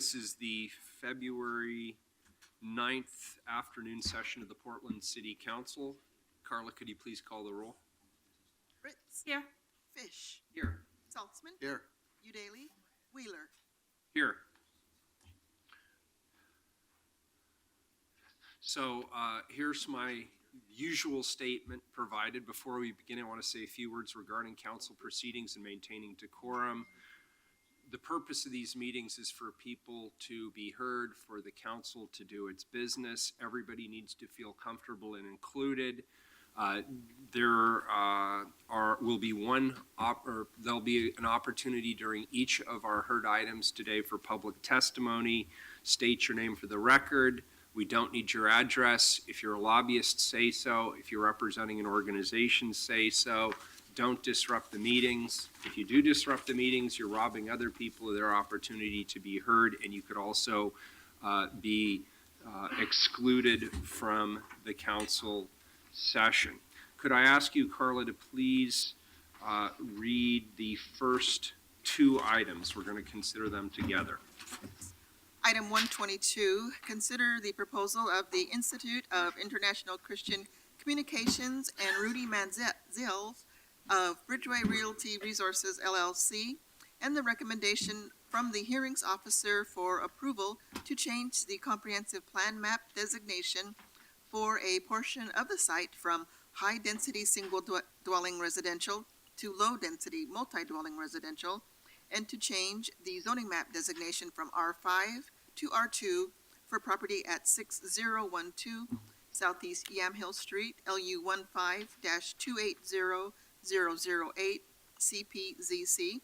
This is the February 9th afternoon session of the Portland City Council. Carla, could you please call the roll? Fritz. Here. Fish. Here. Saltzman. Here. Udaly. Wheeler. Here. So here's my usual statement provided. Before we begin, I want to say a few words regarding council proceedings and maintaining decorum. The purpose of these meetings is for people to be heard, for the council to do its business. Everybody needs to feel comfortable and included. There'll be an opportunity during each of our heard items today for public testimony. State your name for the record. We don't need your address. If you're a lobbyist, say so. If you're representing an organization, say so. Don't disrupt the meetings. If you do disrupt the meetings, you're robbing other people of their opportunity to be heard, and you could also be excluded from the council session. Could I ask you, Carla, to please read the first two items? We're going to consider them together. Item 122, consider the proposal of the Institute of International Christian Communications and Rudy Manziel of Bridgeway Realty Resources, LLC, and the recommendation from the hearings officer for approval to change the comprehensive plan map designation for a portion of the site from high-density single-dwelling residential to low-density multi-dwelling residential, and to change the zoning map designation from R5 to R2 for property at 6012 Southeast Yamhill Street, LU 15-280008 CPZC.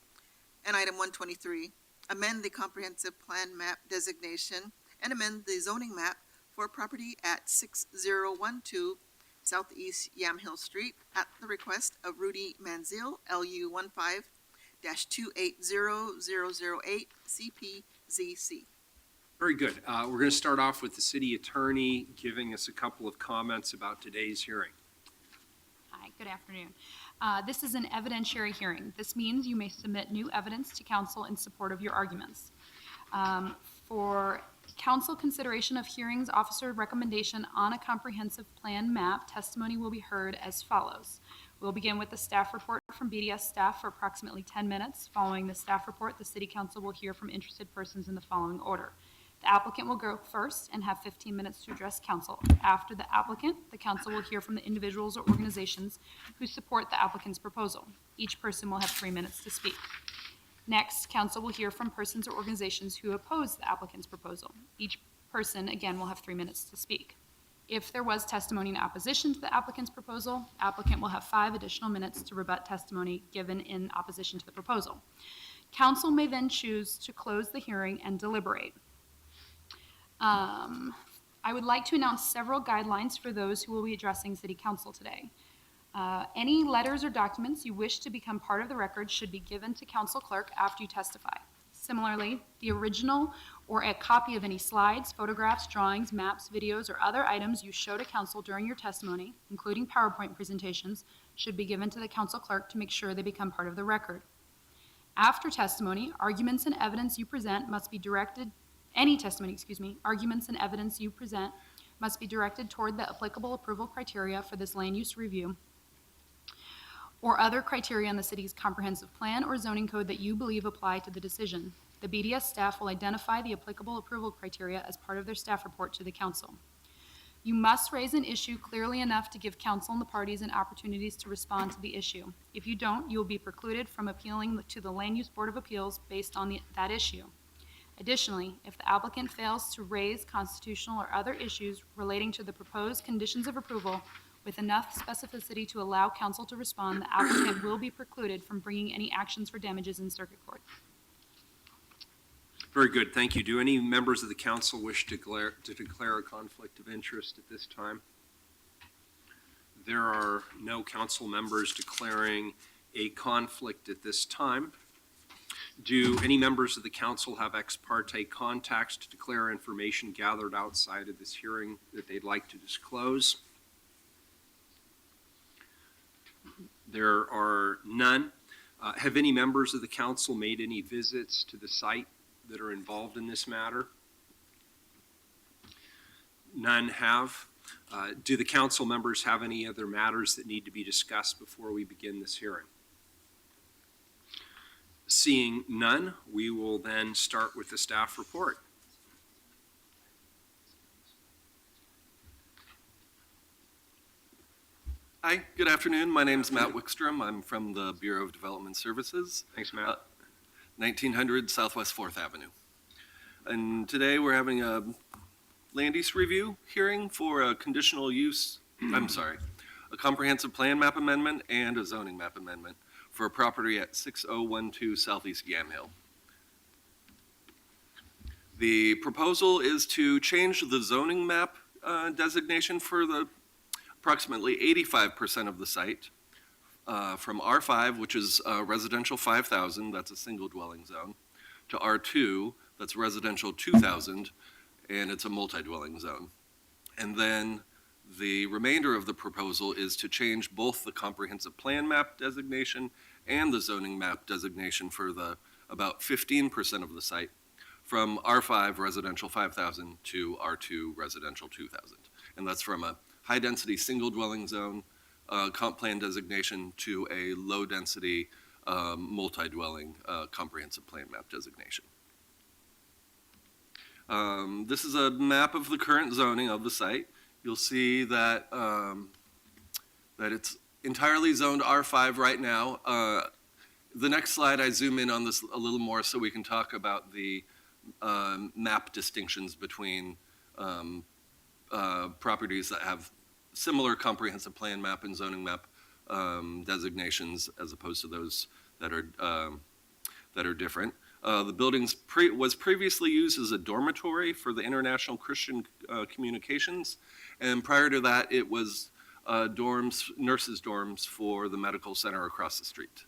And item 123, amend the comprehensive plan map designation and amend the zoning map for property at 6012 Southeast Yamhill Street at the request of Rudy Manziel, LU 15-280008 CPZC. Very good. We're going to start off with the city attorney giving us a couple of comments about today's hearing. Hi, good afternoon. This is an evidentiary hearing. This means you may submit new evidence to council in support of your arguments. For council consideration of hearings officer recommendation on a comprehensive plan map, testimony will be heard as follows. We'll begin with the staff report from BDS staff for approximately 10 minutes. Following the staff report, the city council will hear from interested persons in the following order. The applicant will go first and have 15 minutes to address council. After the applicant, the council will hear from the individuals or organizations who support the applicant's proposal. Each person will have 3 minutes to speak. Next, council will hear from persons or organizations who oppose the applicant's proposal. Each person, again, will have 3 minutes to speak. If there was testimony in opposition to the applicant's proposal, applicant will have 5 additional minutes to rebut testimony given in opposition to the proposal. Council may then choose to close the hearing and deliberate. I would like to announce several guidelines for those who will be addressing City Council today. Any letters or documents you wish to become part of the record should be given to Council Clerk after you testify. Similarly, the original or a copy of any slides, photographs, drawings, maps, videos, or other items you show to Council during your testimony, including PowerPoint presentations, should be given to the Council Clerk to make sure they become part of the record. After testimony, arguments and evidence you present must be directed arguments and evidence you present must be directed toward the applicable approval criteria for this land use review or other criteria in the city's comprehensive plan or zoning code that you believe apply to the decision. The BDS staff will identify the applicable approval criteria as part of their staff report to the council. You must raise an issue clearly enough to give council and the parties an opportunities to respond to the issue. If you don't, you will be precluded from appealing to the Land Use Board of Appeals based on that issue. Additionally, if the applicant fails to raise constitutional or other issues relating to the proposed conditions of approval with enough specificity to allow council to respond, the applicant will be precluded from bringing any actions for damages in circuit court. Very good. Thank you. Do any members of the council wish to declare a conflict of interest at this time? There are no council members declaring a conflict at this time. Do any members of the council have ex parte contacts to declare information gathered outside of this hearing that they'd like to disclose? There are none. Have any members of the council made any visits to the site that are involved in this matter? None have. Do the council members have any other matters that need to be discussed before we begin this hearing? Seeing none, we will then start with the staff report. Hi, good afternoon. My name's Matt Wickstrom. I'm from the Bureau of Development Services, Thanks, Matt. 1900 Southwest 4th Avenue. And today we're having a land use review hearing for a conditional use, a comprehensive plan map amendment and a zoning map amendment for a property at 6012 Southeast Yamhill. The proposal is to change the zoning map designation for the approximately 85% of the site from R5, which is residential 5,000, that's a single dwelling zone, to R2, that's residential 2,000, and it's a multi-dwelling zone. And then the remainder of the proposal is to change both the comprehensive plan map designation and the zoning map designation for the about 15% of the site from R5 residential 5,000 to R2 residential 2,000. And that's from a high-density single-dwelling zone comp plan designation to a low-density multi-dwelling comprehensive plan map designation. This is a map of the current zoning of the site. You'll see that that it's entirely zoned R5 right now. The next slide, I zoom in on this a little more so we can talk about the map distinctions between properties that have similar comprehensive plan map and zoning map designations as opposed to those that are different. The building was previously used as a dormitory for the International Christian Communications, and prior to that, it was nurses' dorms for the medical center across the street.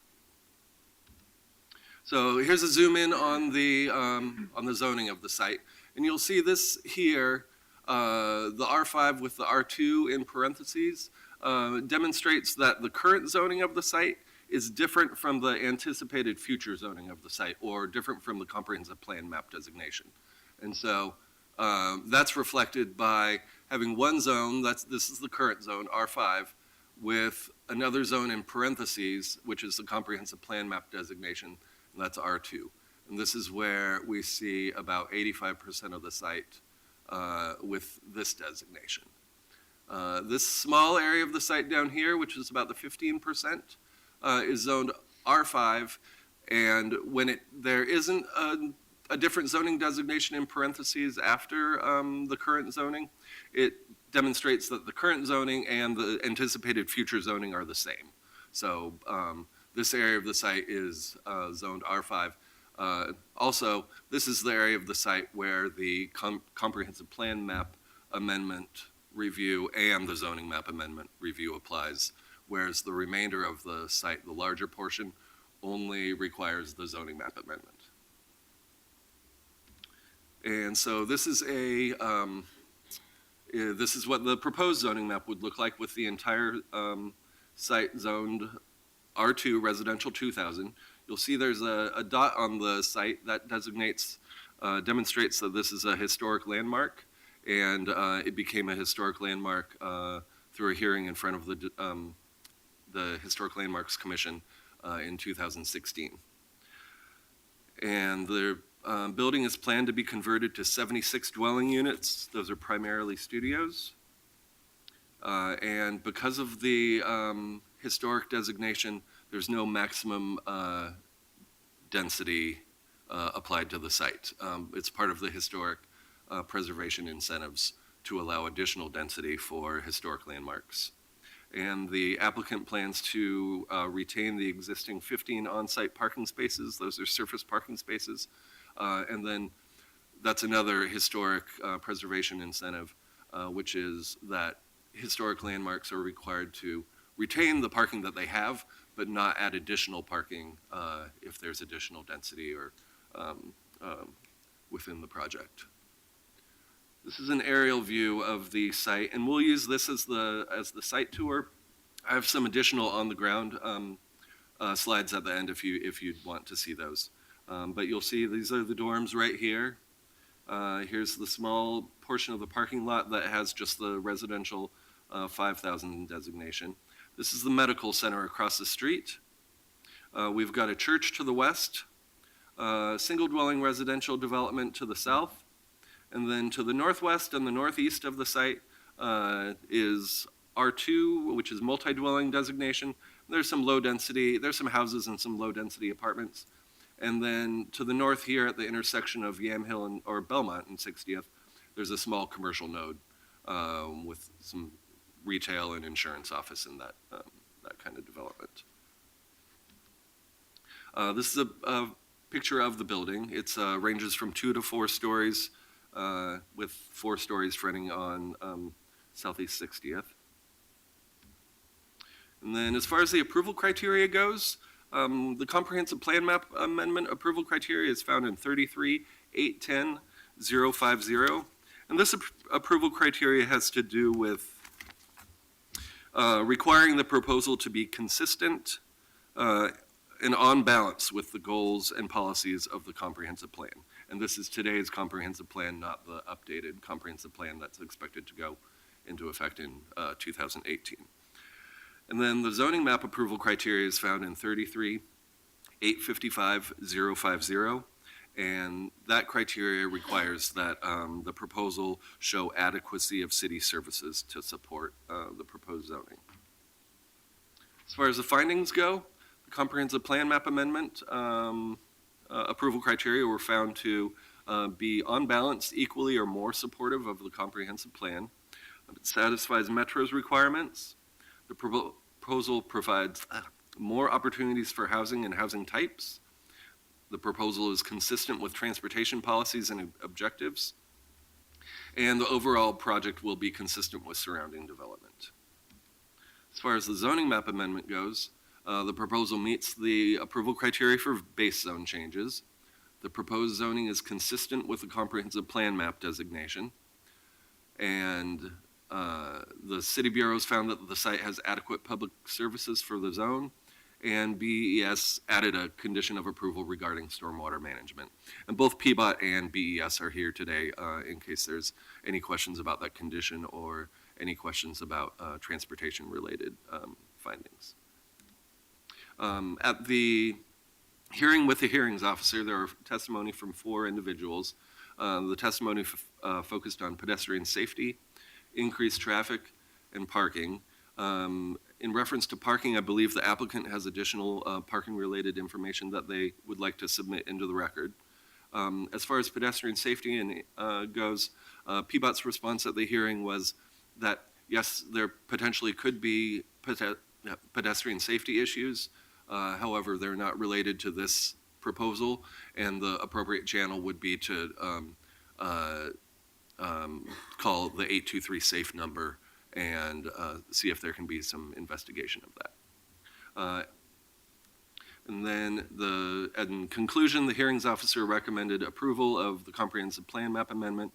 So here's a zoom in on the zoning of the site, and you'll see this here. The R5 with the R2 in parentheses demonstrates that the current zoning of the site is different from the anticipated future zoning of the site, or different from the comprehensive plan map designation. And so that's reflected by having one zone, this is the current zone, R5, with another zone in parentheses, which is the comprehensive plan map designation, and that's R2. And this is where we see about 85% of the site with this designation. This small area of the site down here, which is about the 15%, is zoned R5, and when there isn't a different zoning designation in parentheses after the current zoning, it demonstrates that the current zoning and the anticipated future zoning are the same. So this area of the site is zoned R5. Also, this is the area of the site where the comprehensive plan map amendment review and the zoning map amendment review applies, whereas the remainder of the site, the larger portion, only requires the zoning map amendment. And so this is this is what the proposed zoning map would look like with the entire site zoned R2 residential 2,000. You'll see there's a dot on the site that demonstrates that this is a historic landmark, and it became a historic landmark through a hearing in front of the Historic Landmarks Commission in 2016. And the building is planned to be converted to 76 dwelling units. Those are primarily studios. And because of the historic designation, there's no maximum density applied to the site. It's part of the historic preservation incentives to allow additional density for historic landmarks. And the applicant plans to retain the existing 15 on-site parking spaces. Those are surface parking spaces. And then that's another historic preservation incentive, which is that historic landmarks are required to retain the parking that they have, but not add additional parking if there's additional density or within the project. This is an aerial view of the site, and we'll use this as the site tour. I have some additional on the ground slides at the end if you'd want to see those. But you'll see these are the dorms right here. Here's the small portion of the parking lot that has just the residential 5,000 designation. This is the medical center across the street. We've got a church to the west, single dwelling residential development to the south, and then to the northwest and the northeast of the site is R2, which is multi-dwelling designation. There's some low density, there's some houses and some low density apartments. And then to the north here at the intersection of Yamhill or Belmont and 60th, there's a small commercial node with some retail and insurance office in that kind of development. This is a picture of the building. It ranges from 2 to 4 stories, with 4 stories fronting on Southeast 60th. And then as far as the approval criteria goes, the comprehensive plan map amendment approval criteria is found in 33.810.050. And this approval criteria has to do with requiring the proposal to be consistent and on balance with the goals and policies of the comprehensive plan. And this is today's comprehensive plan, not the updated comprehensive plan that's expected to go into effect in 2018. And then the zoning map approval criteria is found in 33.855.050. And that criteria requires that the proposal show adequacy of city services to support the proposed zoning. As far as the findings go, the comprehensive plan map amendment approval criteria were found to be on balance, equally or more supportive of the comprehensive plan. It satisfies Metro's requirements. The proposal provides more opportunities for housing and housing types. The proposal is consistent with transportation policies and objectives. And the overall project will be consistent with surrounding development. As far as the zoning map amendment goes, the proposal meets the approval criteria for base zone changes. The proposed zoning is consistent with the comprehensive plan map designation. And the city bureaus found that the site has adequate public services for the zone, and BES added a condition of approval regarding stormwater management. And both PBOT and BES are here today in case there's any questions about that condition or any questions about transportation-related findings. At the hearing with the hearings officer, there are testimony from 4 individuals. The testimony focused on pedestrian safety, increased traffic, and parking. In reference to parking, I believe the applicant has additional parking-related information that they would like to submit into the record. As far as pedestrian safety goes, PBOT's response at the hearing was that, yes, there potentially could be pedestrian safety issues. However, they're not related to this proposal, and the appropriate channel would be to call the 823 SAFE number and see if there can be some investigation of that. And then in conclusion, the hearings officer recommended approval of the comprehensive plan map amendment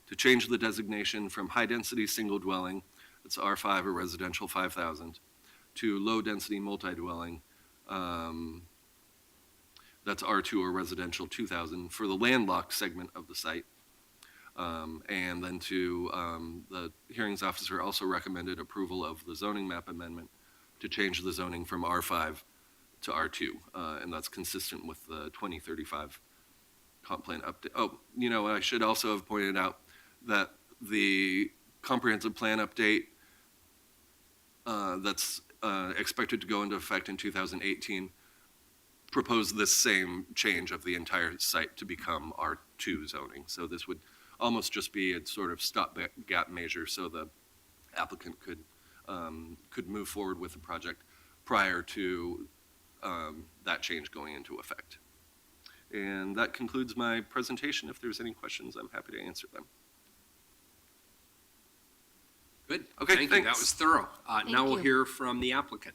to change the designation from high-density single dwelling, that's R5 or residential 5,000, to low-density multi-dwelling, that's R2 or residential 2,000 for the landlocked segment of the site. And then the hearings officer also recommended approval of the zoning map amendment to change the zoning from R5 to R2, and that's consistent with the 2035 comp plan update. Oh, I should also have pointed out that the comprehensive plan update that's expected to go into effect in 2018 proposed this same change of the entire site to become R2 zoning. So this would almost just be a sort of stopgap measure so the applicant could move forward with the project prior to that change going into effect. And that concludes my presentation. If there's any questions, I'm happy to answer them. Good. Okay, Thank you. That thanks. was thorough. Now we'll you. hear from the applicant.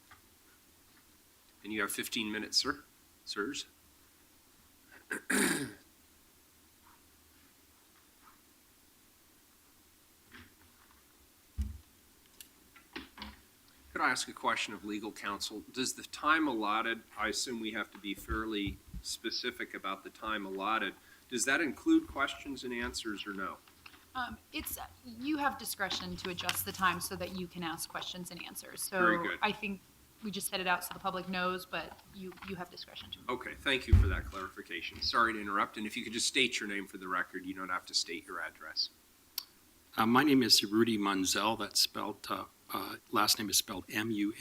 And you have 15 minutes, sir. Sirs. Could I ask a question of legal counsel? Does the time allotted, I assume we have to be fairly specific about the time allotted. Does that include questions and answers or no? You have discretion to adjust the time so that you can ask questions and answers. So Very good. I think we just set it out so the public knows, but you have discretion to. Okay, thank you for that clarification. Sorry to interrupt, and if you could just state your name for the record, you don't have to state your address. My name is Rudy Munzel. That's spelled, last name is spelled Munzel.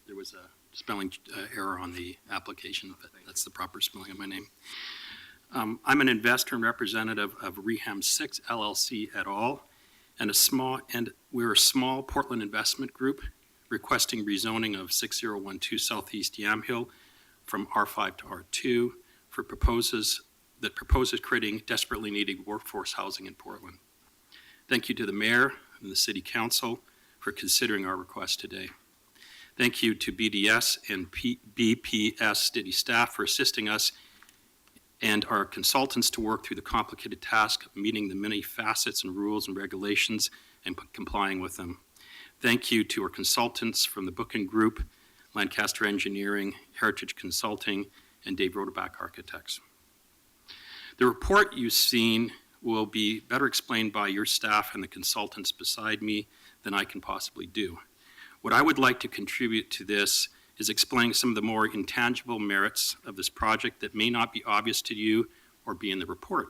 There was a spelling error on the application, but that's the proper spelling of my name. I'm an investor and representative of Reham 6 LLC et al. And we're a small Portland investment group requesting rezoning of 6012 Southeast Yamhill from R5 to R2 for proposes creating desperately needed workforce housing in Portland. Thank you to the mayor and the city council for considering our request today. Thank you to BDS and BPS city staff for assisting us and our consultants to work through the complicated task of meeting the many facets and rules and regulations and complying with them. Thank you to our consultants from the Booking Group, Lancaster Engineering, Heritage Consulting, and Dave Rodeback Architects. The report you've seen will be better explained by your staff and the consultants beside me than I can possibly do. What I would like to contribute to this is explaining some of the more intangible merits of this project that may not be obvious to you or be in the report.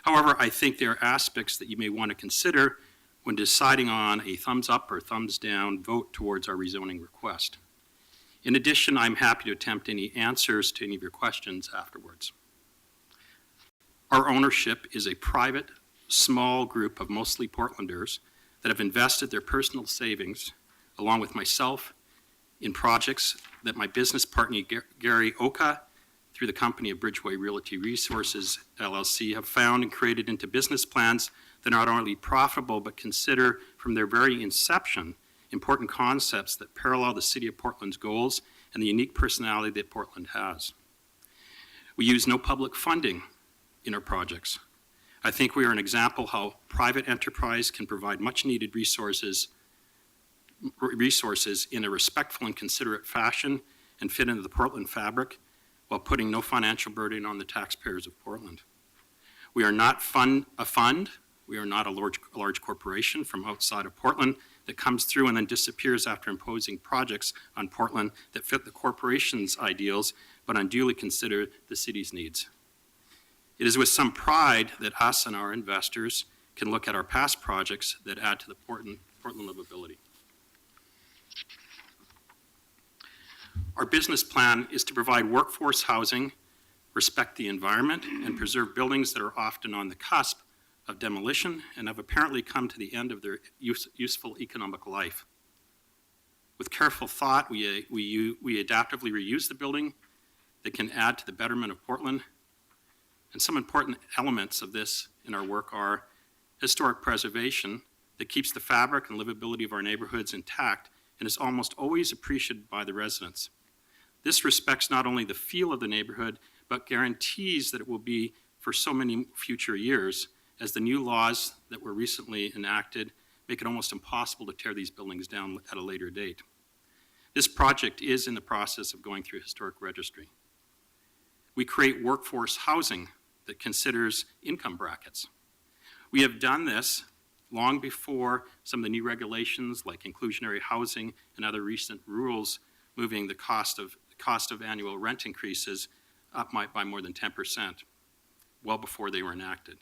However, I think there are aspects that you may want to consider when deciding on a thumbs up or thumbs down vote towards our rezoning request. In addition, I'm happy to attempt any answers to any of your questions afterwards. Our ownership is a private, small group of mostly Portlanders that have invested their personal savings, along with myself, in projects that my business partner, Gary Oka, through the company of Bridgeway Realty Resources, LLC, have found and created into business plans that are not only profitable, but consider from their very inception important concepts that parallel the City of Portland's goals and the unique personality that Portland has. We use no public funding in our projects. I think we are an example how private enterprise can provide much needed resources in a respectful and considerate fashion and fit into the Portland fabric while putting no financial burden on the taxpayers of Portland. We are not a fund. We are not a large corporation from outside of Portland that comes through and then disappears after imposing projects on Portland that fit the corporation's ideals but unduly consider the city's needs. It is with some pride that us and our investors can look at our past projects that add to the Portland livability. Our business plan is to provide workforce housing, respect the environment, and preserve buildings that are often on the cusp of demolition and have apparently come to the end of their useful economic life. With careful thought, we adaptively reuse the building that can add to the betterment of Portland. And some important elements of this in our work are historic preservation that keeps the fabric and livability of our neighborhoods intact and is almost always appreciated by the residents. This respects not only the feel of the neighborhood, but guarantees that it will be for so many future years, as the new laws that were recently enacted make it almost impossible to tear these buildings down at a later date. This project is in the process of going through historic registry. We create workforce housing that considers income brackets. We have done this long before some of the new regulations like inclusionary housing and other recent rules moving the cost of annual rent increases up by more than 10%, well before they were enacted.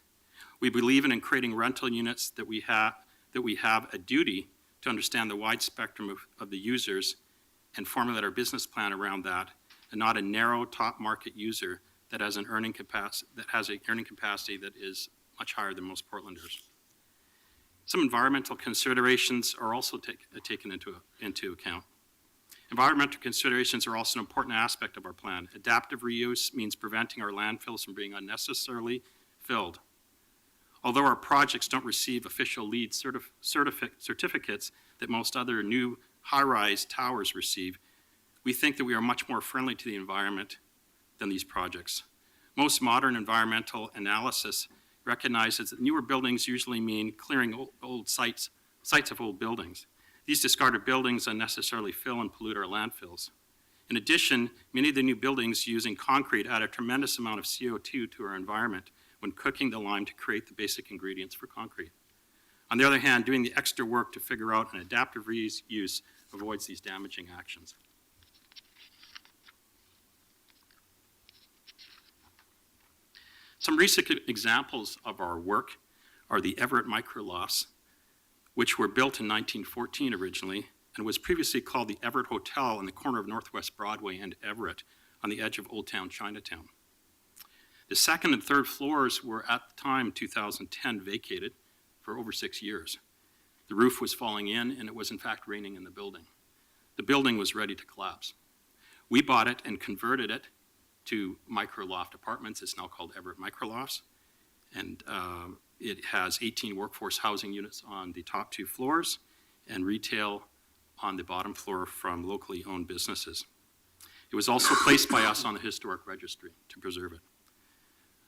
We believe in creating rental units that we have a duty to understand the wide spectrum of the users and formulate our business plan around that, and not a narrow top market user that has an earning capacity that is much higher than most Portlanders. Some environmental considerations are also taken into account. Environmental considerations are also an important aspect of our plan. Adaptive reuse means preventing our landfills from being unnecessarily filled. Although our projects don't receive official LEED certificates that most other new high-rise towers receive, we think that we are much more friendly to the environment than these projects. Most modern environmental analysis recognizes that newer buildings usually mean clearing old sites of old buildings. These discarded buildings unnecessarily fill and pollute our landfills. In addition, many of the new buildings using concrete add a tremendous amount of CO2 to our environment when cooking the lime to create the basic ingredients for concrete. On the other hand, doing the extra work to figure out an adaptive reuse avoids these damaging actions. Some recent examples of our work are the Everett Microlofts, which were built in 1914 originally and was previously called the Everett Hotel on the corner of Northwest Broadway and Everett on the edge of Old Town Chinatown. The second and third floors were at the time, 2010, vacated for over 6 years. The roof was falling in and it was in fact raining in the building. The building was ready to collapse. We bought it and converted it to microloft apartments. It's now called Everett Microlofts. And it has 18 workforce housing units on the top 2 floors and retail on the bottom floor from locally owned businesses. It was also placed by us on the historic registry to preserve it.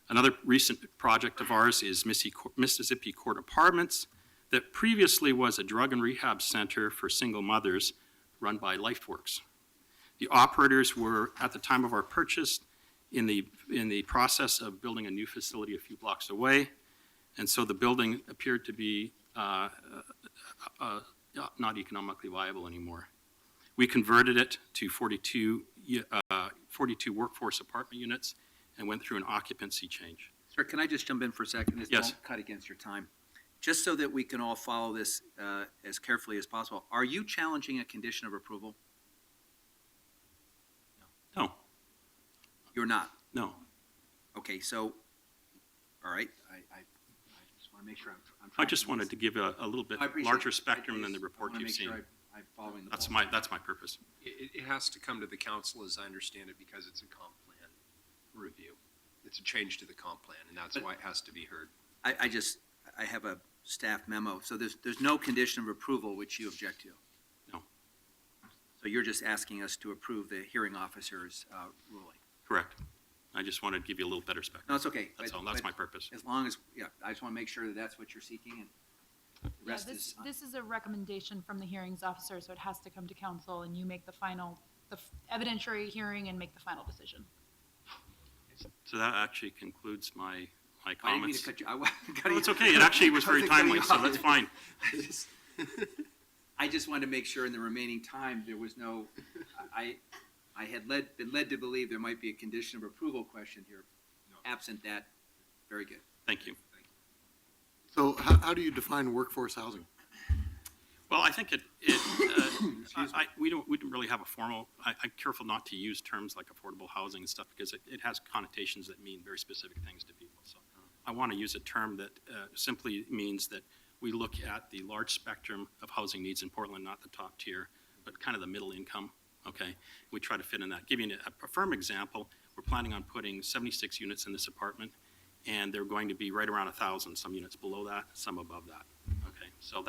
Another recent project of ours is Mississippi Court Apartments that previously was a drug and rehab center for single mothers run by LifeWorks. The operators were, at the time of our purchase, in the process of building a new facility a few blocks away, and so the building appeared to be not economically viable anymore. We converted it to 42 workforce apartment units and went through an occupancy change. Sir, can I just jump in for a second? This Yes. won't cut against your time. Just so that we can all follow this as carefully as possible, are you challenging a condition of approval? No, You're not? no. Okay, so, all right, I just want to make sure I'm I tracking just wanted this. to give a little bit I appreciate larger it. spectrum I than the just report wanna you've make seen. sure I'm following the That's ball. my purpose. It has to come to the council, as I understand it, because it's a comp plan review. It's a change to the comp plan, and that's why it has to be heard. I have a staff memo, so there's no condition of approval which you object to? No. So you're just asking us to approve the hearing officer's ruling? Correct. I just wanted to give you a little better spectrum. No, it's okay. That's but- all. That's but my purpose. As long as, yeah, I just want to make sure that that's what you're seeking, and the Yeah, rest this, is. this is a recommendation from the hearings officer, so it has to come to council, and you make the final, evidentiary hearing and make the final decision. So that actually concludes my I didn't mean to comments. cut you. No, it's okay. It actually was very timely, so that's fine. I just wanted to make sure in the remaining time, there was no, I had been led to believe there might be a condition of approval question here. Absent that, very good. Thank you. So how do you define workforce housing? Well, I think we don't really have a formal, I'm careful not to use terms like affordable housing and stuff because it has connotations that mean very specific things to people. So I want to use a term that simply means that we look at the large spectrum of housing needs in Portland, not the top tier, but kind of the middle income, okay? We try to fit in that. Give you a firm example, we're planning on putting 76 units in this apartment, and they're going to be right around 1,000, some units below that, some above that. Okay, so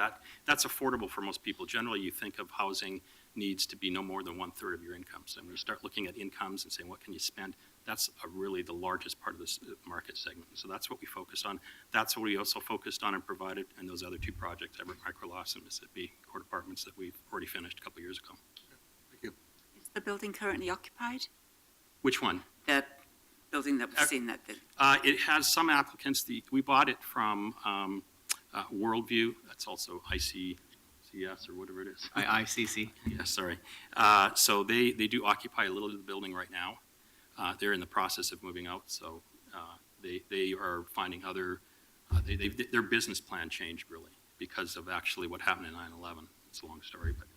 that's affordable for most people. Generally, you think of housing needs to be no more than 1/3 of your income. So when you start looking at incomes and saying, what can you spend? That's really the largest part of this market segment. So that's what we focus on. That's what we also focused on and provided in those other 2 projects, Everett Microlofts and Mississippi Court Apartments that we've already finished a couple years ago. Thank you. Is the building currently occupied? Which one? The building that was seen that, It has some applicants. We bought it from Worldview. That's also ICCS or whatever it is. ICC. Yeah, sorry. So they do occupy a little of the building right now. They're in the process of moving out, so they are finding other, their business plan changed really because of actually what happened in 9/11. It's a long story, but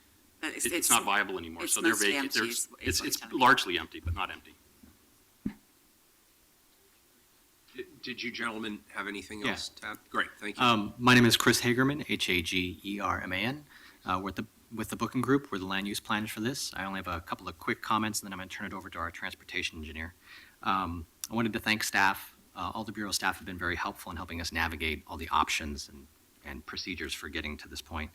that it's not viable anymore. it's So they're mostly vacant. empty is what It's you're telling me. largely empty, but not empty. Did you gentlemen have anything Yeah. else to add? Great, thank you. My name is Chris Hagerman, Hagerman. With the booking group, we're the land use planners for this. I only have a couple of quick comments, and then I'm going to turn it over to our transportation engineer. I wanted to thank staff. All the Bureau staff have been very helpful in helping us navigate all the options and procedures for getting to this point.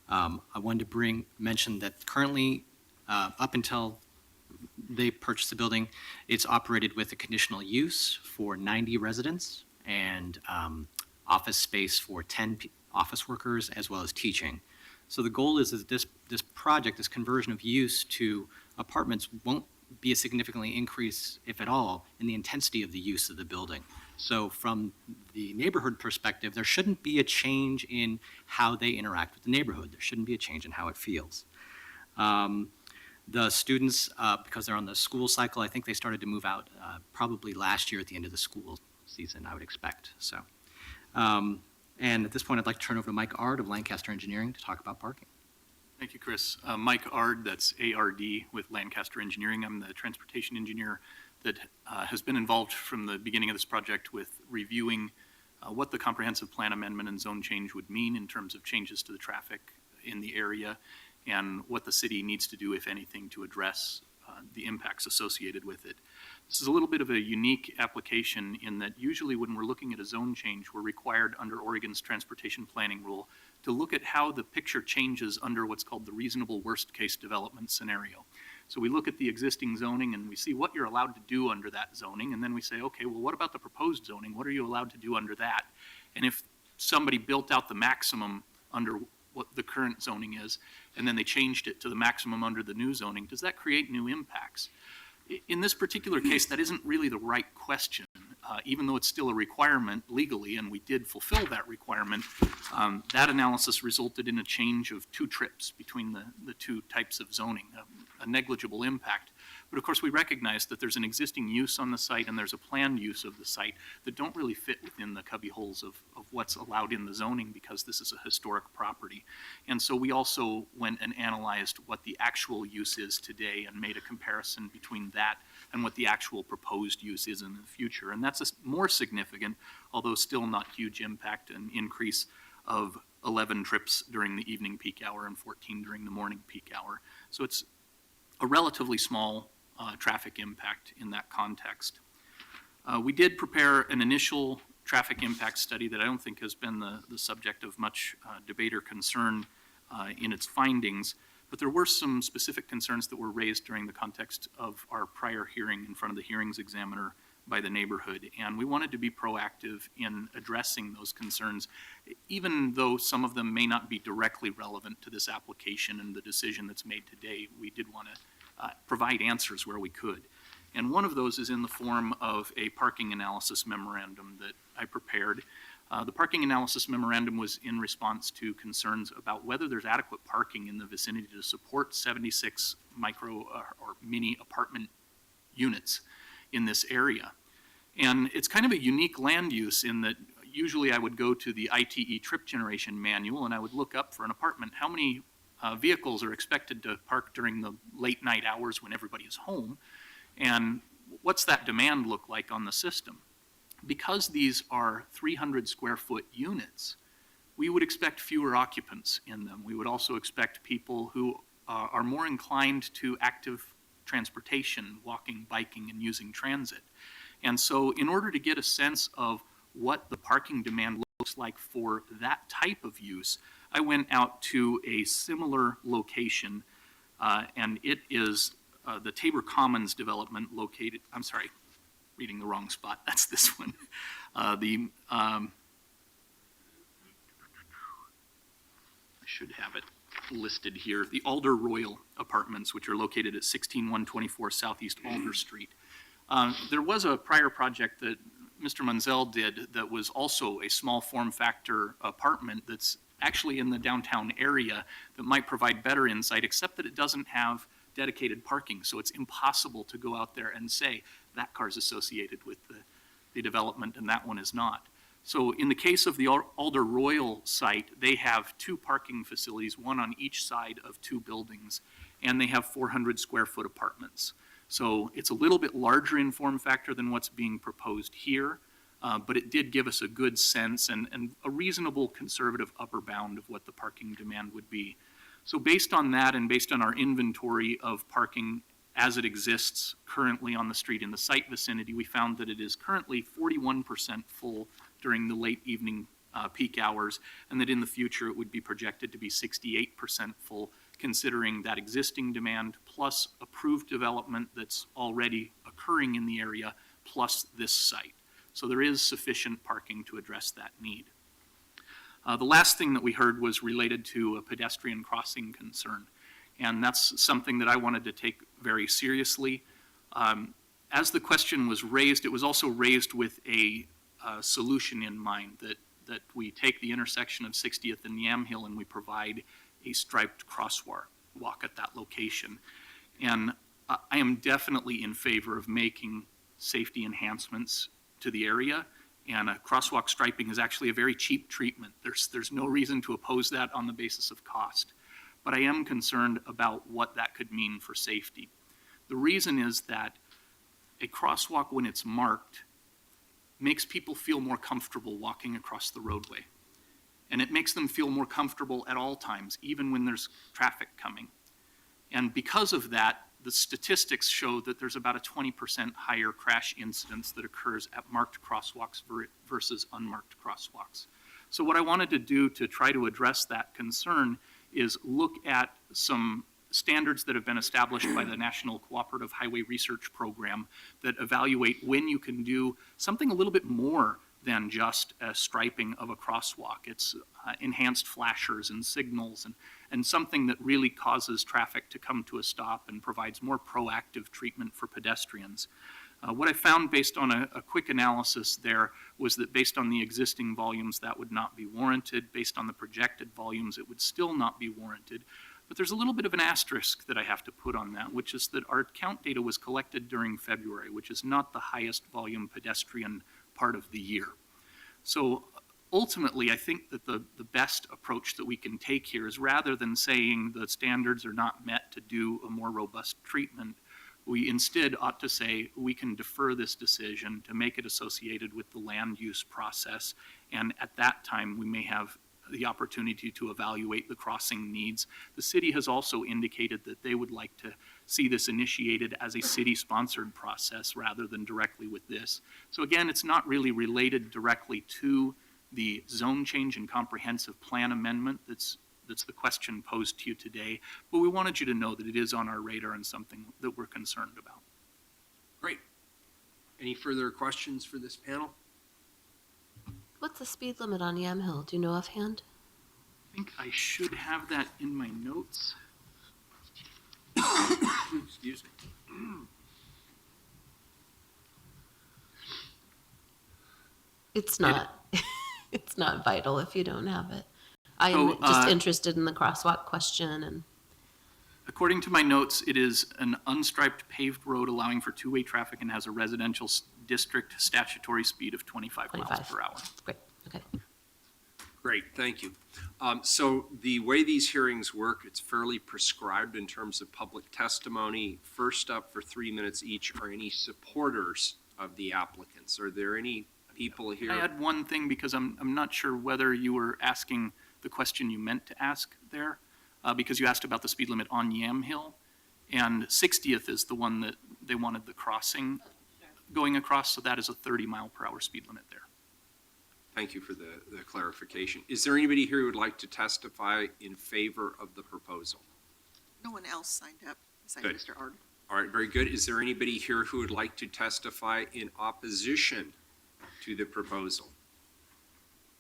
I wanted to mention that currently, up until they purchased the building, it's operated with a conditional use for 90 residents and office space for 10 office workers as well as teaching. So the goal is that this project, this conversion of use to apartments won't be a significantly increase, if at all, in the intensity of the use of the building. So from the neighborhood perspective, there shouldn't be a change in how they interact with the neighborhood. There shouldn't be a change in how it feels. The students, because they're on the school cycle, I think they started to move out probably last year at the end of the school season, I would expect. So, and at this point, I'd like to turn over to Mike Ard of Lancaster Engineering to talk about parking. Thank you, Chris. Mike Ard, that's ARD with Lancaster Engineering. I'm the transportation engineer that has been involved from the beginning of this project with reviewing what the comprehensive plan amendment and zone change would mean in terms of changes to the traffic in the area and what the city needs to do, if anything, to address the impacts associated with it. This is a little bit of a unique application in that usually when we're looking at a zone change, we're required under Oregon's transportation planning rule to look at how the picture changes under what's called the reasonable worst case development scenario. So we look at the existing zoning and we see what you're allowed to do under that zoning, and then we say, okay, well, what about the proposed zoning? What are you allowed to do under that? And if somebody built out the maximum under what the current zoning is, and then they changed it to the maximum under the new zoning, does that create new impacts? In this particular case, that isn't really the right question. Even though it's still a requirement legally, and we did fulfill that requirement, that analysis resulted in a change of 2 trips between the 2 types of zoning, a negligible impact. But of course, we recognize that there's an existing use on the site and there's a planned use of the site that don't really fit within the cubby holes of what's allowed in the zoning because this is a historic property. And so we also went and analyzed what the actual use is today and made a comparison between that and what the actual proposed use is in the future. And that's a more significant, although still not huge impact, an increase of 11 trips during the evening peak hour and 14 during the morning peak hour. So it's a relatively small traffic impact in that context. We did prepare an initial traffic impact study that I don't think has been the subject of much debate or concern in its findings, but there were some specific concerns that were raised during the context of our prior hearing in front of the hearings examiner by the neighborhood, and we wanted to be proactive in addressing those concerns, even though some of them may not be directly relevant to this application and the decision that's made today. We did want to provide answers where we could. And one of those is in the form of a parking analysis memorandum that I prepared. The parking analysis memorandum was in response to concerns about whether there's adequate parking in the vicinity to support 76 micro or mini apartment units in this area. And it's kind of a unique land use in that usually I would go to the ITE trip generation manual and I would look up for an apartment how many vehicles are expected to park during the late night hours when everybody is home, and what's that demand look like on the system. Because these are 300 square foot units, we would expect fewer occupants in them. We would also expect people who are more inclined to active transportation, walking, biking, and using transit. And so in order to get a sense of what the parking demand looks like for that type of use, I went out to a similar location, and it is the Tabor Commons development located, I'm sorry, reading the wrong spot, that's this one. I should have it listed here, the Alder Royal Apartments, which are located at 16124 Southeast Alder Street. There was a prior project that Mr. Munzel did that was also a small form factor apartment that's actually in the downtown area that might provide better insight, except that it doesn't have dedicated parking. So it's impossible to go out there and say that car's associated with the development and that one is not. So in the case of the Alder Royal site, they have 2 parking facilities, one on each side of 2 buildings, and they have 400 square foot apartments. So it's a little bit larger in form factor than what's being proposed here, but it did give us a good sense and a reasonable conservative upper bound of what the parking demand would be. So based on that and based on our inventory of parking as it exists currently on the street in the site vicinity, we found that it is currently 41% full during the late evening peak hours, and that in the future it would be projected to be 68% full, considering that existing demand plus approved development that's already occurring in the area, plus this site. So there is sufficient parking to address that need. The last thing that we heard was related to a pedestrian crossing concern. And that's something that I wanted to take very seriously. As the question was raised, it was also raised with a solution in mind, that we take the intersection of 60th and Yamhill and we provide a striped crosswalk at that location. And I am definitely in favor of making safety enhancements to the area. And crosswalk striping is actually a very cheap treatment. There's no reason to oppose that on the basis of cost. But I am concerned about what that could mean for safety. The reason is that a crosswalk, when it's marked, makes people feel more comfortable walking across the roadway. And it makes them feel more comfortable at all times, even when there's traffic coming. And because of that, the statistics show that there's about a 20% higher crash incidence that occurs at marked crosswalks versus unmarked crosswalks. So what I wanted to do to try to address that concern is look at some standards that have been established by the National Cooperative Highway Research Program that evaluate when you can do something a little bit more than just a striping of a crosswalk. It's enhanced flashers and signals and something that really causes traffic to come to a stop and provides more proactive treatment for pedestrians. What I found based on a quick analysis there was that based on the existing volumes, that would not be warranted. Based on the projected volumes, it would still not be warranted. But there's a little bit of an asterisk that I have to put on that, which is that our count data was collected during February, which is not the highest volume pedestrian part of the year. So ultimately, I think that the best approach that we can take here is, rather than saying the standards are not met to do a more robust treatment, we instead ought to say we can defer this decision to make it associated with the land use process. And at that time, we may have the opportunity to evaluate the crossing needs. The city has also indicated that they would like to see this initiated as a city-sponsored process rather than directly with this. So again, it's not really related directly to the zone change and comprehensive plan amendment that's the question posed to you today, but we wanted you to know that it is on our radar and something that we're concerned about. Great. Any further questions for this panel? What's the speed limit on Yamhill? Do you know offhand? I think I should have that in my notes. Excuse me. It's not. It's not vital if you don't have it. I am just interested in the crosswalk question and. According to my notes, it is an unstriped paved road allowing for two-way traffic and has a residential district statutory speed of 25 miles per hour. Great, okay. Great, thank you. So the way these hearings work, it's fairly prescribed in terms of public testimony. First up for 3 minutes each are any supporters of the applicants. Are there any people here? I add one thing because I'm not sure whether you were asking the question you meant to ask there, because you asked about the speed limit on Yamhill, and 60th is the one that they wanted the crossing going across, so that is a 30-mile-per-hour speed limit there. Thank you for the clarification. Is there anybody here who would like to testify in favor of the proposal? No one else signed up besides Good. Mr. Ard. All right, very good. Is there anybody here who would like to testify in opposition to the proposal?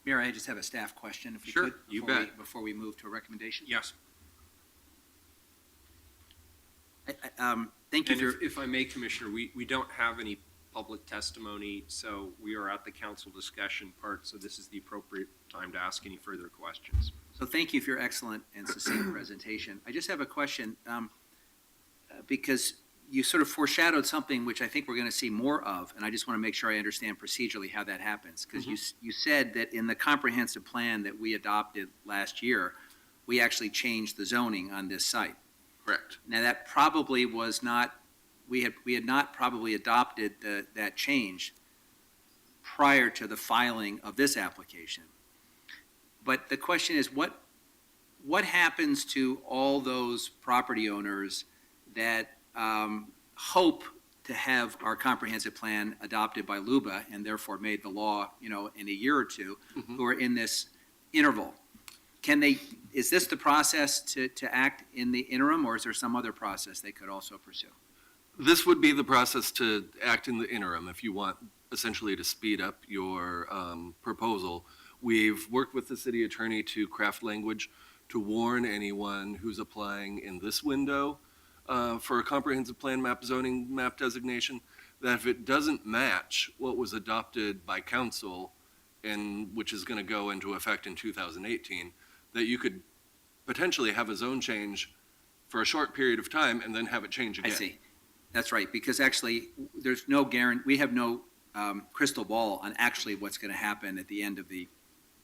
Mayor, I just have a staff question, if we Sure, could. you before we- bet. Before we move to a recommendation. Yes. Thank you And for, if I may, Commissioner, we don't have any public testimony, so we are at the council discussion part, so this is the appropriate time to ask any further questions. so thank you for your excellent and succinct presentation. I just have a question, because you sort of foreshadowed something which I think we're going to see more of, and I just want to make sure I understand procedurally how that happens. Because you said that in the comprehensive plan that we adopted last year, we actually changed the zoning on this site. Correct. Now, that probably was not, we had not probably adopted that change prior to the filing of this application. But the question is, what happens to all those property owners that hope to have our comprehensive plan adopted by LUBA and therefore made the law, in a year or two, who are in this interval? Is this the process to act in the interim, or is there some other process they could also pursue? This would be the process to act in the interim if you want essentially to speed up your proposal. We've worked with the city attorney to craft language to warn anyone who's applying in this window for a comprehensive plan map zoning map designation, that if it doesn't match what was adopted by council, and which is going to go into effect in 2018, that you could potentially have a zone change for a short period of time and then have it change I again. see. That's right, because actually, there's no we have no crystal ball on actually what's going to happen at the end of the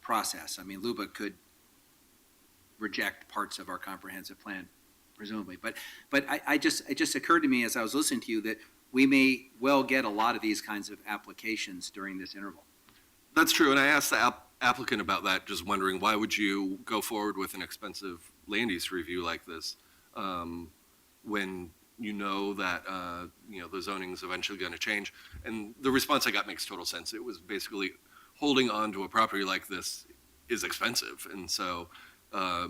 process. I mean, Luba could reject parts of our comprehensive plan, presumably. But it just occurred to me as I was listening to you that we may well get a lot of these kinds of applications during this interval. That's true, and I asked the applicant about that, just wondering, why would you go forward with an expensive land use review like this when you know that the zoning's eventually going to change? And the response I got makes total sense. It was basically holding on to a property like this is expensive, and so the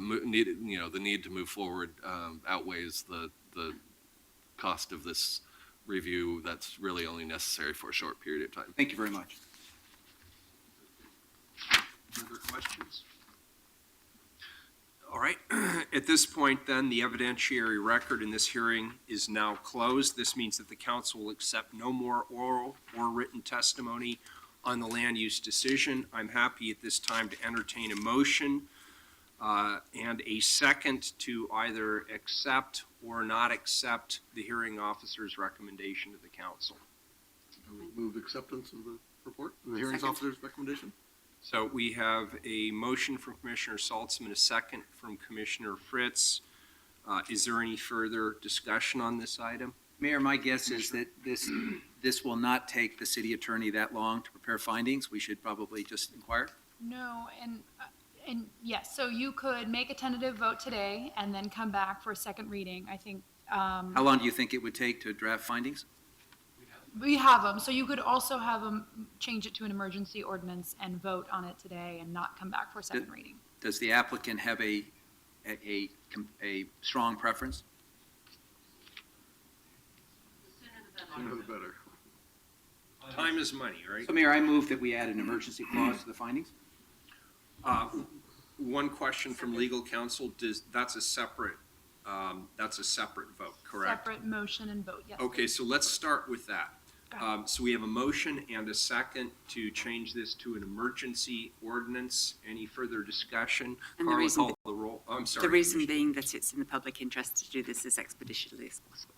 need to move forward outweighs the cost of this review that's really only necessary for a short period of time. Thank you very much. Other questions? All right. At this point, then, the evidentiary record in this hearing is now closed. This means that the council will accept no more oral or written testimony on the land use decision. I'm happy at this time to entertain a motion and a second to either accept or not accept the hearing officer's recommendation to the council. I would move acceptance of the report, the hearings Second. officer's recommendation. So we have a motion from Commissioner Saltzman, a second from Commissioner Fritz. Is there any further discussion on this item? Mayor, my guess is that this will not take the city attorney that long to prepare findings. We should probably just inquire. No, and yes, so you could make a tentative vote today and then come back for a second reading. I think How long do you think it would take to draft findings? we have them, so you could also have them change it to an emergency ordinance and vote on it today and not come back for a second reading. Does the applicant have a strong preference? Sooner the better. Time is money, right? So Mayor, I move that we add an emergency clause to the findings. One question from legal counsel, that's a separate vote, correct? Separate motion and vote, yes. Okay, so let's start with that. Got So we have a motion and a second to change this to an emergency ordinance. Any further discussion? And the Carla, reason call the roll. I'm sorry. The reason being that it's in the public interest to do this as expeditiously as possible.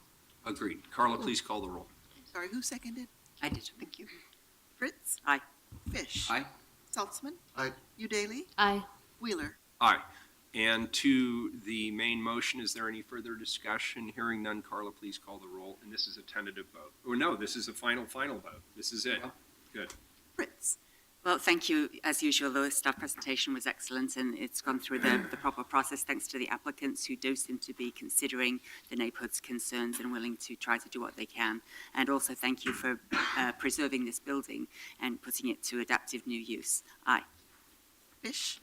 Agreed. Carla, please call the roll. Sorry, who seconded? I did, thank you. Fritz? Aye. Fish? Aye. Saltzman? Aye. Udaly? Aye. Wheeler? Aye. And to the main motion, is there any further discussion? Hearing none, Carla, please call the roll. And this is a tentative vote. Oh, no, this is a final vote. This is it. Good. Fritz? Well, thank you. As usual, the staff presentation was excellent and it's gone through the proper process thanks to the applicants who do seem to be considering the neighbourhood's concerns and willing to try to do what they can. And also thank you for preserving this building and putting it to adaptive new use. Aye. Fish?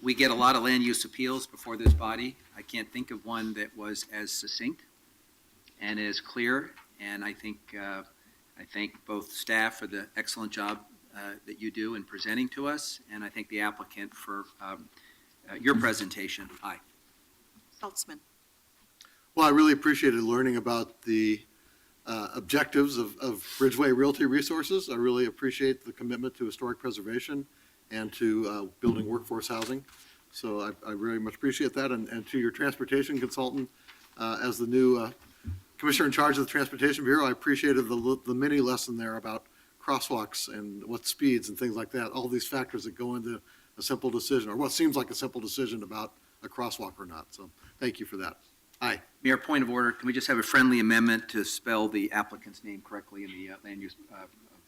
We get a lot of land use appeals before this body. I can't think of one that was as succinct and as clear. And I thank both staff for the excellent job that you do in presenting to us, and I thank the applicant for your presentation. Aye. Saltzman? Well, I really appreciated learning about the objectives of Bridgeway Realty Resources. I really appreciate the commitment to historic preservation and to building workforce housing. So I very much appreciate that. And to your transportation consultant, as the new commissioner in charge of the Transportation Bureau, I appreciated the mini lesson there about crosswalks and what speeds and things like that, all these factors that go into a simple decision, or what seems like a simple decision about a crosswalk or not. So thank you for that. Aye. Mayor, point of order, can we just have a friendly amendment to spell the applicant's name correctly in the land use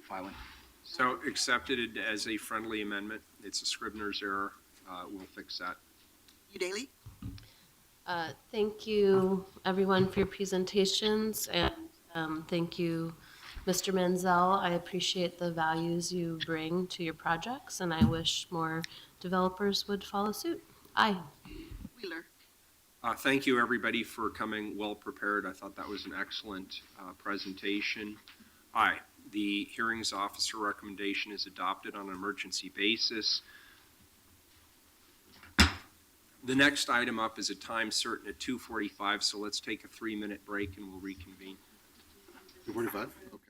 filing? So accepted as a friendly amendment. It's a Scribner's error. We'll fix that. Udaly? Thank you, everyone, for your presentations, and thank you, Mr. Menzel. I appreciate the values you bring to your projects, and I wish more developers would follow suit. Aye. Wheeler? Thank you, everybody, for coming well prepared. I thought that was an excellent presentation. Aye. The hearings officer recommendation is adopted on an emergency basis. The next item up is a time certain at 2:45, so let's take a 3-minute break and we'll reconvene. 2:45? Okay.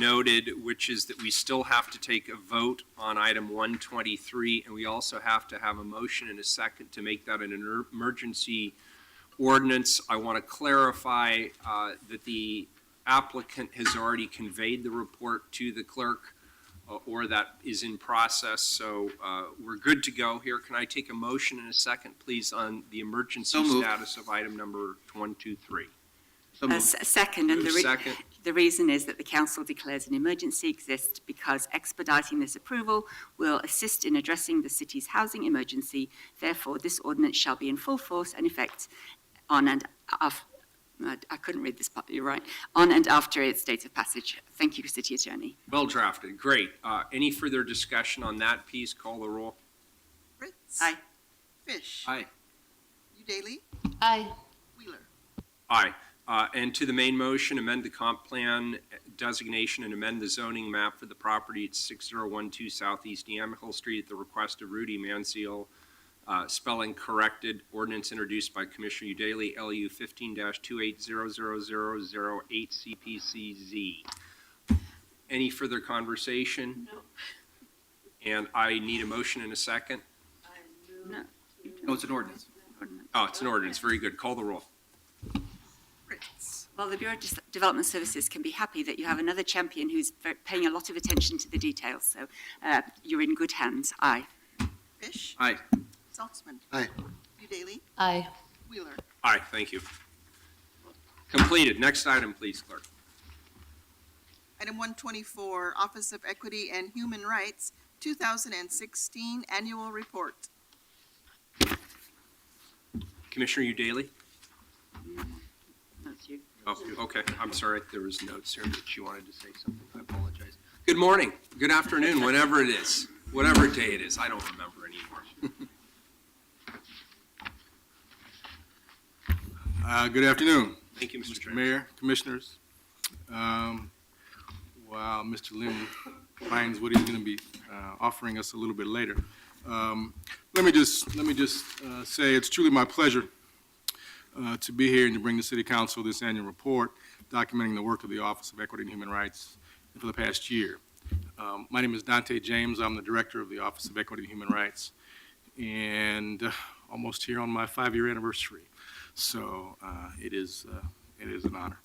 noted, which is that we still have to take a vote on item 123, and we also have to have a motion and a second to make that an emergency ordinance. I want to clarify that the applicant has already conveyed the report to the clerk, or that is in process, so we're good to go here. Can I take a motion and a second, please, on the emergency So moved. status of item number 123? So moved. Second, and Second. the reason is that the council declares an emergency exists because expediting this approval will assist in addressing the city's housing emergency. Therefore, this ordinance shall be in full force and effect on and after, I couldn't read this part, you're right, on and after its date of passage. Thank you, City Attorney. Well drafted, great. Any further discussion on that piece? Call the roll. Fritz. Aye. Fish. Aye. Udaly. Aye. Wheeler. Aye. And to the main motion, amend the comp plan designation and amend the zoning map for the property at 6012 Southeast Yamhill Street at the request of Rudy Manziel. Spelling corrected, ordinance introduced by Commissioner Udaly, LU 15-28000008 CPCZ. Any further conversation? No. And I need a motion and a second. No, it's an ordinance. Oh, it's an ordinance, very good. Call the roll. Fritz. Well, the Bureau of Development Services can be happy that you have another champion who's paying a lot of attention to the details, so you're in good hands. Aye. Fish. Aye. Saltzman. Aye. Udaly. Aye. Wheeler. Aye, thank you. Completed. Next item, please, clerk. Item 124, Office of Equity and Human Rights, 2016 Annual Report. Commissioner Udaly? That's you. Oh, okay, I'm sorry, there was notes here that you wanted to say something, I apologize. Good morning, good afternoon, whatever it is, whatever day it is, I don't remember anymore. Good afternoon, Thank you, Mr. Mr. Chairman. Mayor, Commissioners. While Mr. Lim finds what he's going to be offering us a little bit later, let me just say it's truly my pleasure to be here and to bring the City Council this annual report documenting the work of the Office of Equity and Human Rights for the past year. My name is Dante James. I'm the Director of the Office of Equity and Human Rights, and almost here on my 5-year anniversary. So it is an honor.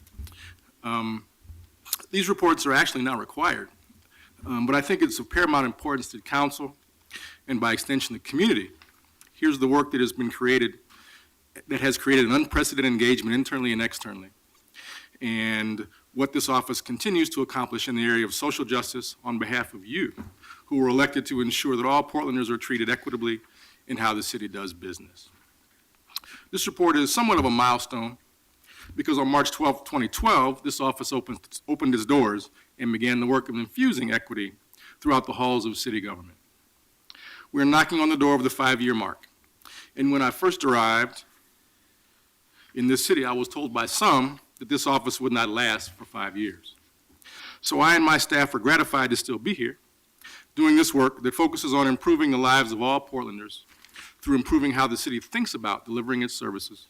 These reports are actually not required, but I think it's of paramount importance to the council and by extension the community. Here's the work that has been created, that has created an unprecedented engagement internally and externally, and what this office continues to accomplish in the area of social justice on behalf of you, who were elected to ensure that all Portlanders are treated equitably in how the city does business. This report is somewhat of a milestone because on March 12, 2012, this office opened its doors and began the work of infusing equity throughout the halls of city government. We're knocking on the door of the 5-year mark. And when I first arrived in this city, I was told by some that this office would not last for 5 years. So I and my staff are gratified to still be here, doing this work that focuses on improving the lives of all Portlanders through improving how the city thinks about delivering its services,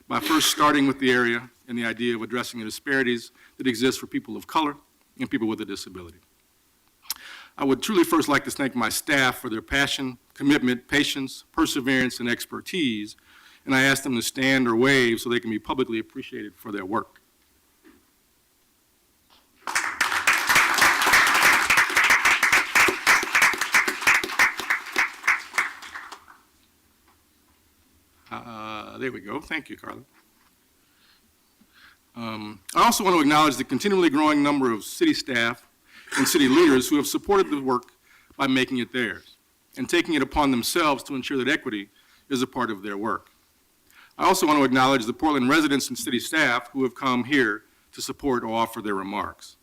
by first starting with the area and the idea of addressing the disparities that exist for people of color and people with a disability. I would truly first like to thank my staff for their passion, commitment, patience, perseverance, and expertise, and I ask them to stand or wave so they can be publicly appreciated for their work. There we go. Thank you, Carla. I also want to acknowledge the continually growing number of city staff and city leaders who have supported the work by making it theirs and taking it upon themselves to ensure that equity is a part of their work. I also want to acknowledge the Portland residents and city staff who have come here to support or offer their remarks.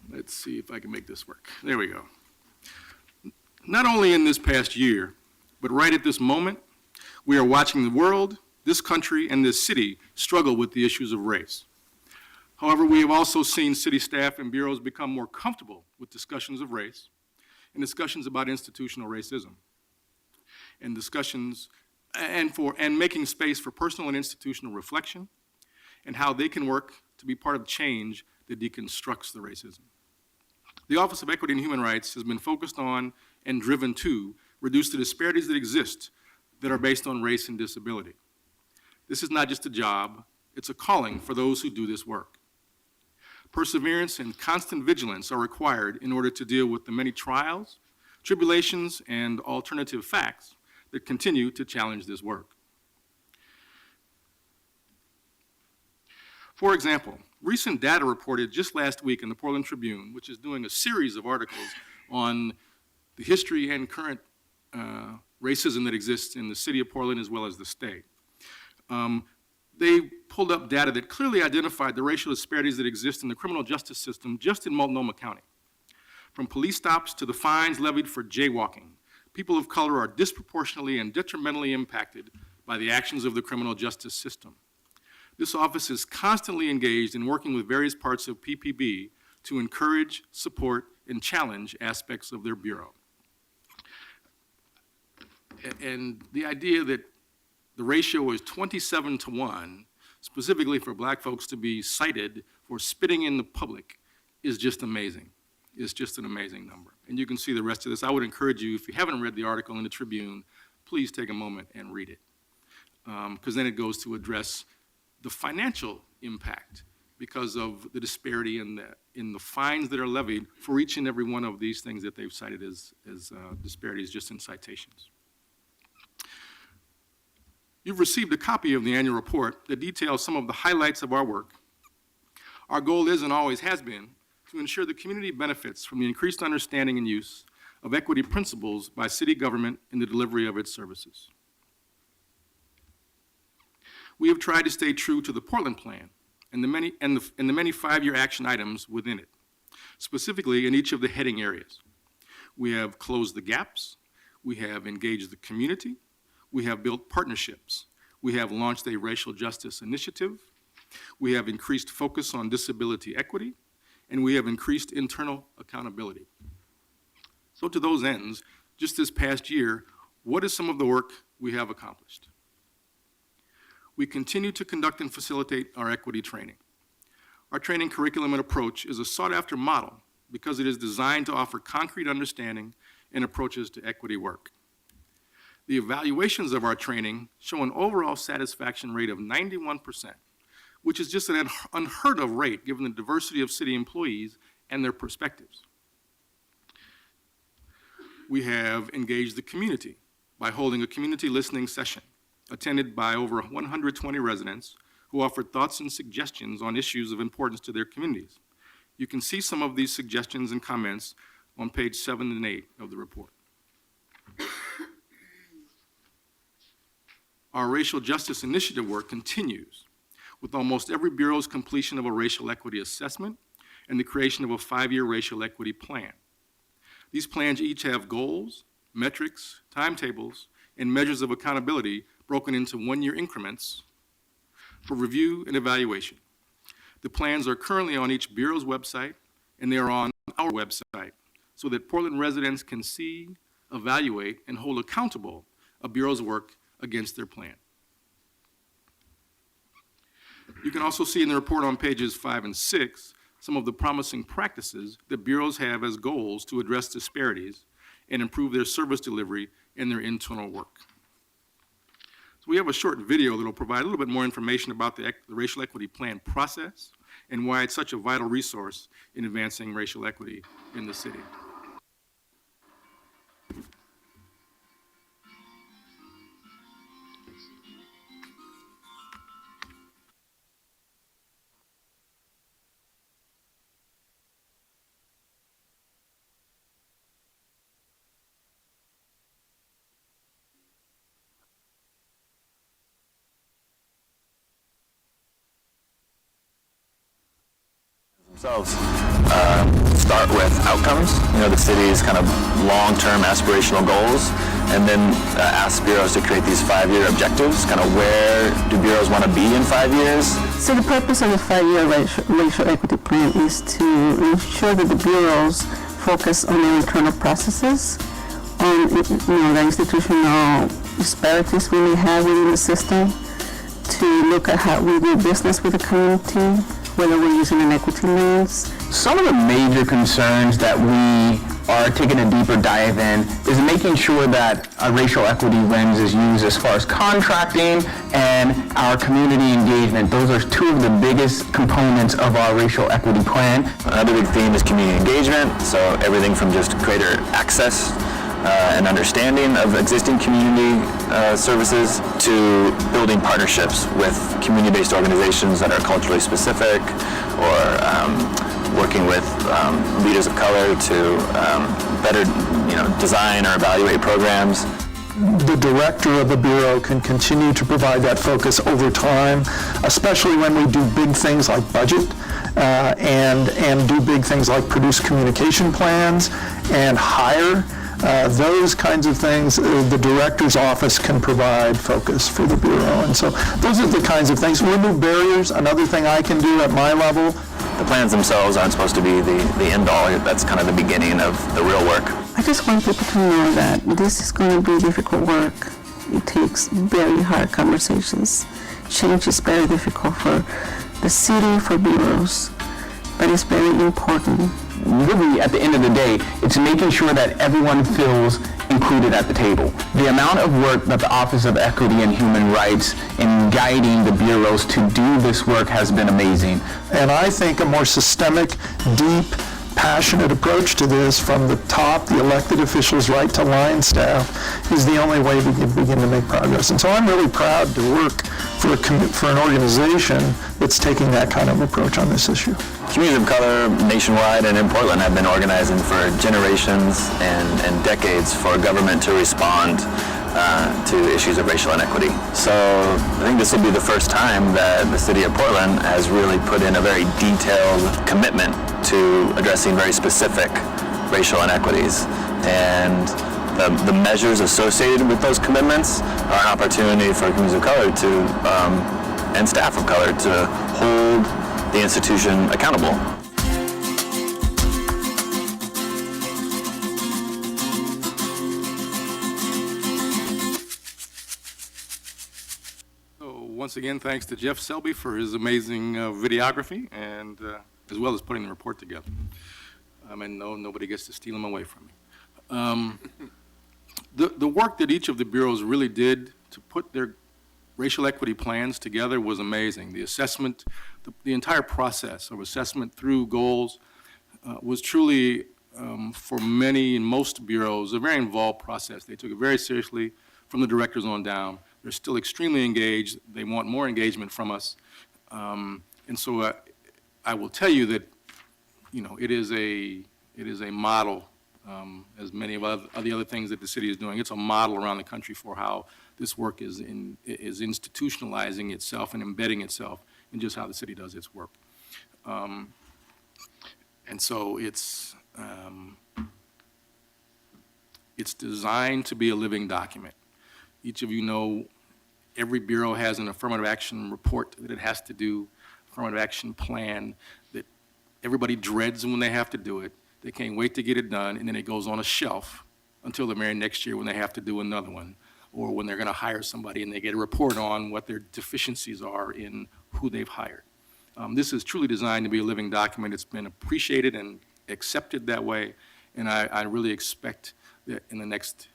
Let's see if I can make this work. There we go. Not only in this past year, but right at this moment, we are watching the world, this country, and this city struggle with the issues of race. However, we have also seen city staff and bureaus become more comfortable with discussions of race and discussions about institutional racism, and discussions and making space for personal and institutional reflection and how they can work to be part of change, that deconstructs the racism. The Office of Equity and Human Rights has been focused on and driven to reduce the disparities that exist that are based on race and disability. This is not just a job, it's a calling for those who do this work. Perseverance and constant vigilance are required in order to deal with the many trials, tribulations, and alternative facts that continue to challenge this work. For example, recent data reported just last week in the Portland Tribune, which is doing a series of articles on the history and current racism that exists in the city of Portland as well as the state. They pulled up data that clearly identified the racial disparities that exist in the criminal justice system just in Multnomah County. From police stops to the fines levied for jaywalking, people of color are disproportionately and detrimentally impacted by the actions of the criminal justice system. This office is constantly engaged in working with various parts of PPB to encourage, support, and challenge aspects of their bureau. And the idea that the ratio is 27-1, specifically for black folks to be cited for spitting in the public, is just amazing. It's just an amazing number. And you can see the rest of this. I would encourage you, if you haven't read the article in the Tribune, please take a moment and read it. Because then it goes to address the financial impact because of the disparity in the fines that are levied for each and every one of these things that they've cited as disparities just in citations. You've received a copy of the annual report that details some of the highlights of our work. Our goal is and always has been to ensure the community benefits from the increased understanding and use of equity principles by city government in the delivery of its services. We have tried to stay true to the Portland Plan and the many five-year action items within it, specifically in each of the heading areas. We have closed the gaps, we have engaged the community, we have built partnerships, we have launched a racial justice initiative, we have increased focus on disability equity, and we have increased internal accountability. So to those ends, just this past year, what is some of the work we have accomplished? We continue to conduct and facilitate our equity training. Our training curriculum and approach is a sought-after model because it is designed to offer concrete understanding and approaches to equity work. The evaluations of our training show an overall satisfaction rate of 91%, which is just an unheard of rate given the diversity of city employees and their perspectives. We have engaged the community by holding a community listening session attended by over 120 residents who offered thoughts and suggestions on issues of importance to their communities. You can see some of these suggestions and comments on page 7 and 8 of the report. Our racial justice initiative work continues with almost every bureau's completion of a racial equity assessment and the creation of a 5-year racial equity plan. These plans each have goals, metrics, timetables, and measures of accountability broken into 1-year increments for review and evaluation. The plans are currently on each bureau's website, and they are on our website so that Portland residents can see, evaluate, and hold accountable a bureau's work against their plan. You can also see in the report on pages 5 and 6 some of the promising practices that bureaus have as goals to address disparities and improve their service delivery and their internal work. So we have a short video that will provide a little bit more information about the racial equity plan process and why it's such a vital resource in advancing racial equity in the city. themselves start with outcomes, the city's kind of long-term aspirational goals, and then ask bureaus to create these 5-year objectives, kind of where do bureaus want to be in 5 years? So the purpose of the 5-year racial equity plan is to ensure that the bureaus focus on their internal processes, on the institutional disparities we may have within the system, to look at how we do business with the community, whether we're using an equity lens. Some of the major concerns that we are taking a deeper dive in is making sure that a racial equity lens is used as far as contracting and our community engagement. Those are two of the biggest components of our racial equity plan. Another big theme is community engagement, so everything from just greater access and understanding of existing community services to building partnerships with community-based organizations that are culturally specific, or working with leaders of color to better, design or evaluate programs. The director of the Bureau can continue to provide that focus over time, especially when we do big things like budget and do big things like produce communication plans and hire. Those kinds of things, the director's office can provide focus for the Bureau. And so those are the kinds of things. Remove barriers, another thing I can do at my level. The plans themselves aren't supposed to be the end all. That's kind of the beginning of the real work. I just want people to know that this is going to be difficult work. It takes very hard conversations. Change is very difficult for the city, for bureaus, but it's very important. Really, at the end of the day, it's making sure that everyone feels included at the table. The amount of work that the Office of Equity and Human Rights in guiding the bureaus to do this work has been amazing. And I think a more systemic, deep, passionate approach to this from the top, the elected officials, right to line staff, is the only way we can begin to make progress. And so I'm really proud to work for an organization that's taking that kind of approach on this issue. Communities of color nationwide and in Portland have been organizing for generations and decades for government to respond to issues of racial inequity. So I think this will be the first time that the city of Portland has really put in a very detailed commitment to addressing very specific racial inequities. And the measures associated with those commitments are an opportunity for communities of color and staff of color to hold the institution accountable. So once again, thanks to Jeff Selby for his amazing videography, and as well as putting the report together. And no, nobody gets to steal him away from me. The work that each of the bureaus really did to put their racial equity plans together was amazing. The assessment, the entire process of assessment through goals was truly, for many and most bureaus, a very involved process. They took it very seriously from the directors on down. They're still extremely engaged. They want more engagement from us. And so I will tell you that, it is a model, as many of the other things that the city is doing. It's a model around the country for how this work is institutionalizing itself and embedding itself in just how the city does its work. And so it's designed to be a living document. Each of you know every bureau has an affirmative action report that it has to do, affirmative action plan that everybody dreads when they have to do it. They can't wait to get it done, and then it goes on a shelf until the very next year when they have to do another one, or when they're going to hire somebody and they get a report on what their deficiencies are in who they've hired. This is truly designed to be a living document. It's been appreciated and accepted that way, and I really expect that in the next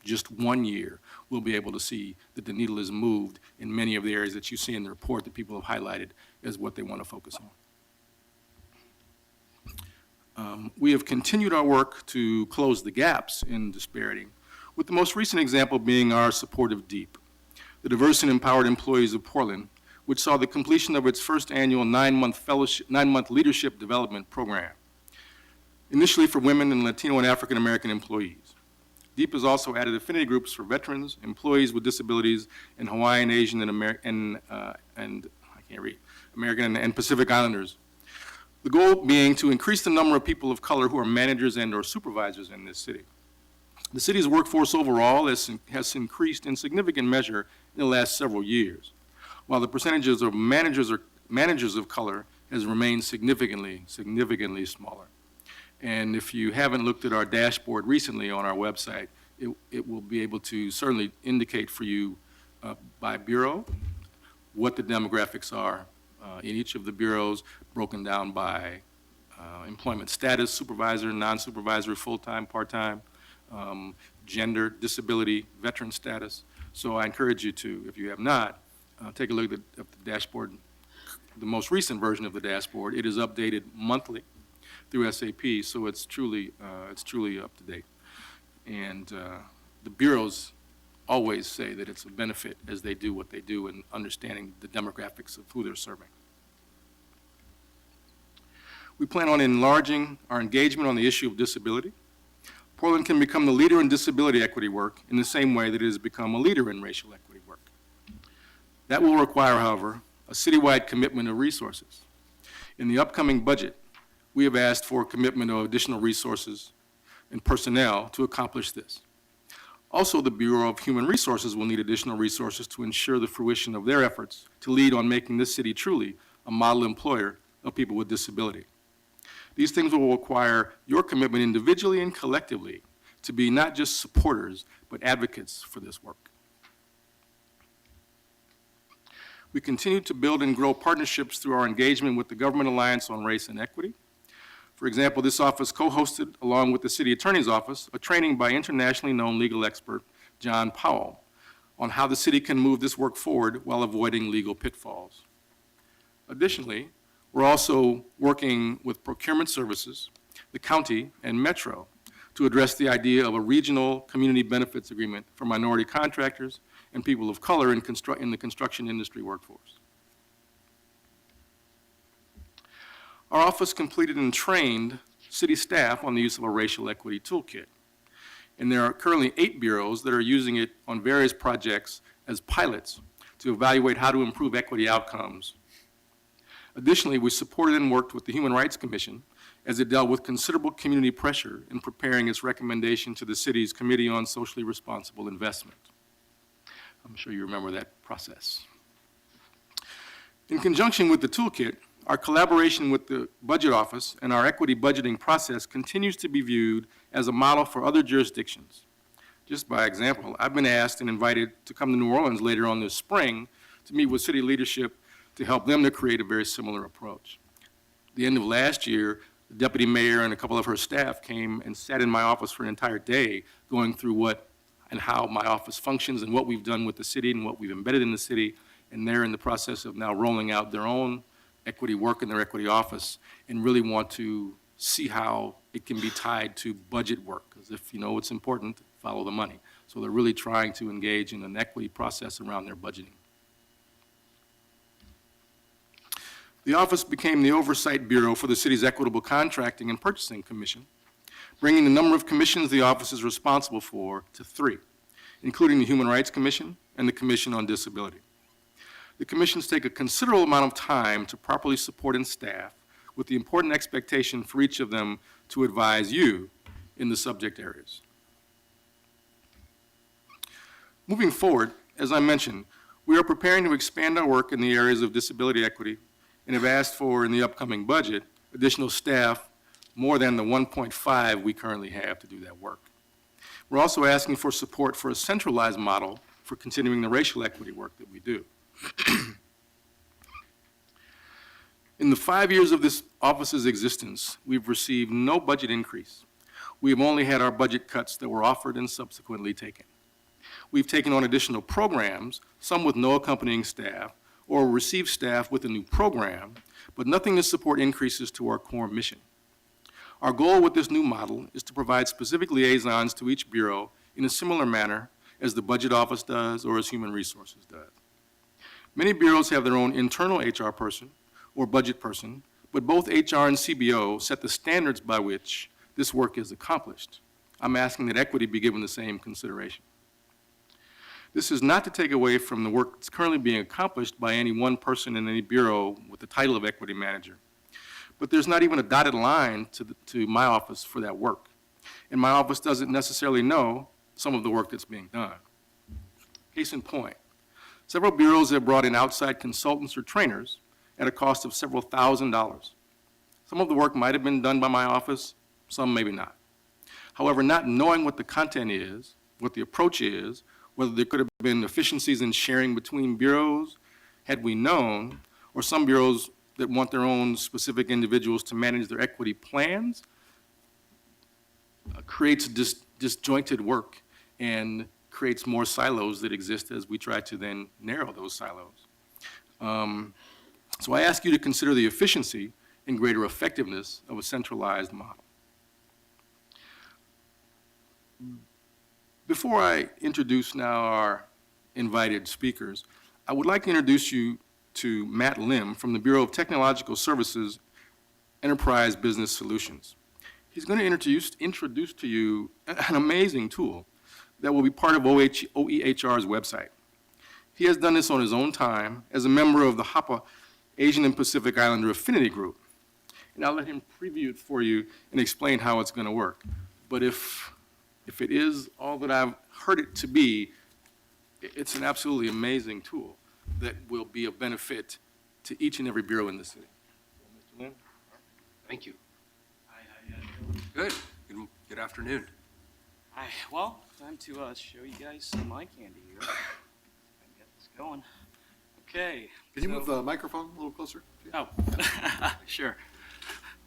just 1 year, we'll be able to see that the needle is moved in many of the areas that you see in the report that people have highlighted as what they want to focus on. We have continued our work to close the gaps in disparity, with the most recent example being our support of DEEP, the Diverse and Empowered Employees of Portland, which saw the completion of its first annual 9-month leadership development program, initially for women and Latino and African American employees. DEEP has also added affinity groups for veterans, employees with disabilities, and Hawaiian, Asian, and American and Pacific Islanders. The goal being to increase the number of people of color who are managers and or supervisors in this city. The city's workforce overall has increased in significant measure in the last several years, while the percentages of managers of color has remained significantly smaller. And if you haven't looked at our dashboard recently on our website, it will be able to certainly indicate for you by bureau what the demographics are in each of the bureaus, broken down by employment status, supervisor, non-supervisory, full-time, part-time, gender, disability, veteran status. So I encourage you to, if you have not, take a look at the dashboard, the most recent version of the dashboard. It is updated monthly through SAP, so it's truly up to date. And the bureaus always say that it's a benefit as they do what they do in understanding the demographics of who they're serving. We plan on enlarging our engagement on the issue of disability. Portland can become the leader in disability equity work in the same way that it has become a leader in racial equity work. That will require, however, a citywide commitment of resources. In the upcoming budget, we have asked for a commitment of additional resources and personnel to accomplish this. Also, the Bureau of Human Resources will need additional resources to ensure the fruition of their efforts to lead on making this city truly a model employer of people with disability. These things will require your commitment individually and collectively to be not just supporters, but advocates for this work. We continue to build and grow partnerships through our engagement with the Government Alliance on Race and Equity. For example, this office co-hosted, along with the City Attorney's Office, a training by internationally known legal expert John Powell on how the city can move this work forward while avoiding legal pitfalls. Additionally, we're also working with procurement services, the county, and Metro to address the idea of a regional community benefits agreement for minority contractors and people of color in the construction industry workforce. Our office completed and trained city staff on the use of a racial equity toolkit. And there are currently 8 bureaus that are using it on various projects as pilots to evaluate how to improve equity outcomes. Additionally, we supported and worked with the Human Rights Commission as it dealt with considerable community pressure in preparing its recommendation to the city's Committee on Socially Responsible Investment. I'm sure you remember that process. In conjunction with the toolkit, our collaboration with the Budget Office and our equity budgeting process continues to be viewed as a model for other jurisdictions. Just by example, I've been asked and invited to come to New Orleans later on this spring to meet with city leadership to help them to create a very similar approach. At the end of last year, the deputy mayor and a couple of her staff came and sat in my office for an entire day going through what and how my office functions and what we've done with the city and what we've embedded in the city, and they're in the process of now rolling out their own equity work in their equity office and really want to see how it can be tied to budget work, because if you know it's important, follow the money. So they're really trying to engage in an equity process around their budgeting. The office became the oversight bureau for the city's Equitable Contracting and Purchasing Commission, bringing the number of commissions the office is responsible for to 3, including the Human Rights Commission and the Commission on Disability. The commissions take a considerable amount of time to properly support and staff, with the important expectation for each of them to advise you in the subject areas. Moving forward, as I mentioned, we are preparing to expand our work in the areas of disability equity and have asked for, in the upcoming budget, additional staff, more than the 1.5 we currently have to do that work. We're also asking for support for a centralized model for continuing the racial equity work that we do. In the 5 years of this office's existence, we've received no budget increase. We have only had our budget cuts that were offered and subsequently taken. We've taken on additional programs, some with no accompanying staff, or received staff with a new program, but nothing to support increases to our core mission. Our goal with this new model is to provide specific liaisons to each bureau in a similar manner as the Budget Office does or as Human Resources does. Many bureaus have their own internal HR person or budget person, but both HR and CBO set the standards by which this work is accomplished. I'm asking that equity be given the same consideration. This is not to take away from the work that's currently being accomplished by any one person in any bureau with the title of equity manager. But there's not even a dotted line to my office for that work. And my office doesn't necessarily know some of the work that's being done. Case in point, several bureaus have brought in outside consultants or trainers at a cost of several $1,000s. Some of the work might have been done by my office, some maybe not. However, not knowing what the content is, what the approach is, whether there could have been efficiencies in sharing between bureaus, had we known, or some bureaus that want their own specific individuals to manage their equity plans, creates disjointed work and creates more silos that exist as we try to then narrow those silos. So I ask you to consider the efficiency and greater effectiveness of a centralized model. Before I introduce now our invited speakers, I would like to introduce you to Matt Lim from the Bureau of Technological Services Enterprise Business Solutions. He's going to introduce to you an amazing tool that will be part of OEHR's website. He has done this on his own time as a member of the HAPA Asian and Pacific Islander Affinity Group. And I'll let him preview it for you and explain how it's going to work. But if it is all that I've heard it to be, it's an absolutely amazing tool that will be of benefit to each and every bureau in the city. Mr. Lim? Thank you. Good. Good afternoon. Hi. Well, time to show you guys some eye candy here. Get this going. Okay. Can you move the microphone a little closer? Oh, sure.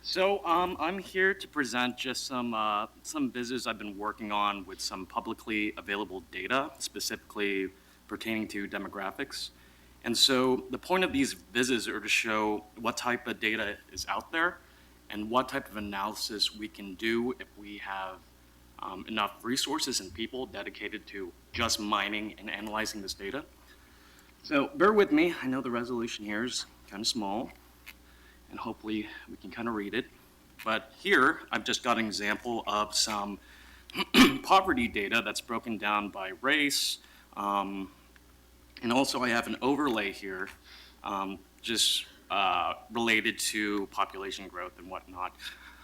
So I'm here to present just some business I've been working on with some publicly available data, specifically pertaining to demographics. And so the point of these visits are to show what type of data is out there and what type of analysis we can do if we have enough resources and people dedicated to just mining and analyzing this data. So bear with me. I know the resolution here is kind of small, and hopefully we can kind of read it. But here, I've just got an example of some poverty data that's broken down by race. And also I have an overlay here just related to population growth and whatnot.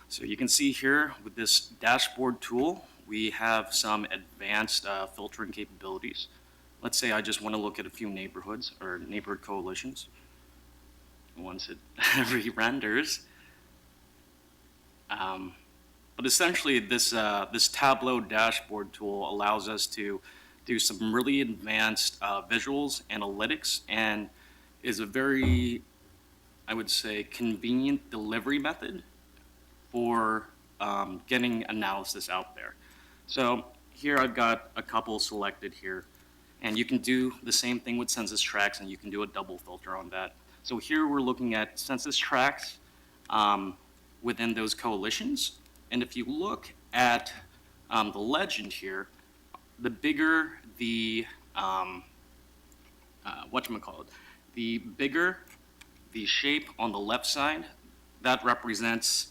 So you can see here with this dashboard tool, we have some advanced filtering capabilities. Let's say I just want to look at a few neighborhoods or neighborhood coalitions. Once it re-renders. But essentially this Tableau dashboard tool allows us to do some really advanced visuals, analytics, and is a very, I would say, convenient delivery method for getting analysis out there. So here I've got a couple selected here, and you can do the same thing with census tracts, and you can do a double filter on that. So here we're looking at census tracts within those coalitions. And if you look at the legend here, the bigger the, the bigger the shape on the left side, that represents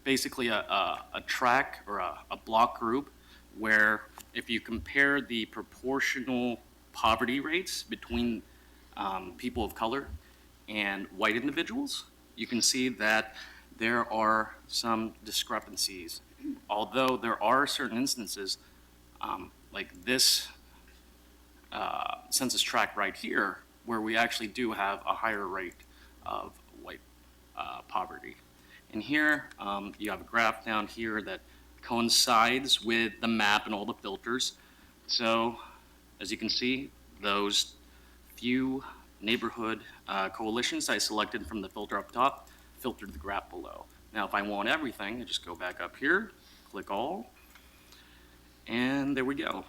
basically a track or a block group where if you compare the proportional poverty rates between people of color and white individuals, you can see that there are some discrepancies. Although there are certain instances, like this census tract right here, where we actually do have a higher rate of white poverty. And here, you have a graph down here that coincides with the map and all the filters. So, as you can see, those few neighborhood coalitions I selected from the filter up top filtered the graph below. Now, if I want everything, I just go back up here, click all, and there we go.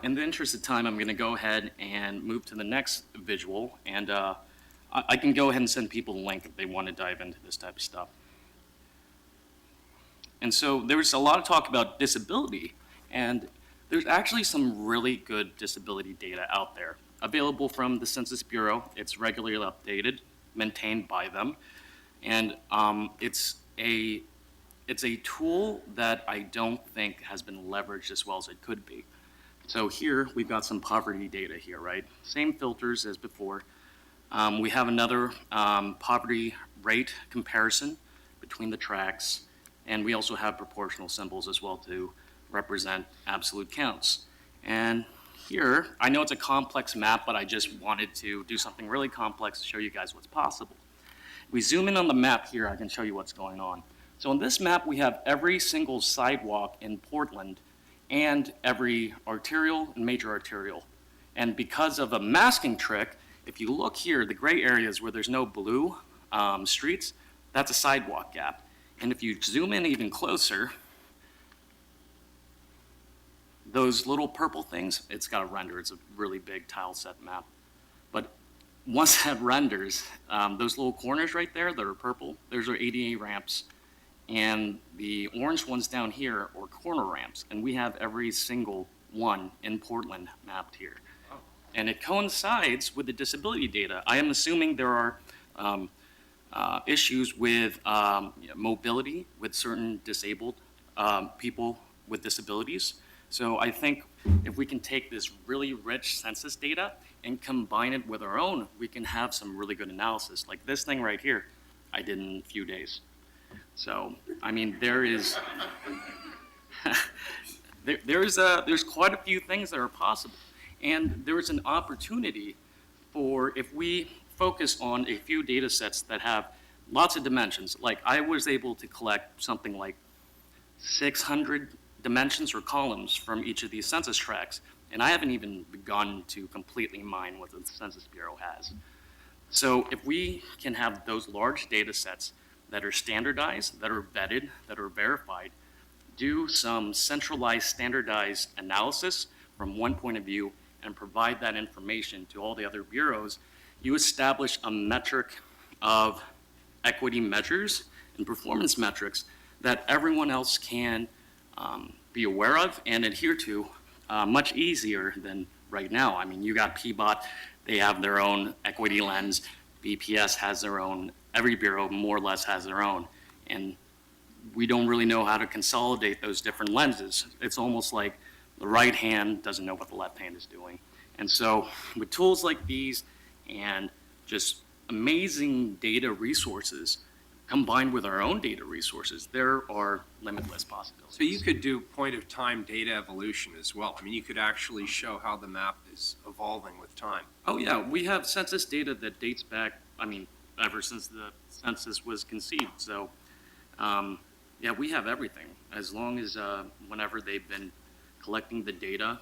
In the interest of time, I'm going to go ahead and move to the next visual, and I can go ahead and send people the link if they want to dive into this type of stuff. And so there's a lot of talk about disability, and there's actually some really good disability data out there available from the Census Bureau. It's regularly updated, maintained by them, and it's a tool that I don't think has been leveraged as well as it could be. So here we've got some poverty data here, right? Same filters as before. We have another poverty rate comparison between the tracks, and we also have proportional symbols as well to represent absolute counts. And here, I know it's a complex map, but I just wanted to do something really complex to show you guys what's possible. We zoom in on the map here, I can show you what's going on. So in this map, we have every single sidewalk in Portland and every arterial and major arterial. And because of a masking trick, if you look here, the gray areas where there's no blue streets, that's a sidewalk gap. And if you zoom in even closer, those little purple things, it's got a render. It's a really big tile set map. But once that renders, those little corners right there that are purple, those are ADA ramps. And the orange ones down here are corner ramps. And we have every single one in Portland mapped here. And it coincides with the disability data. I am assuming there are issues with mobility with certain disabled people with disabilities. So I think if we can take this really rich census data and combine it with our own, we can have some really good analysis. Like this thing right here, I did in a few days. So, I mean, there's quite a few things that are possible. And there's an opportunity for, if we focus on a few data sets that have lots of dimensions, like I was able to collect something like 600 dimensions or columns from each of these census tracts, and I haven't even begun to completely mine what the Census Bureau has. So if we can have those large data sets that are standardized, that are vetted, that are verified, do some centralized, standardized analysis from one point of view and provide that information to all the other bureaus, you establish a metric of equity measures and performance metrics that everyone else can be aware of and adhere to much easier than right now. I mean, you got PBOT, they have their own equity lens, BPS has their own, every bureau more or less has their own, and we don't really know how to consolidate those different lenses. It's almost like the right hand doesn't know what the left hand is doing. And so with tools like these and just amazing data resources combined with our own data resources, there are limitless possibilities. So you could do point-of-time data evolution as well. I mean, you could actually show how the map is evolving with time. Oh, yeah, we have census data that dates back, I mean, ever since the census was conceived. So, yeah, we have everything. As long as whenever they've been collecting the data,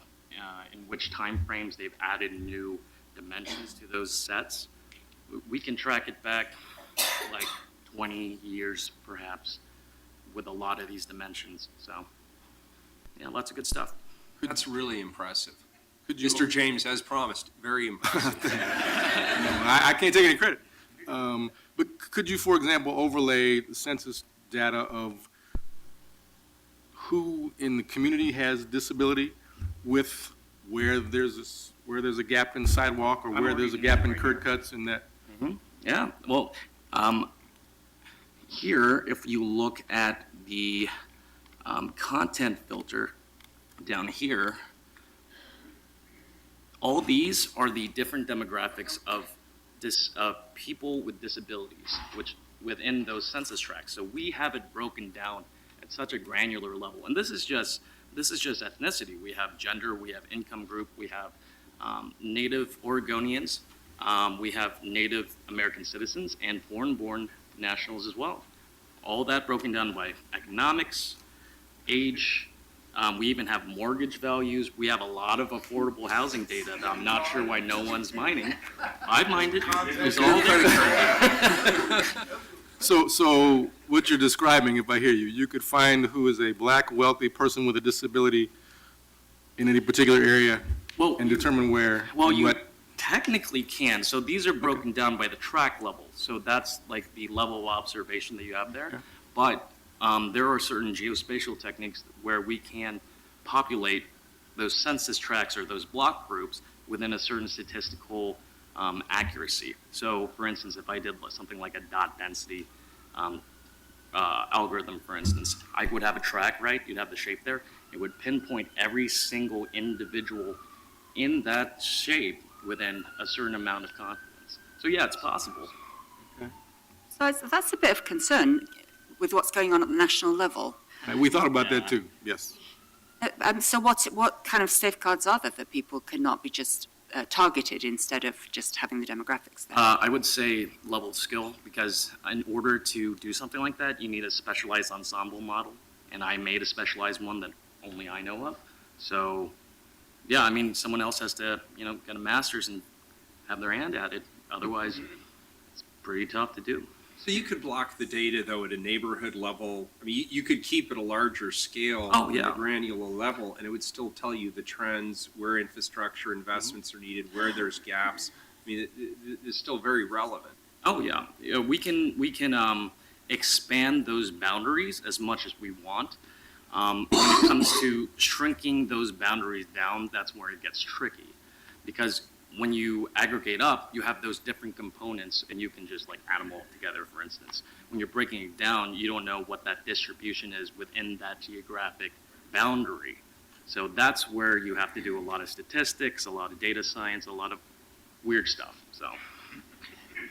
in which time frames they've added new dimensions to those sets, we can track it back like 20 years perhaps with a lot of these dimensions. So, yeah, lots of good stuff. That's really impressive. Could you- Mr. James, as promised, very impressive. I can't take any credit. But could you, for example, overlay the census data of who in the community has disability with where there's a gap in sidewalk or where there's a gap in curb cuts and that? Yeah, well, here, if you look at the content filter down here, all these are the different demographics of people with disabilities, which within those census tracts. So we have it broken down at such a granular level, and this is just ethnicity. We have gender, we have income group, we have Native Oregonians, we have Native American citizens, and foreign-born nationals as well. All that broken down by economics, age. We even have mortgage values. We have a lot of affordable housing data that I'm not sure why no one's mining. I mined it. It's all there. So what you're describing, if I hear you, you could find who is a black, wealthy person with a disability in any particular area and determine where. Well, and you what. technically can. So these are broken down by the track level. So that's like the level of observation that you have there. Okay. But there are certain geospatial techniques where we can populate those census tracts or those block groups within a certain statistical accuracy. So, for instance, if I did something like a dot density algorithm, for instance, I would have a track, right? You'd have the shape there. It would pinpoint every single individual in that shape within a certain amount of confidence. So, yeah, it's possible. So that's a bit of concern with what's going on at the national level. We thought about that too, yes. So what kind of safeguards are there that people cannot be just targeted instead of just having the demographics there? I would say level of skill, because in order to do something like that, you need a specialized ensemble model, and I made a specialized one that only I know of. So, yeah, I mean, someone else has to, get a master's in have their hand at it. Otherwise, it's pretty tough to do. So you could block the data, though, at a neighborhood level. I mean, you could keep it a larger scale Oh, on yeah. a granular level, and it would still tell you the trends, where infrastructure investments are needed, where there's gaps. I mean, it's still very relevant. Oh, yeah. Yeah, we can expand those boundaries as much as we want. When it comes to shrinking those boundaries down, that's where it gets tricky. Because when you aggregate up, you have those different components, and you can just like add them all together, for instance. When you're breaking it down, you don't know what that distribution is within that geographic boundary. So that's where you have to do a lot of statistics, a lot of data science, a lot of weird stuff, so.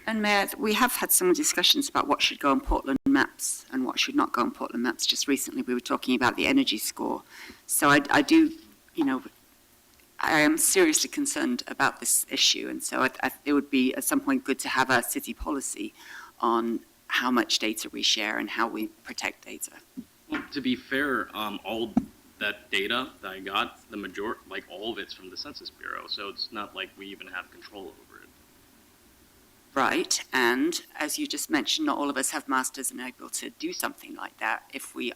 And Mayor, we have had some discussions about what should go on Portland maps and what should not go on Portland maps. Just recently, we were talking about the energy score. So I do, I am seriously concerned about this issue. And so it would be at some point good to have a city policy on how much data we share and how we protect data. Well, to be fair, all that data that I got, all of it's from the Census Bureau. So it's not like we even have control over it. Right, and as you just mentioned, not all of us have masters and are able to do something like that. If we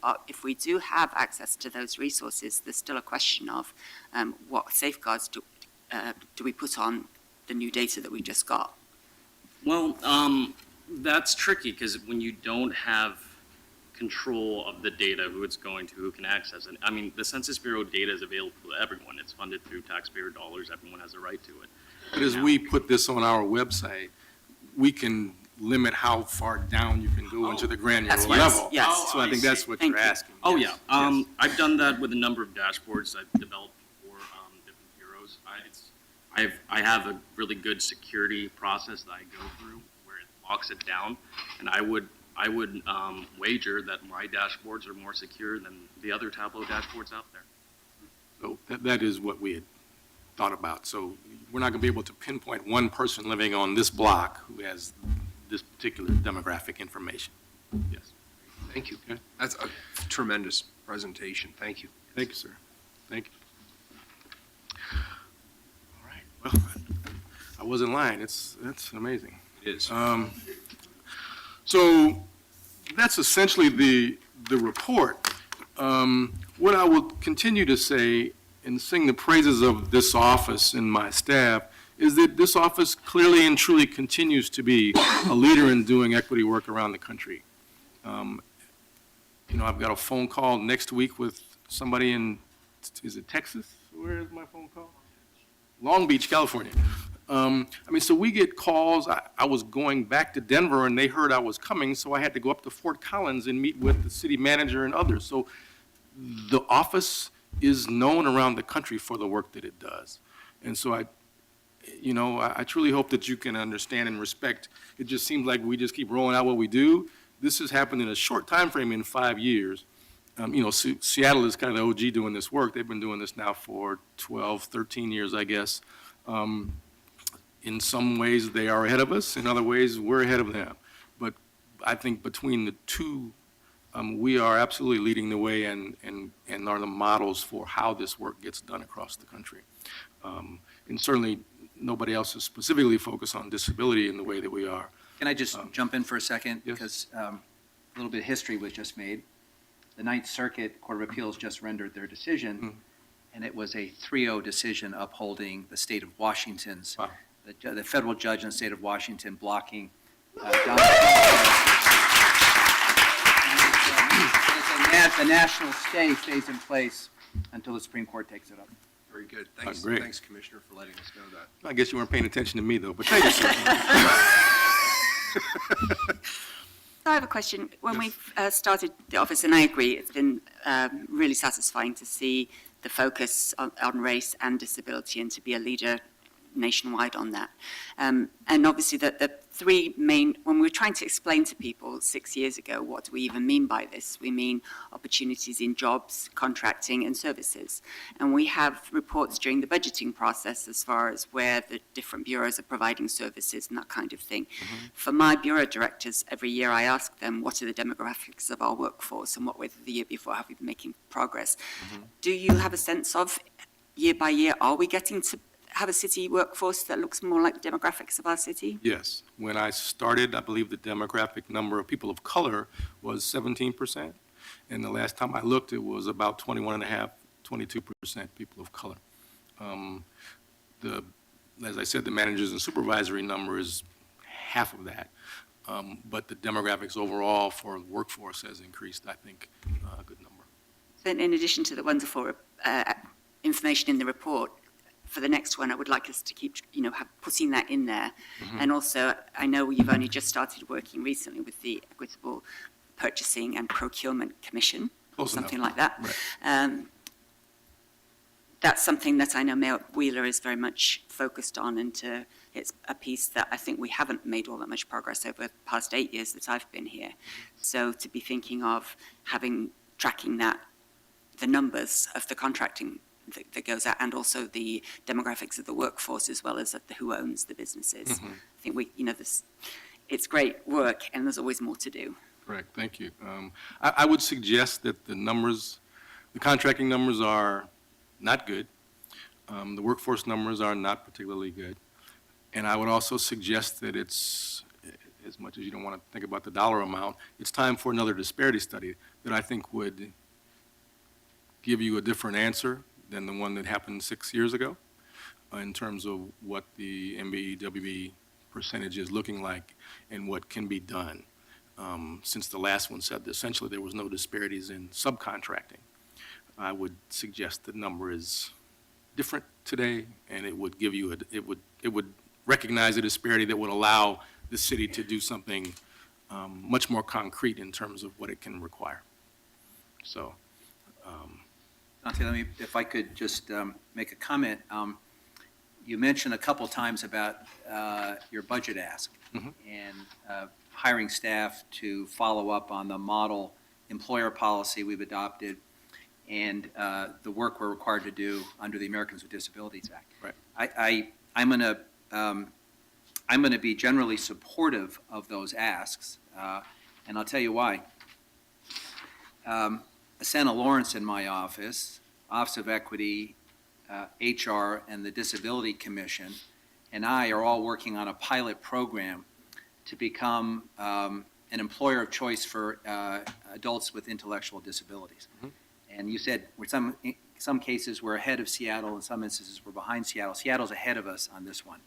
do have access to those resources, there's still a question of what safeguards do we put on the new data that we just got? Well, that's tricky because when you don't have control of the data, who it's going to, who can access it. I mean, the Census Bureau data is available to everyone. It's funded through taxpayer dollars. Everyone has a right to it. But as we put this on our website, we can limit how far down you can go into the granular That's level. yes. So I think that's what Thank you're you. asking. Oh, Yes. yeah. Yes. I've done that with a number of dashboards I've developed for different bureaus. I have a really good security process that I go through where it locks it down, and I would wager that my dashboards are more secure than the other Tableau dashboards out there. So that is what we had thought about. So we're not going to be able to pinpoint one person living on this block who has this particular demographic information. Yes. Thank you. That's a tremendous presentation. Thank you. Thank you, sir. Thank you. All right. Well, I wasn't lying. That's amazing. It is. So that's essentially the report. What I will continue to say and sing the praises of this office and my staff is that this office clearly and truly continues to be a leader in doing equity work around the country. I've got a phone call next week with somebody in, is it Texas? Where is my phone call? Long Beach, California. So we get calls. I was going back to Denver and they heard I was coming, so I had to go up to Fort Collins and meet with the city manager and others. So the office is known around the country for the work that it does. And so I truly hope that you can understand and respect. It just seems like we just keep rolling out what we do. This has happened in a short time frame in 5 years. Seattle is kind of the OG doing this work. They've been doing this now for 12, 13 years, I guess. In some ways, they are ahead of us. In other ways, we're ahead of them. But I think between the two, we are absolutely leading the way and are the models for how this work gets done across the country. And certainly, nobody else is specifically focused on disability in the way that we are. Can I just jump in for a second? Yes. Because a little bit of history was just made. The Ninth Circuit Court of Appeals just rendered their decision, and it was a 3-0 decision upholding the state of Washington's, Wow. the federal judge in the state of Washington blocking the national stay stays in place until the Supreme Court takes it up. Very good. Thanks, great. Thanks, Commissioner, for letting us know that. I guess you weren't paying attention to me, though, but thank you, sir. So I have a question. When we started the office, and I agree, it's been really satisfying to see the focus on race and disability and to be a leader nationwide on that. And obviously the three main, when we were trying to explain to people 6 years ago, what do we even mean by this? We mean opportunities in jobs, contracting, and services. And we have reports during the budgeting process as far as where the different bureaus are providing services and that kind of thing. For my bureau directors, every year I ask them, what are the demographics of our workforce and what were the year before, have we been making progress? Do you have a sense of, year by year, are we getting to have a city workforce that looks more like the demographics of our city? Yes. When I started, I believe the demographic number of people of color was 17%. And the last time I looked, it was about 21.5, 22% people of color. As I said, the managers and supervisory number is half of that. But the demographics overall for the workforce has increased, I think, a good number. So in addition to the wonderful information in the report, for the next one, I would like us to keep, putting that in there. And also, I know you've only just started working recently with the Equitable Purchasing and Procurement Commission, Close something enough. like that. Right. That's something that I know Mayor Wheeler is very much focused on, and it's a piece that I think we haven't made all that much progress over the past 8 years that I've been here. So to be thinking of tracking that, the numbers of the contracting that goes out, and also the demographics of the workforce, as well as of who owns the businesses. I think it's great work, and there's always more to do. Correct, thank you. I would suggest that the contracting numbers are not good. The workforce numbers are not particularly good. And I would also suggest that it's, as much as you don't want to think about the dollar amount, it's time for another disparity study that I think would give you a different answer than the one that happened 6 years ago in terms of what the MBE-WB percentage is looking like and what can be done. Since the last one said that essentially there was no disparities in subcontracting, I would suggest the number is different today, and it would give you it would recognize a disparity that would allow the city to do something much more concrete in terms of what it can require. So, Dante, if I could just make a comment. You mentioned a couple times about your budget ask and hiring staff to follow up on the model employer policy we've adopted and the work we're required to do under the Americans with Disabilities Act. Right. I'm going to be generally supportive of those asks, and I'll tell you why. Asana Lawrence in my office, Office of Equity, HR, and the Disability Commission, and I are all working on a pilot program to become an employer of choice for adults with intellectual disabilities. And you said some cases we're ahead of Seattle, in some instances we're behind Seattle. Seattle's ahead of us on this one.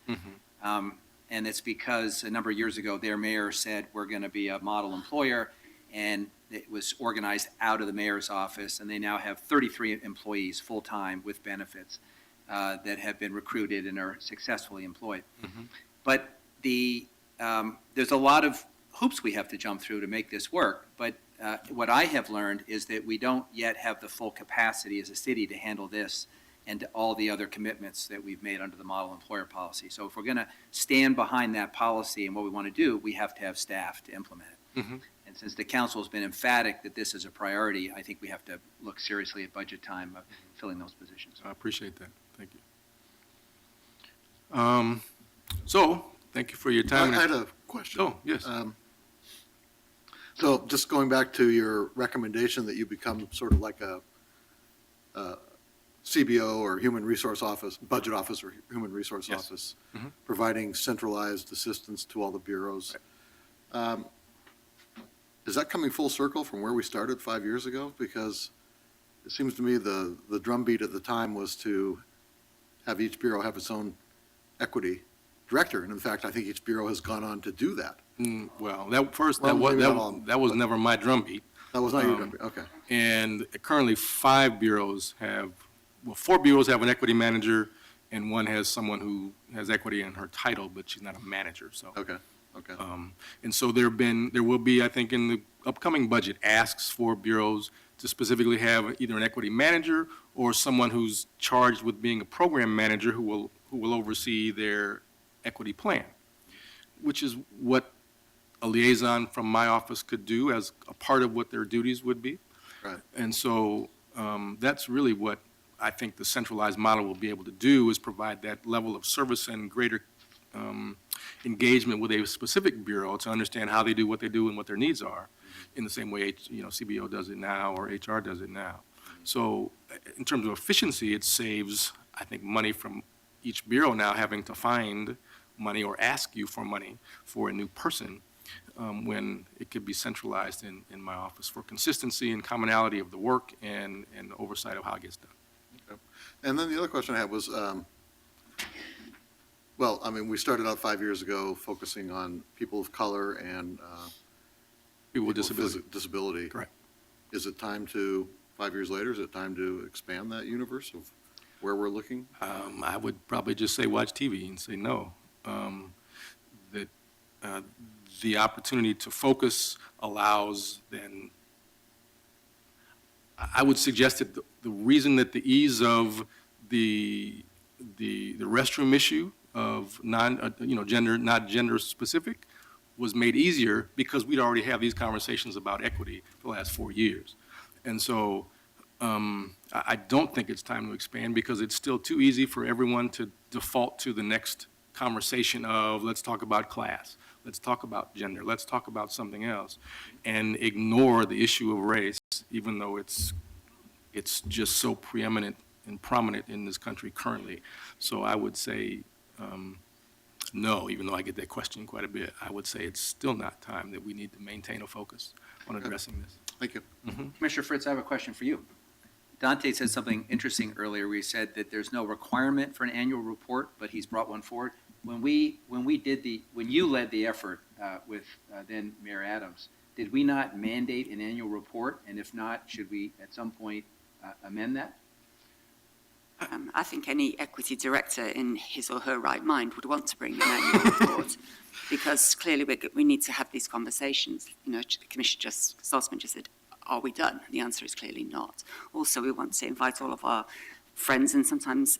And it's because a number of years ago, their mayor said, we're going to be a model employer, and it was organized out of the mayor's office, and they now have 33 employees full-time with benefits that have been recruited and are successfully employed. But there's a lot of hoops we have to jump through to make this work, but what I have learned is that we don't yet have the full capacity as a city to handle this and to all the other commitments that we've made under the model employer policy. So if we're going to stand behind that policy and what we want to do, we have to have staff to implement it. And since the council has been emphatic that this is a priority, I think we have to look seriously at budget time of filling those positions. I appreciate that. Thank you. So, thank you for your time. I had a question. Oh, yes. So just going back to your recommendation that you become sort of like a CBO or Human Resource Office, Budget Office or Human Resource Yes. Office, providing centralized assistance to all the bureaus. Is that coming full circle from where we started 5 years ago? Because it seems to me the drumbeat at the time was to have each bureau have its own equity director. And in fact, I think each bureau has gone on to do that. Well, maybe not all, that was never my drumbeat. That was not your drumbeat, okay. And currently, 5 bureaus have, 4 bureaus have an equity manager, and one has someone who has equity in her title, but she's not a manager, so. Okay. And so there will be, I think, in the upcoming budget, asks for bureaus to specifically have either an equity manager or someone who's charged with being a program manager who will oversee their equity plan, which is what a liaison from my office could do as a part of what their duties would be. Right. And so that's really what I think the centralized model will be able to do, is provide that level of service and greater engagement with a specific bureau to understand how they do what they do and what their needs are, in the same way CBO does it now or HR does it now. So in terms of efficiency, it saves, I think, money from each bureau now having to find money or ask you for money for a new person, when it could be centralized in my office for consistency and commonality of the work and the oversight of how it gets done. And then the other question I had was, well, I mean, we started out 5 years ago focusing on people of color and People with disability. disability. Correct. Is it time to, 5 years later, is it time to expand that universe of where we're looking? I would probably just say watch TV and say no. That the opportunity to focus allows then, I would suggest that the reason that the ease of the restroom issue of gender, not gender specific, was made easier because we'd already have these conversations about equity for the last 4 years. And so I don't think it's time to expand because it's still too easy for everyone to default to the next conversation of let's talk about class, let's talk about gender, let's talk about something else, and ignore the issue of race, even though it's just so preeminent and prominent in this country currently. So I would say no, even though I get that question quite a bit. I would say it's still not time, that we need to maintain a focus on addressing this. Thank you. Commissioner Fritz, I have a question for you. Dante said something interesting earlier, where he said that there's no requirement for an annual report, but he's brought one forward. When you led the effort with then Mayor Adams, did we not mandate an annual report? And if not, should we at some point amend that? I think any equity director in his or her right mind would want to bring an annual report, because clearly we need to have these conversations. You know, Commissioner Salzman just said, are we done? The answer is clearly not. Also, we want to invite all of our friends and sometimes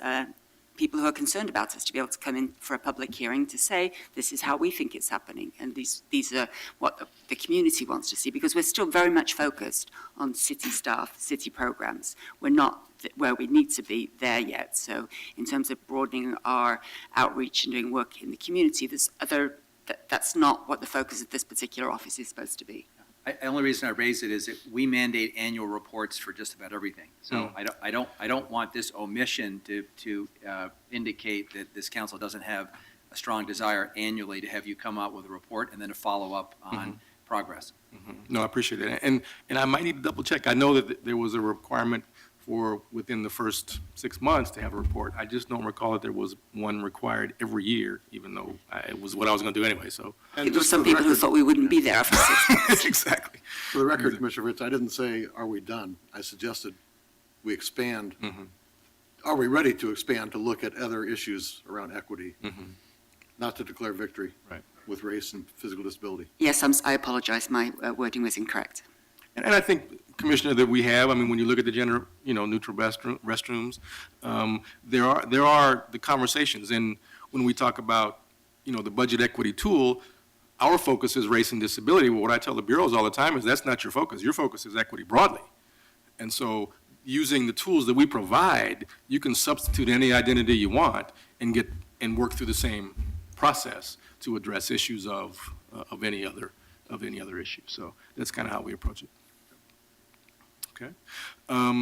people who are concerned about us to be able to come in for a public hearing to say, this is how we think it's happening, and these are what the community wants to see, because we're still very much focused on city staff, city programs. We're not where we need to be there yet. So in terms of broadening our outreach and doing work in the community, that's not what the focus of this particular office is supposed to be. The only reason I raise it is that we mandate annual reports for just about everything. So I don't want this omission to indicate that this council doesn't have a strong desire annually to have you come out with a report and then a follow-up on progress. No, I appreciate that. And I might need to double check. I know that there was a requirement for within the first 6 months to have a report. I just don't recall that there was one required every year, even though it was what I was going to do anyway, so. There were some people who thought we wouldn't be there after 6 months. Exactly. For the record, Commissioner Ritz, I didn't say, are we done? I suggested we expand. Are we ready to expand to look at other issues around equity? Not to declare victory with race and physical disability. Yes, I apologize. My wording was incorrect. And I think, Commissioner, that we have, I mean, when you look at the gender, neutral restrooms, there are the conversations. And when we talk about, the budget equity tool, our focus is race and disability. Well, what I tell the bureaus all the time is that's not your focus. Your focus is equity broadly. And so using the tools that we provide, you can substitute any identity you want and work through the same process to address issues of any other issue. So that's kind of how we approach it. Okay.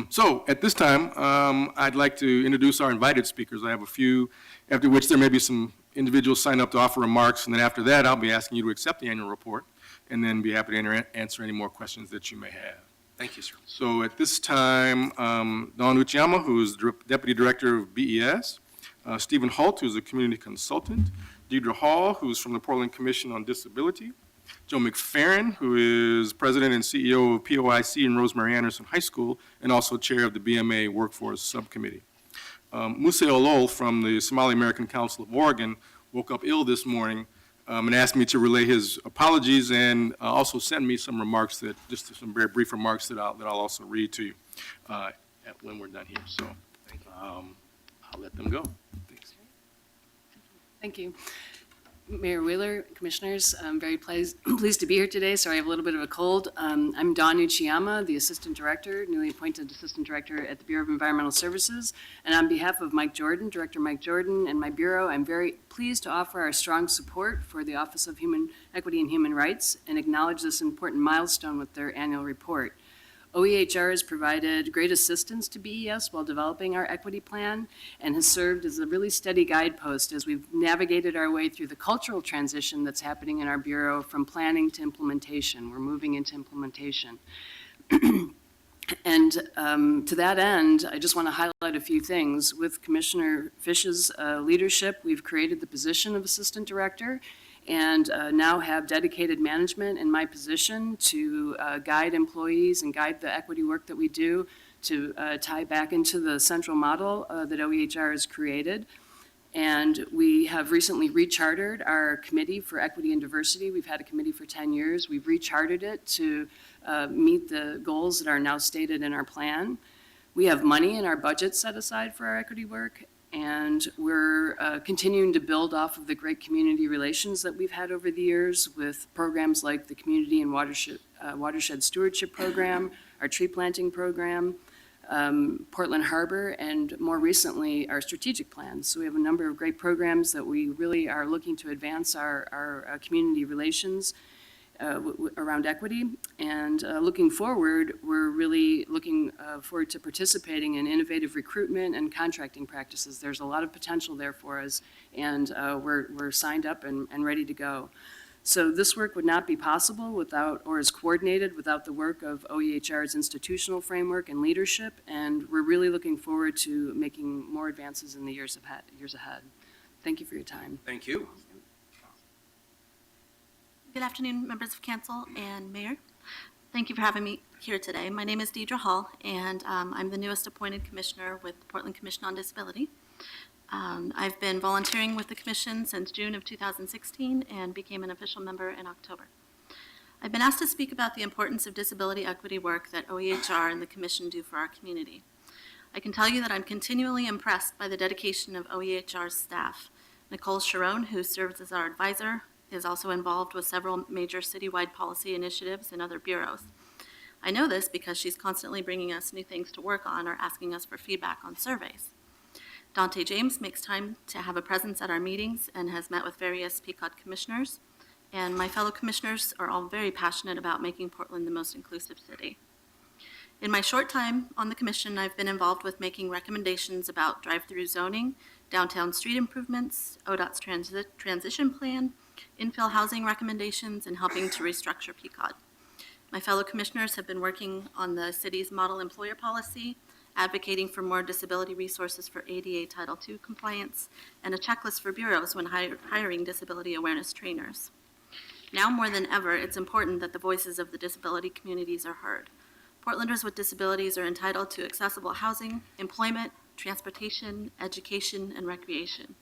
So at this time, I'd like to introduce our invited speakers. I have a few, after which there may be some individuals sign up to offer remarks, and then after that, I'll be asking you to accept the annual report, and then be happy to answer any more questions that you may have. Thank you, sir. So at this time, Don Uchiyama, who is Deputy Director of BES, Stephen Holt, who's a community consultant, Deidre Hall, who's from the Portland Commission on Disability, Joe McFerrin, who is President and CEO of POIC in Rosemary Anderson High School, and also Chair of the BMA Workforce Subcommittee. Musa Olol from the Somali American Council of Oregon woke up ill this morning and asked me to relay his apologies, and also send me some remarks just some very brief remarks that I'll also read to you when we're done here. So I'll let them go. Thanks. Thank you. Mayor Wheeler, Commissioners, I'm very pleased to be here today. Sorry, I have a little bit of a cold. I'm Dawn Uchiyama, the Assistant Director, newly appointed Assistant Director at the Bureau of Environmental Services. And on behalf of Mike Jordan, Director Mike Jordan, and my Bureau, I'm very pleased to offer our strong support for the Office of Human Equity and Human Rights and acknowledge this important milestone with their annual report. OEHR has provided great assistance to BES while developing our equity plan and has served as a really steady guidepost as we've navigated our way through the cultural transition that's happening in our Bureau from planning to implementation. We're moving into implementation. And to that end, I just want to highlight a few things. With Commissioner Fish's leadership, we've created the position of Assistant Director and now have dedicated management in my position to guide employees and guide the equity work that we do to tie back into the central model that OEHR has created. And we have recently rechartered our Committee for Equity and Diversity. We've had a committee for 10 years. We've rechartered it to meet the goals that are now stated in our plan. We have money in our budget set aside for our equity work, and we're continuing to build off of the great community relations that we've had over the years with programs like the Community and Watershed Stewardship Program, our tree planting program, Portland Harbor, and more recently, our strategic plans. So we have a number of great programs that we really are looking to advance our community relations around equity. And looking forward, we're really looking forward to participating in innovative recruitment and contracting practices. There's a lot of potential there for us, and we're signed up and ready to go. So this work would not be possible without, or is coordinated without the work of OEHR's institutional framework and leadership, and we're really looking forward to making more advances in the years ahead. Thank you for your time. Thank you. Good afternoon, members of council and mayor. Thank you for having me here today. My name is Deidre Hall, and I'm the newest appointed commissioner with the Portland Commission on Disability. I've been volunteering with the commission since June of 2016 and became an official member in October. I've been asked to speak about the importance of disability equity work that OEHR and the commission do for our community. I can tell you that I'm continually impressed by the dedication of OEHR's staff. Nicole Sharon, who serves as our advisor, is also involved with several major citywide policy initiatives in other bureaus. I know this because she's constantly bringing us new things to work on or asking us for feedback on surveys. Dante James makes time to have a presence at our meetings and has met with various PCOD commissioners. And my fellow commissioners are all very passionate about making Portland the most inclusive city. In my short time on the commission, I've been involved with making recommendations about drive-through zoning, downtown street improvements, ODOT's transition plan, infill housing recommendations, and helping to restructure PCOD. My fellow commissioners have been working on the city's model employer policy, advocating for more disability resources for ADA Title II compliance, and a checklist for bureaus when hiring disability awareness trainers. Now more than ever, it's important that the voices of the disability communities are heard. Portlanders with disabilities are entitled to accessible housing, employment, transportation, education, and recreation.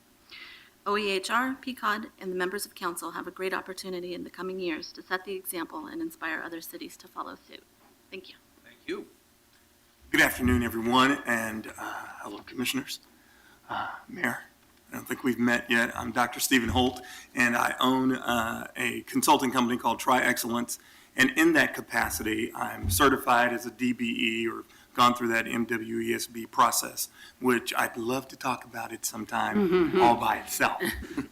OEHR, PCOD, and the members of council have a great opportunity in the coming years to set the example and inspire other cities to follow suit. Thank you. Thank you. Good afternoon, everyone, and hello, commissioners. Mayor, I don't think we've met yet. I'm Dr. Stephen Holt, and I own a consulting company called Tri-Excellence, and in that capacity, I'm certified as a DBE or gone through that MWESB process, which I'd love to talk about it sometime all by itself.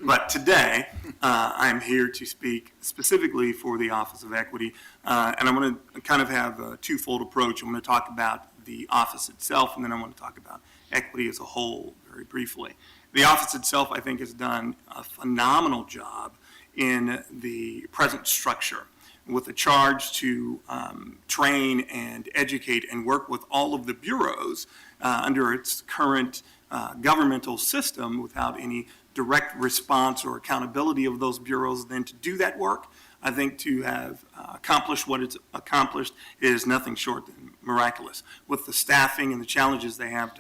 But today, I'm here to speak specifically for the Office of Equity, and I'm going to kind of have a twofold approach. I'm going to talk about the office itself, and then I want to talk about equity as a whole very briefly. The office itself, I think, has done a phenomenal job in the present structure, with a charge to train and educate and work with all of the bureaus under its current governmental system without any direct response or accountability of those bureaus. Then to do that work, I think to have accomplished what it's accomplished is nothing short than miraculous. With the staffing and the challenges they have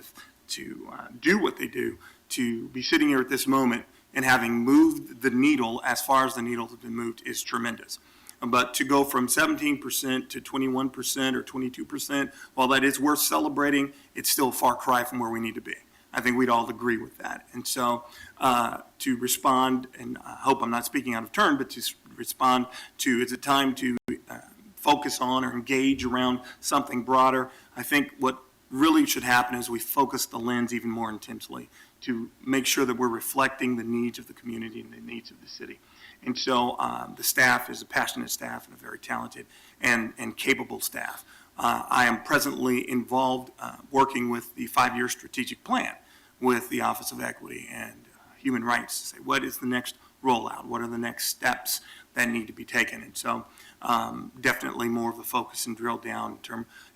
to do what they do, to be sitting here at this moment and having moved the needle as far as the needle has been moved is tremendous. But to go from 17% to 21% or 22%, while that is worth celebrating, it's still a far cry from where we need to be. I think we'd all agree with that. And so to respond, and I hope I'm not speaking out of turn, but to respond to, is it time to focus on or engage around something broader? I think what really should happen is we focus the lens even more intensely to make sure that we're reflecting the needs of the community and the needs of the city. And so the staff is a passionate staff and a very talented and capable staff. I am presently involved working with the 5-year strategic plan with the Office of Equity and Human Rights to say, what is the next rollout? What are the next steps that need to be taken? And so definitely more of a focus and drill down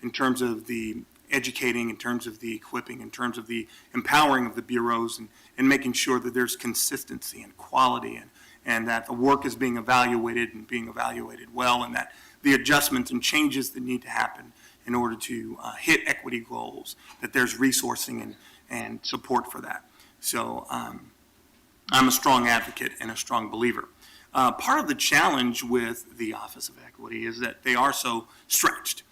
in terms of the educating, in terms of the equipping, in terms of the empowering of the bureaus, and making sure that there's consistency and quality, and that the work is being evaluated and being evaluated well, and that the adjustments and changes that need to happen in order to hit equity goals, that there's resourcing and support for that. So I'm a strong advocate and a strong believer. Part of the challenge with the Office of Equity is that they are so stretched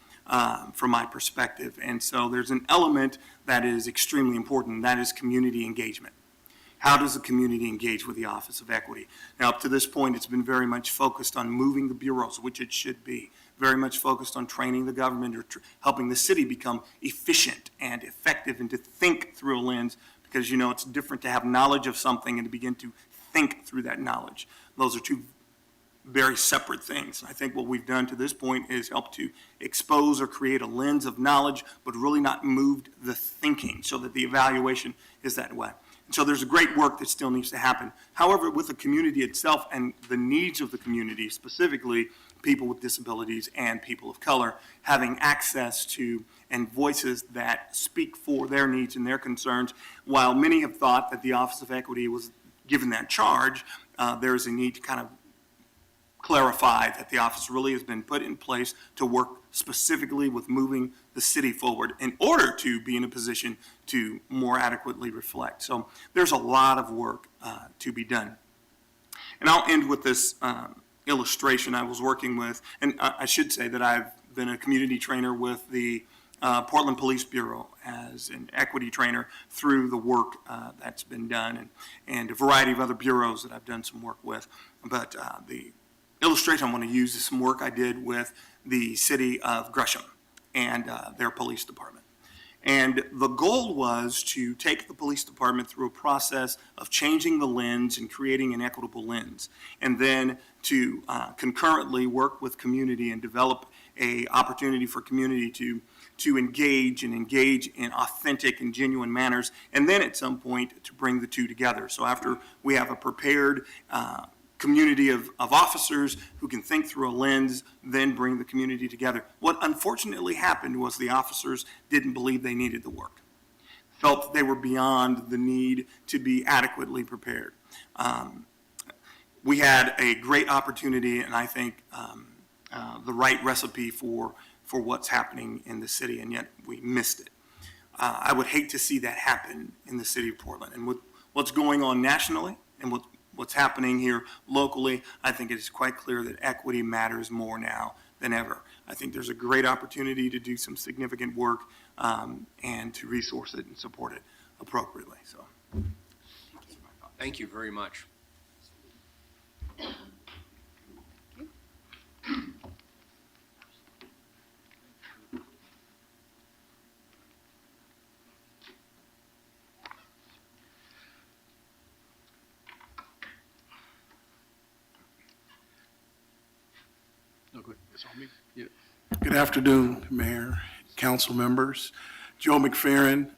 from my perspective. And so there's an element that is extremely important, and that is community engagement. How does the community engage with the Office of Equity? Now, up to this point, it's been very much focused on moving the bureaus, which it should be, very much focused on training the government or helping the city become efficient and effective and to think through a lens, because, you know, it's different to have knowledge of something and to begin to think through that knowledge. Those are two very separate things. I think what we've done to this point is help to expose or create a lens of knowledge, but really not moved the thinking so that the evaluation is that way. And so there's a great work that still needs to happen. However, with the community itself and the needs of the community, specifically people with disabilities and people of color, having access to and voices that speak for their needs and their concerns, while many have thought that the Office of Equity was given that charge, there is a need to kind of clarify that the office really has been put in place to work specifically with moving the city forward in order to be in a position to more adequately reflect. So there's a lot of work to be done. And I'll end with this illustration I was working with, and I should say that I've been a community trainer with the Portland Police Bureau as an equity trainer through the work that's been done, and a variety of other bureaus that I've done some work with. But the illustration I want to use is some work I did with the city of Gresham and their police department. And the goal was to take the police department through a process of changing the lens and creating an equitable lens, and then to concurrently work with community and develop a opportunity for community to engage in authentic and genuine manners, and then at some point to bring the two together. So after we have a prepared community of officers who can think through a lens, then bring the community together. What unfortunately happened was the officers didn't believe they needed the work, felt they were beyond the need to be adequately prepared. We had a great opportunity, and I think the right recipe for what's happening in the city, and yet we missed it. I would hate to see that happen in the city of Portland. And with what's going on nationally and what's happening here locally, I think it is quite clear that equity matters more now than ever. I think there's a great opportunity to do some significant work and to resource it and support it appropriately. So, Thank you very much. Good afternoon, Mayor, council members. Joe McFerrin,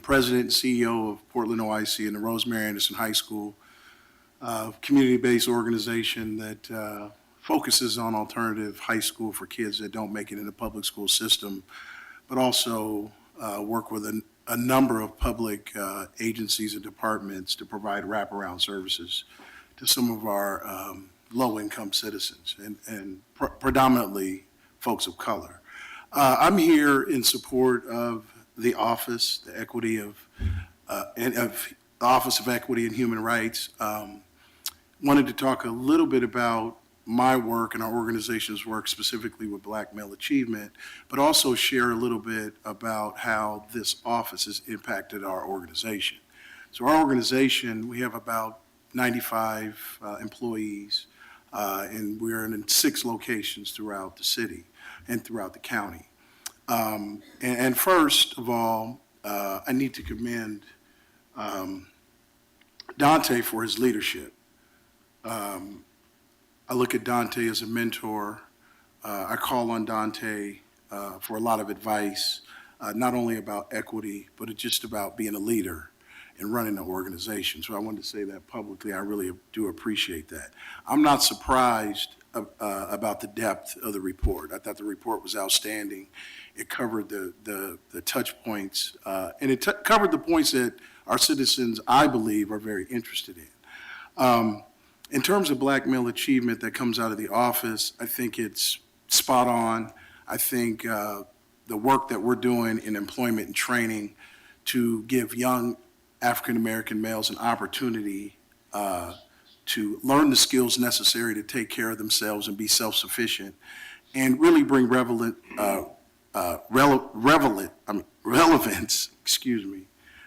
President and CEO of Portland OIC and the Rosemary Anderson High School, community-based organization that focuses on alternative high school for kids that don't make it in the public school system, but also work with a number of public agencies and departments to provide wraparound services to some of our low-income citizens and predominantly folks of color. I'm here in support of the office, the equity of the Office of Equity and Human Rights. Wanted to talk a little bit about my work and our organization's work specifically with Black Male Achievement, but also share a little bit about how this office has impacted our organization. So our organization, we have about 95 employees, and we're in 6 locations throughout the city and throughout the county. And first of all, I need to commend Dante for his leadership. I look at Dante as a mentor. I call on Dante for a lot of advice, not only about equity, but it's just about being a leader and running an organization. So I wanted to say that publicly. I really do appreciate that. I'm not surprised about the depth of the report. I thought the report was outstanding. It covered the touch points, and it covered the points that our citizens, I believe, are very interested in. In terms of black male achievement that comes out of the office, I think it's spot on. I think the work that we're doing in employment and training to give young African-American males an opportunity to learn the skills necessary to take care of themselves and be self-sufficient and really bring relevance,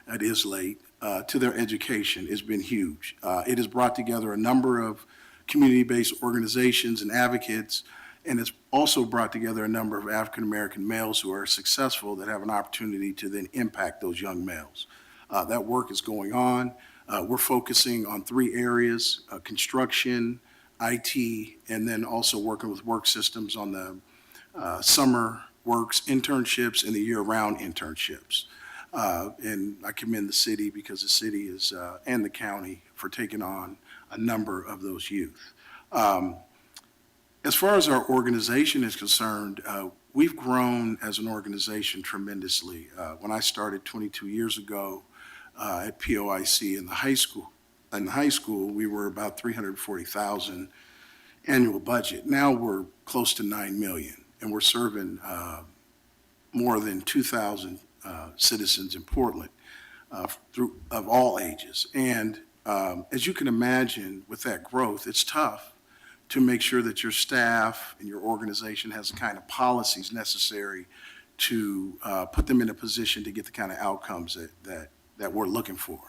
it is late, to their education has been huge. It has brought together a number of community-based organizations and advocates, and it's also brought together a number of African-American males who are successful that have an opportunity to then impact those young males. That work is going on. We're focusing on 3 areas, construction, IT, and then also working with work systems on the summer works internships and the year-round internships. And I commend the city because the city is, and the county for taking on a number of those youth. As far as our organization is concerned, we've grown as an organization tremendously. When I started 22 years ago at POIC in the high school, we were about $340,000 annual budget. Now we're close to $9 million, and we're serving more than 2,000 citizens in Portland of all ages. And as you can imagine, with that growth, it's tough to make sure that your staff and your organization has the kind of policies necessary to put them in a position to get the kind of outcomes that we're looking for.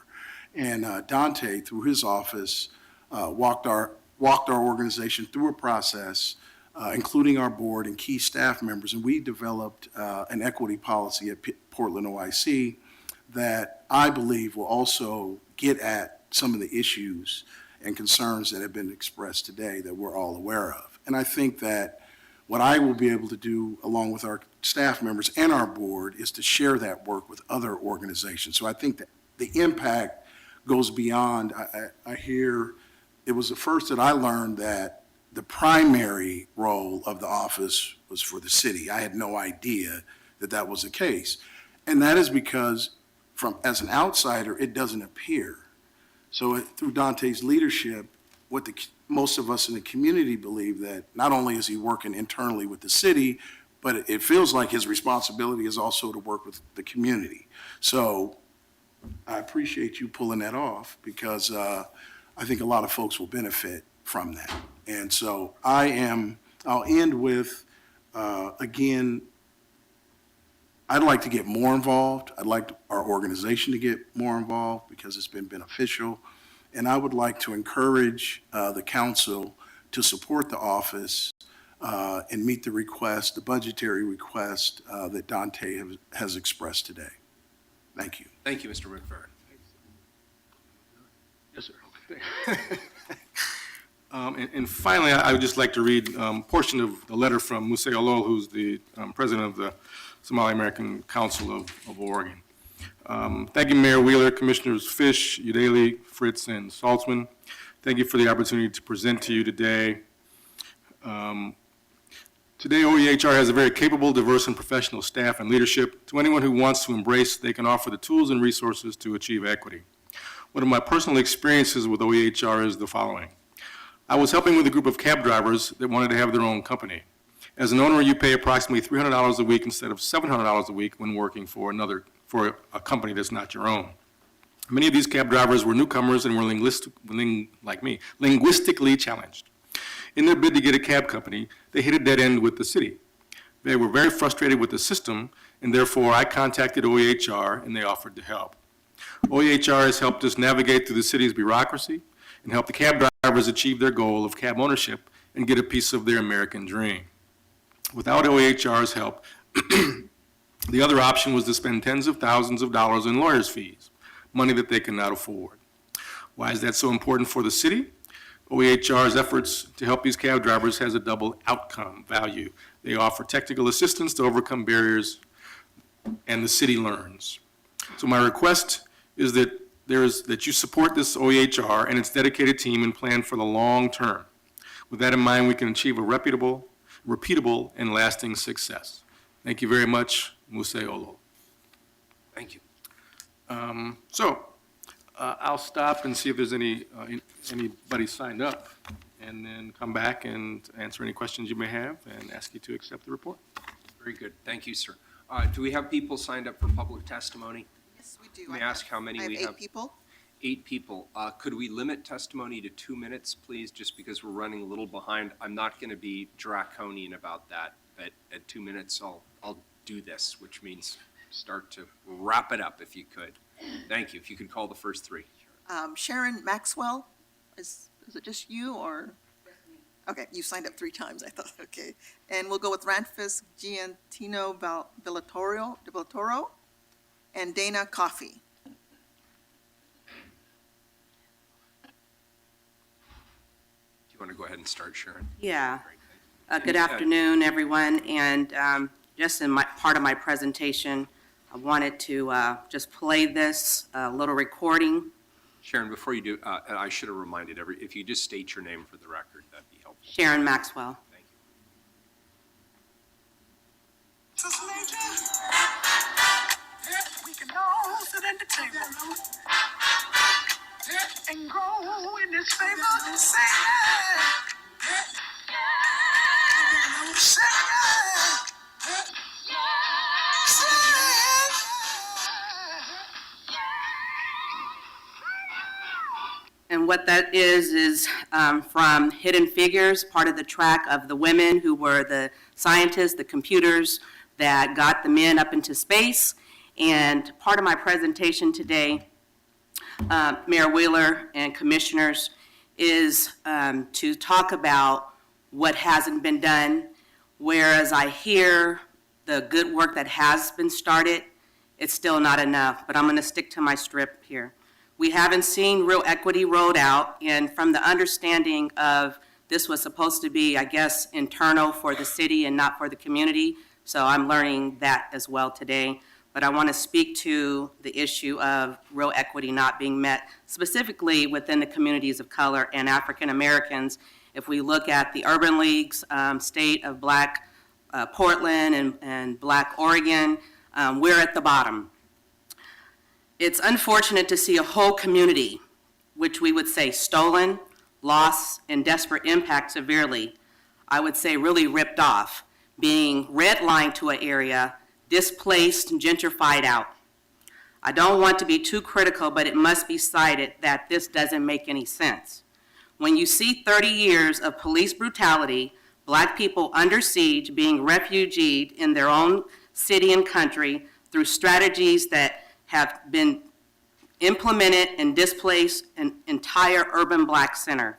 And Dante, through his office, walked our organization through a process, including our board and key staff members, and we developed an equity policy at Portland OIC that I believe will also get at some of the issues and concerns that have been expressed today that we're all aware of. And I think that what I will be able to do, along with our staff members and our board, is to share that work with other organizations. So I think that the impact goes beyond, I hear, it was the first that I learned that the primary role of the office was for the city. I had no idea that that was the case. And that is because, as an outsider, it doesn't appear. So through Dante's leadership, what most of us in the community believe that not only is he working internally with the city, but it feels like his responsibility is also to work with the community. So I appreciate you pulling that off because I think a lot of folks will benefit from that. And so I'll end with, again, I'd like to get more involved. I'd like our organization to get more involved because it's been beneficial. And I would like to encourage the council to support the office and meet the request, the budgetary request that Dante has expressed today. Thank you. Thank you, Mr. McFerrin. Yes, sir. And finally, I would just like to read a portion of the letter from Muse Olo, who's the president of the Somali American Council of Oregon. Thank you, Mayor Wheeler, Commissioners Fish, Udaley, Fritz, and Saltzman. Thank you for the opportunity to present to you today. Today, OEHR has a very capable, diverse, and professional staff and leadership. To anyone who wants to embrace, they can offer the tools and resources to achieve equity. One of my personal experiences with OEHR is the following. I was helping with a group of cab drivers that wanted to have their own company. As an owner, you pay approximately $300 a week instead of $700 a week when working for a company that's not your own. Many of these cab drivers were newcomers and were linguistically challenged. In their bid to get a cab company, they hit a dead end with the city. They were very frustrated with the system, and therefore I contacted OEHR and they offered to help. OEHR has helped us navigate through the city's bureaucracy and help the cab drivers achieve their goal of cab ownership and get a piece of their American dream. Without OEHR's help, the other option was to spend tens of thousands of dollars in lawyers' fees, money that they cannot afford. Why is that so important for the city? OEHR's efforts to help these cab drivers has a double outcome value. They offer technical assistance to overcome barriers, and the city learns. So my request is that that you support this OEHR and its dedicated team and plan for the long term. With that in mind, we can achieve a repeatable, and lasting success. Thank you very much. Muse Olo. Thank you. I'll stop and see if there's anybody signed up, and then come back and answer any questions you may have and ask you to accept the report. Very good. Thank you, sir. Do we have people signed up for public testimony? Yes, we do. May I ask how many we I have? have 8 people. 8 people. Could we limit testimony to 2 minutes, please, just because we're running a little behind? I'm not going to be draconian about that, but at 2 minutes, I'll do this, which means start to wrap it up if you could. Thank you. If you could call the first 3. Sharon Maxwell, is it just you or? Okay, you signed up 3 times, I thought, okay. And we'll go with Ranfis Giantino Villatoro and Dana Coffey. Do you want to go ahead and start, Sharon? Yeah. Good afternoon, everyone. And just in part of my presentation, I wanted to just play this little recording. Sharon, before you do, I should have reminded if you just state your name for the record, that'd be helpful. Sharon Maxwell. Thank you. We can all sit at the table and grow in this favor. Say yeah. Say yeah. And what that is from Hidden Figures, part of the track of the women who were the scientists, the computers that got the men up into space. And part of my presentation today, Mayor Wheeler and commissioners, is to talk about what hasn't been done. Whereas I hear the good work that has been started, it's still not enough. But I'm going to stick to my script here. We haven't seen real equity rolled out, and from the understanding of this was supposed to be, I guess, internal for the city and not for the community, so I'm learning that as well today. But I want to speak to the issue of real equity not being met, specifically within the communities of color and African Americans. If we look at the Urban League's state of Black Portland and Black Oregon, we're at the bottom. It's unfortunate to see a whole community, which we would say stolen, lost, and desperate impact severely, I would say really ripped off, being redlined to an area, displaced and gentrified out. I don't want to be too critical, but it must be cited that this doesn't make any sense. When you see 30 years of police brutality, Black people under siege being refugeed in their own city and country through strategies that have been implemented and displaced an entire urban Black center.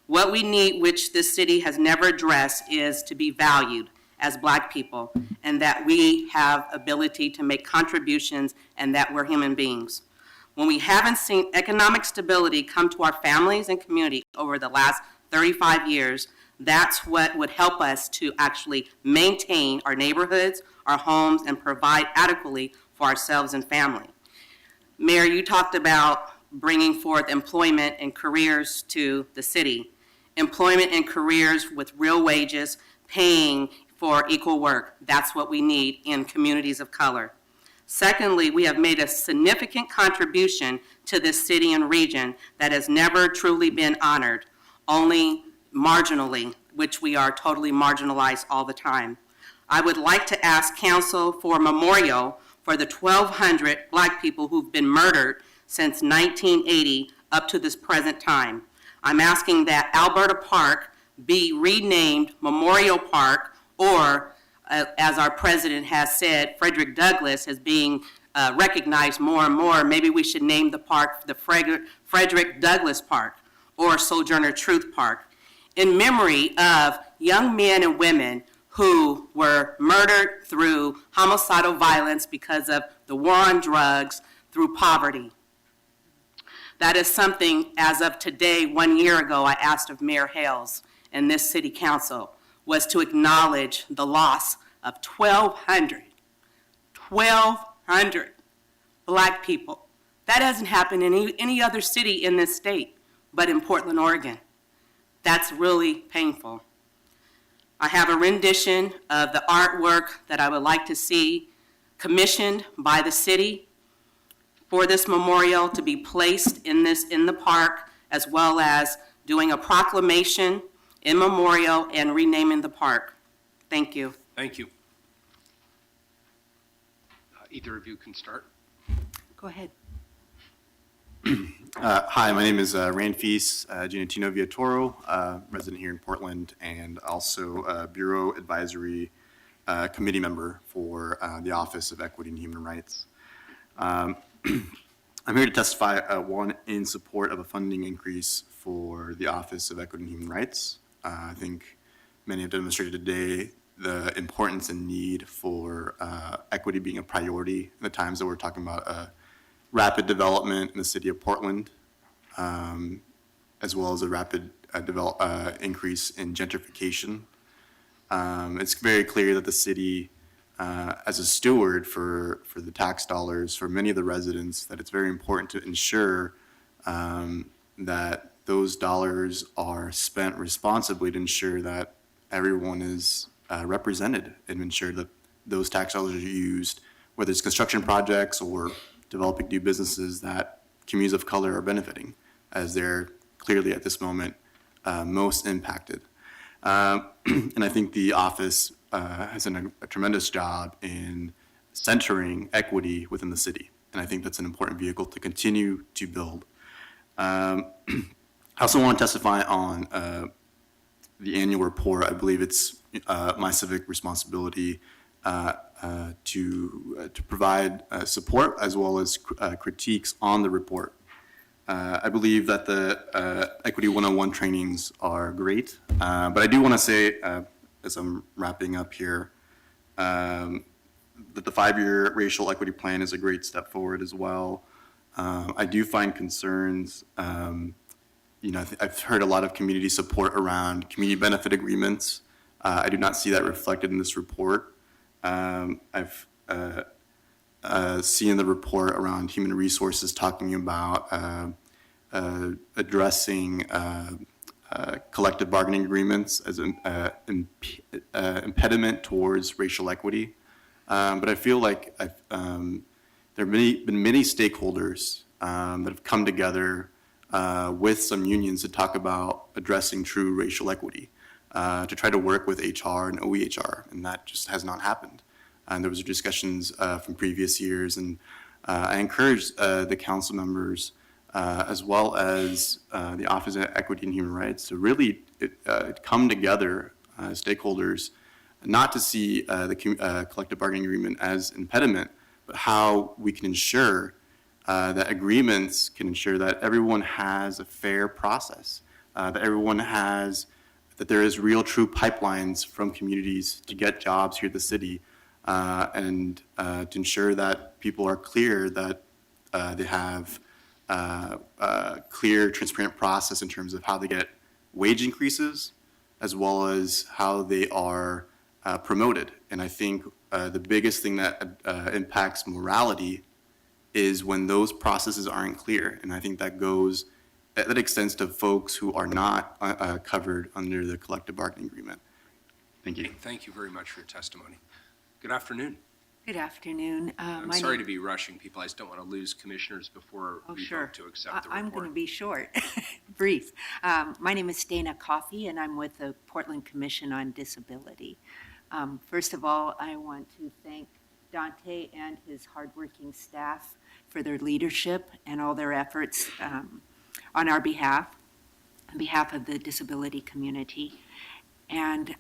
What we need, which this city has never addressed, is to be valued as Black people, and that we have ability to make contributions and that we're human beings. When we haven't seen economic stability come to our families and community over the last 35 years, that's what would help us to actually maintain our neighborhoods, our homes, and provide adequately for ourselves and family. Mayor, you talked about bringing forth employment and careers to the city. Employment and careers with real wages, paying for equal work. That's what we need in communities of color. Secondly, we have made a significant contribution to this city and region that has never truly been honored, only marginally, which we are totally marginalized all the time. I would like to ask council for a memorial for the 1,200 Black people who've been murdered since 1980 up to this present time. I'm asking that Alberta Park be renamed Memorial Park, or as our president has said, Frederick Douglass is being recognized more and more. Maybe we should name the park the Frederick Douglass Park or Sojourner Truth Park, in memory of young men and women who were murdered through homicidal violence because of the war on drugs, through poverty. That is something, as of today, 1 year ago, I asked of Mayor Hales and this city council, was to acknowledge the loss of 1,200 Black people. That hasn't happened in any other city in this state, but in Portland, Oregon. That's really painful. I have a rendition of the artwork that I would like to see commissioned by the city for this memorial to be placed in the park, as well as doing a proclamation in memorial and renaming the park. Thank you. Thank you. Either of you can start. Go ahead. Hi, my name is Rand Feast, Gianatino Villatoro, resident here in Portland, and also Bureau Advisory Committee member for the Office of Equity and Human Rights. I'm here to testify, one, in support of a funding increase for the Office of Equity and Human Rights. I think many have demonstrated today the importance and need for equity being a priority in the times that we're talking about rapid development in the city of Portland, as well as a rapid increase in gentrification. It's very clear that the city, as a steward for the tax dollars for many of the residents, that it's very important to ensure that those dollars are spent responsibly to ensure that everyone is represented and ensure that those tax dollars are used, whether it's construction projects or developing new businesses, that communities of color are benefiting, as they're clearly at this moment most impacted. And I think the office has done a tremendous job in centering equity within the city. And I think that's an important vehicle to continue to build. I also want to testify on the annual report. I believe it's my civic responsibility to provide support as well as critiques on the report. I believe that the Equity 101 trainings are great, but I do want to say, as I'm wrapping up here, that the 5-year racial equity plan is a great step forward as well. I do find concerns, I've heard a lot of community support around community benefit agreements. I do not see that reflected in this report. I've seen the report around human resources talking about addressing collective bargaining agreements as an impediment towards racial equity. But I feel like there have been many stakeholders that have come together with some unions to talk about addressing true racial equity, to try to work with HR and OEHR, and that just has not happened. And there was discussions from previous years, and I encourage the council members, as well as the Office of Equity and Human Rights, to really come together, stakeholders, not to see the collective bargaining agreement as impediment, but how we can ensure that agreements can ensure that everyone has a fair process, that there is real, true pipelines from communities to get jobs here at the city, and to ensure that people are clear that they have a clear, transparent process in terms of how they get wage increases, as well as how they are promoted. And I think the biggest thing that impacts morality is when those processes aren't clear. And I think that extends to folks who are not covered under the collective bargaining agreement. Thank you. Thank you very much for your testimony. Good afternoon. Good afternoon. I'm sorry to be rushing people. I just don't want to lose commissioners before we vote to accept the report. I'm going to be short, brief. My name is Dana Coffey, and I'm with the Portland Commission on Disability. First of all, I want to thank Dante and his hardworking staff for their leadership and all their efforts on our behalf, on behalf of the disability community. And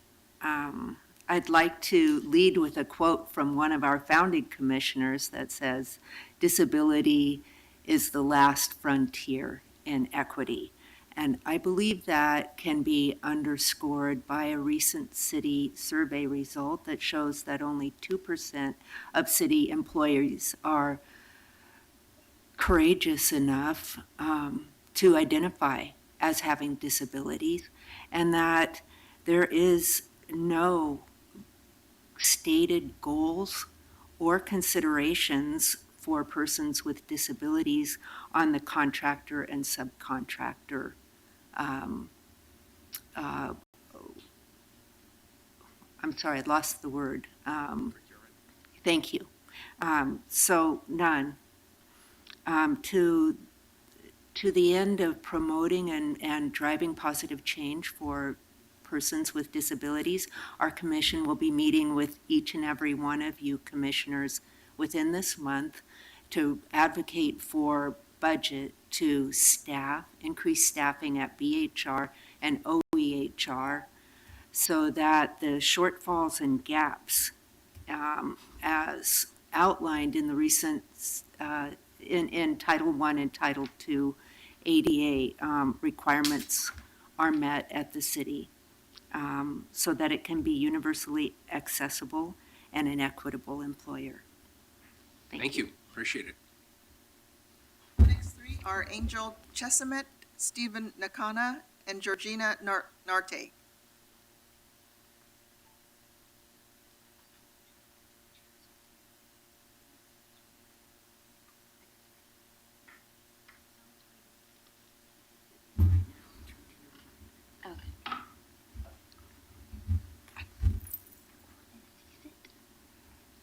I'd like to lead with a quote from one of our founding commissioners that says, "Disability is the last frontier in equity." And I believe that can be underscored by a recent city survey result that shows that only 2% of city employees are courageous enough to identify as having disabilities, and that there is no stated goals or considerations for persons with disabilities on the contractor and subcontractor I'm sorry, I lost the word. Thank you. So none. To the end of promoting and driving positive change for persons with disabilities, our commission will be meeting with each and every one of you commissioners within this month to advocate for budget to staff, increase staffing at BHR and OEHR, so that the shortfalls and gaps, as outlined in the recent, in Title I and Title II ADA requirements, are met at the city, so that it can be universally accessible and an equitable employer. Thank you. Appreciate it. Next three are Angel Chesamet, Stephen Nakana, and Georgina Narte.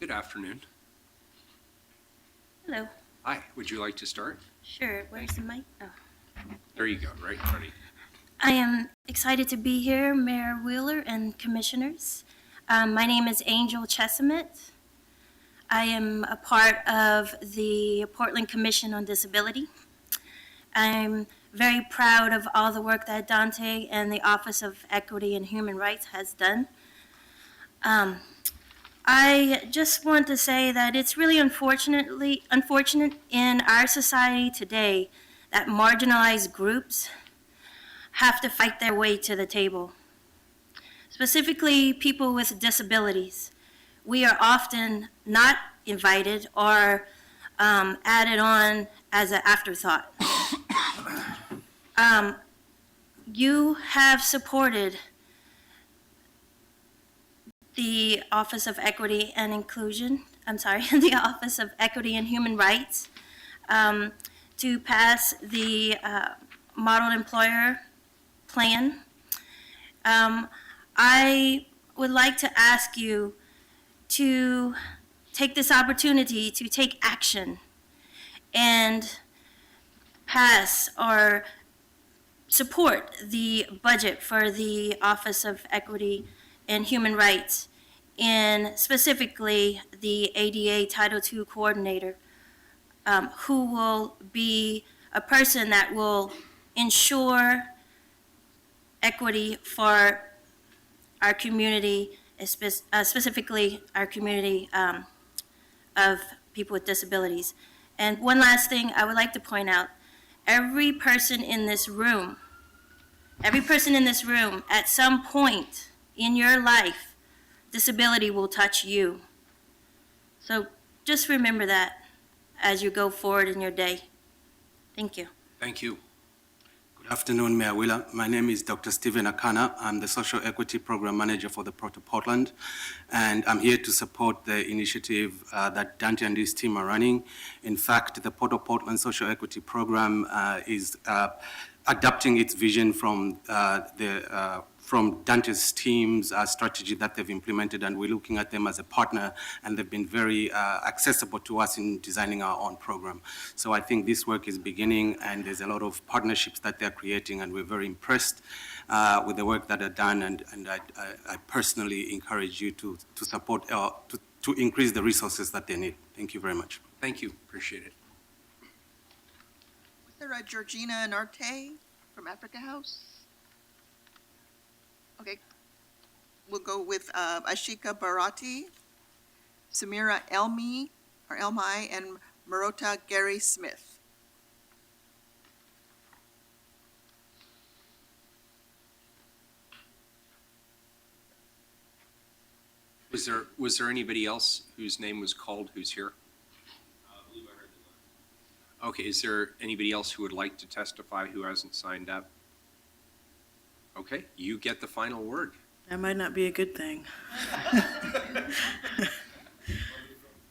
Good afternoon. Hello. Hi, would you like to start? Sure. Where's the mic? Oh. There you go, right in front of you. I am excited to be here, Mayor Wheeler and commissioners. My name is Angel Chesamet. I am a part of the Portland Commission on Disability. I'm very proud of all the work that Dante and the Office of Equity and Human Rights has done. I just want to say that it's really unfortunate in our society today that marginalized groups have to fight their way to the table. Specifically, people with disabilities. We are often not invited or added on as an afterthought. You have supported the Office of Equity and Inclusion, the Office of Equity and Human Rights to pass the Model Employer Plan. I would like to ask you to take this opportunity to take action and pass or support the budget for the Office of Equity and Human Rights, and specifically the ADA Title II coordinator, who will be a person that will ensure equity for our community, specifically our community of people with disabilities. And one last thing I would like to point out, every person in this room at some point in your life, disability will touch you. So just remember that as you go forward in your day. Thank you. Thank you. Good afternoon, Mayor Wheeler. My name is Dr. Stephen Akana. I'm the Social Equity Program Manager for the Proto Portland, and I'm here to support the initiative that Dante and his team are running. In fact, the Proto Portland Social Equity Program is adapting its vision from Dante's team's strategy that they've implemented, and we're looking at them as a partner, and they've been very accessible to us in designing our own program. So I think this work is beginning, and there's a lot of partnerships that they're creating, and we're very impressed with the work that are done, and I personally encourage you to support, to increase the resources that they need. Thank you very much. Thank you. Appreciate it. Was there a Georgina Narte from Africa House? Okay, we'll go with Ashika Barati, Samira Elmi, and Marota Gary Smith. Was there anybody else whose name was called who's here? Okay, is there anybody else who would like to testify who hasn't signed up? Okay, you get the final word. That might not be a good thing.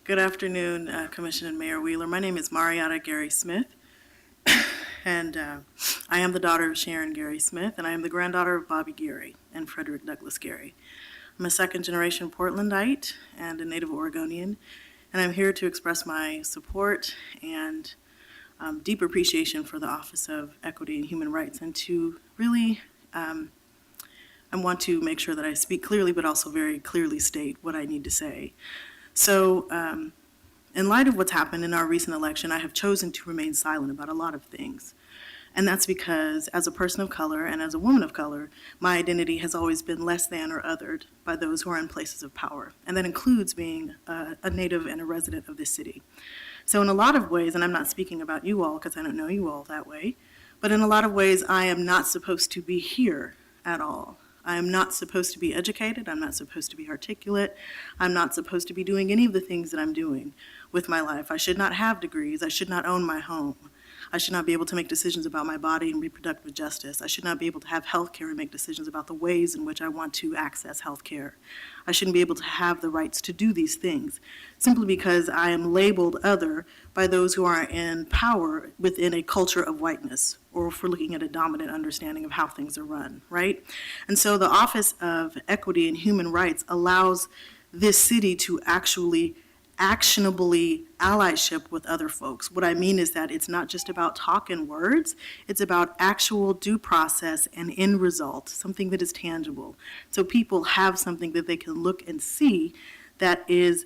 Good afternoon, Commissioner and Mayor Wheeler. My name is Marietta Gary Smith, and I am the daughter of Sharon Gary Smith, and I am the granddaughter of Bobby Gary and Frederick Douglass Gary. I'm a second-generation Portlandite and a native Oregonian, and I'm here to express my support and deep appreciation for the Office of Equity and Human Rights, and to really I want to make sure that I speak clearly, but also very clearly state what I need to say. So, in light of what's happened in our recent election, I have chosen to remain silent about a lot of things. And that's because, as a person of color and as a woman of color, my identity has always been less than or othered by those who are in places of power. And that includes being a native and a resident of this city. So, in a lot of ways, and I'm not speaking about you all because I don't know you all that way, but in a lot of ways, I am not supposed to be here at all. I am not supposed to be educated. I'm not supposed to be articulate. I'm not supposed to be doing any of the things that I'm doing with my life. I should not have degrees. I should not own my home. I should not be able to make decisions about my body and reproductive justice. I should not be able to have health care and make decisions about the ways in which I want to access health care. I shouldn't be able to have the rights to do these things simply because I am labeled other by those who are in power within a culture of whiteness, or if we're looking at a dominant understanding of how things are run, right? And so the Office of Equity and Human Rights allows this city to actually actionably allyship with other folks. What I mean is that it's not just about talk and words, it's about actual due process and end result, something that is tangible. So people have something that they can look and see that is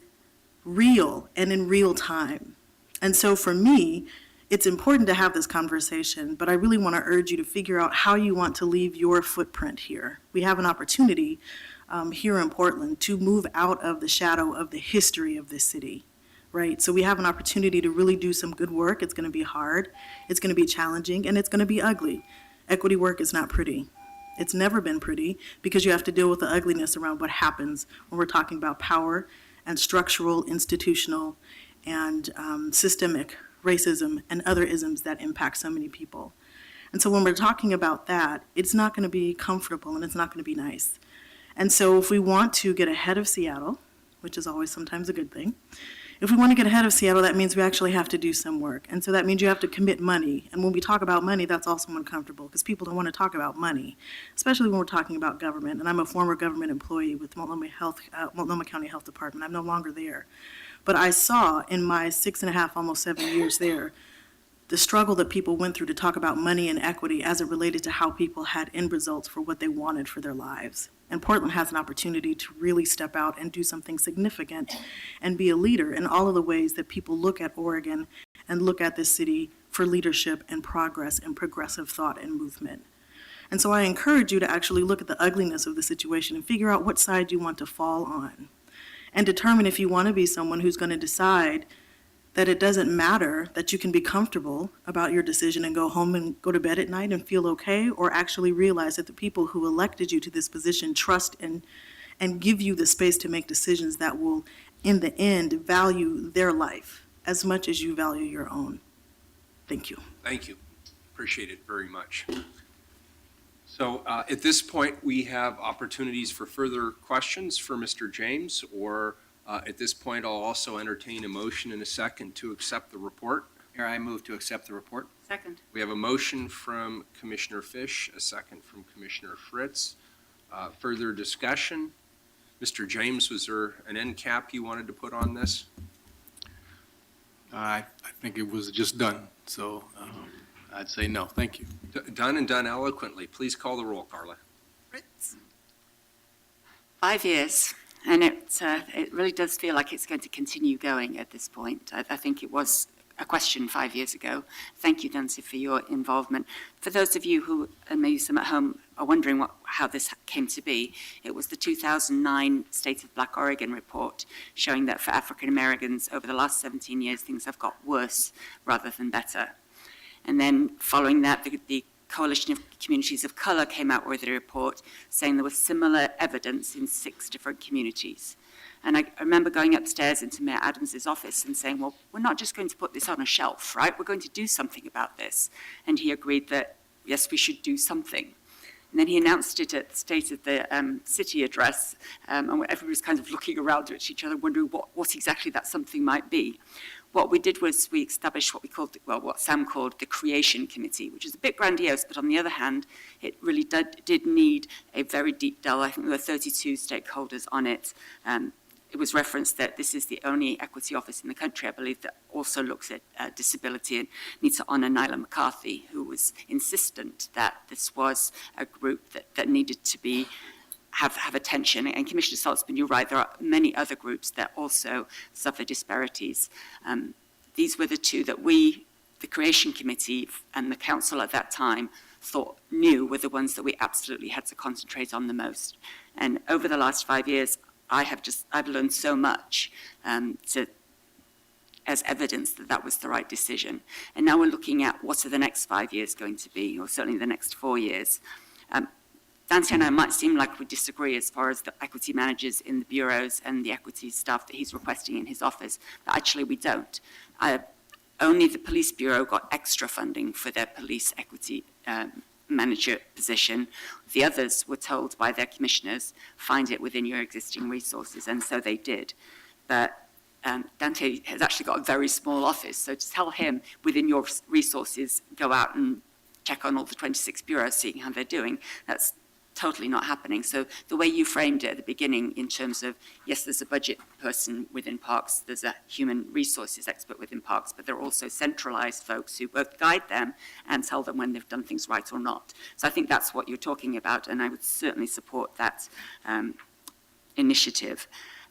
real and in real time. And so for me, it's important to have this conversation, but I really want to urge you to figure out how you want to leave your footprint here. We have an opportunity here in Portland to move out of the shadow of the history of this city, right? So we have an opportunity to really do some good work. It's going to be hard, it's going to be challenging, and it's going to be ugly. Equity work is not pretty. It's never been pretty because you have to deal with the ugliness around what happens when we're talking about power and structural, institutional, and systemic racism and other isms that impact so many people. And so when we're talking about that, it's not going to be comfortable and it's not going to be nice. And so if we want to get ahead of Seattle, which is always sometimes a good thing, if we want to get ahead of Seattle, that means we actually have to do some work. And so that means you have to commit money. And when we talk about money, that's also uncomfortable because people don't want to talk about money, especially when we're talking about government. And I'm a former government employee with Multnomah County Health Department. I'm no longer there. But I saw in my 6.5, almost 7 years there, the struggle that people went through to talk about money and equity as it related to how people had end results for what they wanted for their lives. And Portland has an opportunity to really step out and do something significant and be a leader in all of the ways that people look at Oregon and look at this city for leadership and progress and progressive thought and movement. And so I encourage you to actually look at the ugliness of the situation and figure out what side you want to fall on and determine if you want to be someone who's going to decide that it doesn't matter, that you can be comfortable about your decision and go home and go to bed at night and feel okay, or actually realize that the people who elected you to this position trust and give you the space to make decisions that will, in the end, value their life as much as you value your own. Thank you. Thank you. Appreciate it very much. So at this point, we have opportunities for further questions for Mr. James, or at this point, I'll also entertain a motion in a second to accept the report. Here, I move to accept the report. Second. We have a motion from Commissioner Fish, a second from Commissioner Fritz. Further discussion? Mr. James, was there an end cap you wanted to put on this? I think it was just done, so I'd say no. Thank you. Done and done eloquently. Please call the roll, Carla. Fritz? 5 years. And it really does feel like it's going to continue going at this point. I think it was a question 5 years ago. Thank you, Nancy, for your involvement. For those of you who, and maybe some at home, are wondering how this came to be, it was the 2009 State of Black Oregon report showing that for African Americans over the last 17 years, things have got worse rather than better. And then following that, the Coalition of Communities of Colour came out with a report saying there was similar evidence in 6 different communities. And I remember going upstairs into Mayor Adams's office and saying, well, we're not just going to put this on a shelf, right? We're going to do something about this. And he agreed that, yes, we should do something. And then he announced it at the State of the City address, and everybody was kind of looking around at each other, wondering what exactly that something might be. What we did was we established what we called, well, what Sam called the Creation Committee, which is a bit grandiose, but on the other hand, it really did need a very deep delve. I think there were 32 stakeholders on it. It was referenced that this is the only equity office in the country, I believe, that also looks at disability, and need to honour Nyla McCarthy, who was insistent that this was a group that needed to be have attention. And Commissioner Saltzman, you're right, there are many other groups that also suffer disparities. These were the two that we, the Creation Committee and the Council at that time, knew were the ones that we absolutely had to concentrate on the most. And over the last 5 years, I've learned so much as evidence that that was the right decision. And now we're looking at what are the next 5 years going to be, or certainly the next 4 years. Dante and I might seem like we disagree as far as the equity managers in the bureaus and the equity staff that he's requesting in his office, but actually we don't. Only the police bureau got extra funding for their police equity manager position. The others were told by their commissioners, find it within your existing resources, and so they did. But Dante has actually got a very small office, so to tell him within your resources, go out and check on all the 26 bureaus, seeing how they're doing, that's totally not happening. So the way you framed it at the beginning in terms of, yes, there's a budget person within parks, there's a human resources expert within parks, but there are also centralized folks who both guide them and tell them when they've done things right or not. So I think that's what you're talking about, and I would certainly support that initiative.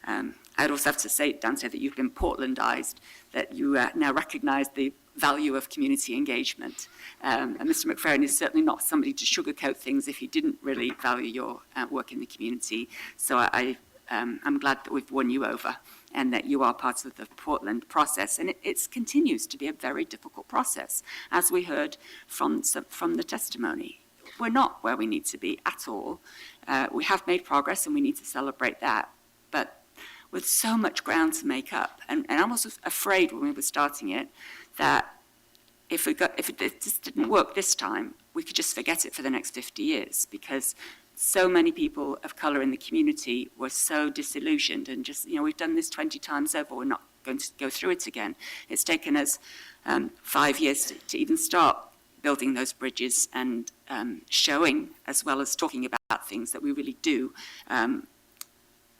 I'd also have to say, Dante, that you've been Portlandized, that you now recognize the value of community engagement. And Mr. McFerrin is certainly not somebody to sugarcoat things if he didn't really value your work in the community. So I'm glad that we've won you over and that you are part of the Portland process. And it continues to be a very difficult process, as we heard from the testimony. We're not where we need to be at all. We have made progress and we need to celebrate that. But with so much ground to make up, and I was afraid when we were starting it that if it just didn't work this time, we could just forget it for the next 50 years, because so many people of colour in the community were so disillusioned and just, we've done this 20 times over, we're not going to go through it again. It's taken us 5 years to even start building those bridges and showing, as well as talking about things, that we really do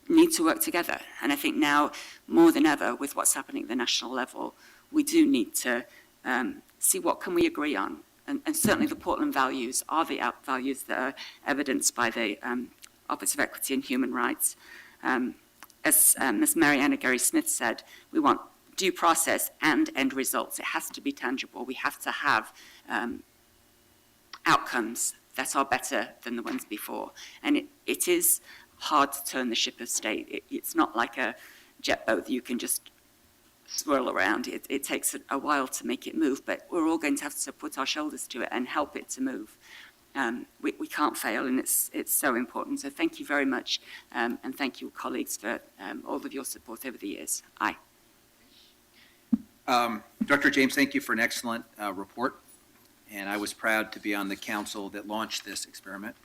need to work together. And I think now, more than ever, with what's happening at the national level, we do need to see what can we agree on. And certainly the Portland values are the values that are evidenced by the Office of Equity and Human Rights. As Ms. Mariana Gary Smith said, we want due process and end results. It has to be tangible. We have to have outcomes that are better than the ones before. And it is hard to turn the ship of state. It's not like a jet boat that you can just swirl around. It takes a while to make it move, but we're all going to have to put our shoulders to it and help it to move. We can't fail, and it's so important. So thank you very much, and thank you, colleagues, for all of your support over the years. Aye. Dr. James, thank you for an excellent report, and I was proud to be on the council that launched this experiment,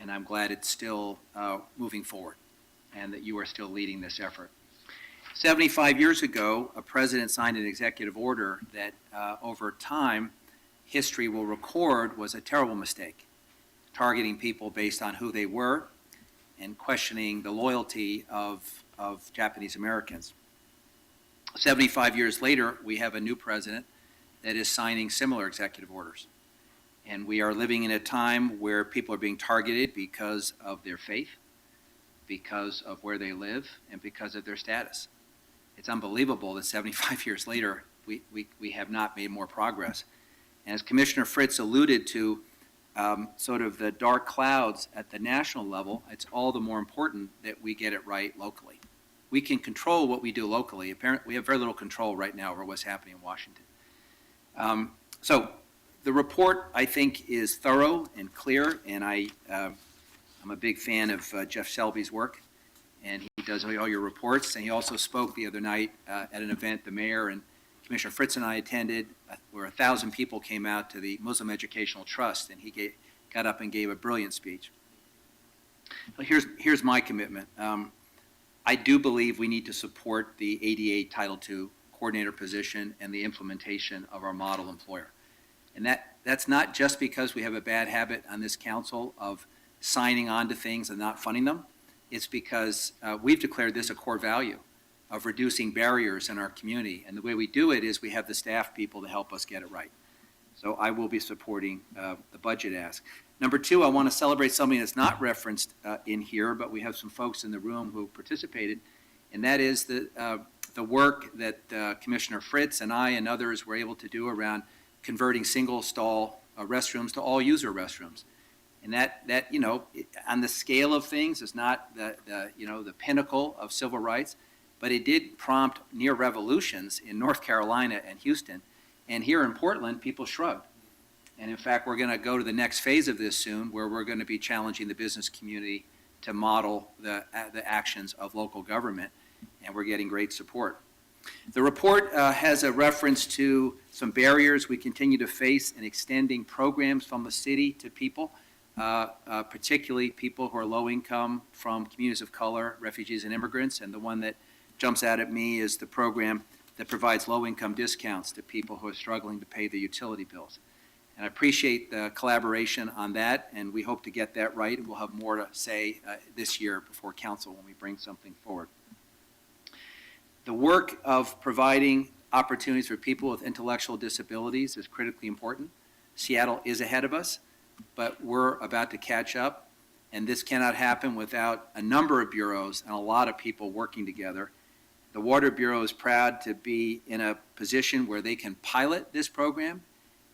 and I'm glad it's still moving forward and that you are still leading this effort. 75 years ago, a president signed an executive order that over time, history will record was a terrible mistake, targeting people based on who they were and questioning the loyalty of Japanese Americans. 75 years later, we have a new president that is signing similar executive orders. And we are living in a time where people are being targeted because of their faith, because of where they live, and because of their status. It's unbelievable that 75 years later, we have not made more progress. And as Commissioner Fritz alluded to, sort of the dark clouds at the national level, it's all the more important that we get it right locally. We can control what we do locally. Apparently, we have very little control right now over what's happening in Washington. So The report, I think, is thorough and clear, and I'm a big fan of Jeff Shelby's work, and he does all your reports, and he also spoke the other night at an event the mayor and Commissioner Fritz and I attended, where 1,000 people came out to the Muslim Educational Trust, and he got up and gave a brilliant speech. Well, here's my commitment. I do believe we need to support the ADA Title II coordinator position and the implementation of our model employer. And that's not just because we have a bad habit on this council of signing on to things and not funding them. It's because we've declared this a core value of reducing barriers in our community. And the way we do it is we have the staff people to help us get it right. So I will be supporting the budget ask. Number two, I want to celebrate something that's not referenced in here, but we have some folks in the room who participated, and that is the work that Commissioner Fritz and I and others were able to do around converting single-stall restrooms to all-user restrooms. And that you know, on the scale of things, is not the pinnacle of civil rights, but it did prompt near revolutions in North Carolina and Houston. And here in Portland, people shrugged. And in fact, we're going to go to the next phase of this soon, where we're going to be challenging the business community to model the actions of local government, and we're getting great support. The report has a reference to some barriers we continue to face in extending programs from the city to people, particularly people who are low income from communities of color, refugees and immigrants. And the one that jumps out at me is the program that provides low-income discounts to people who are struggling to pay their utility bills. And I appreciate the collaboration on that, and we hope to get that right, and we'll have more to say this year before council when we bring something forward. The work of providing opportunities for people with intellectual disabilities is critically important. Seattle is ahead of us, but we're about to catch up, and this cannot happen without a number of bureaus and a lot of people working together. The Water Bureau is proud to be in a position where they can pilot this program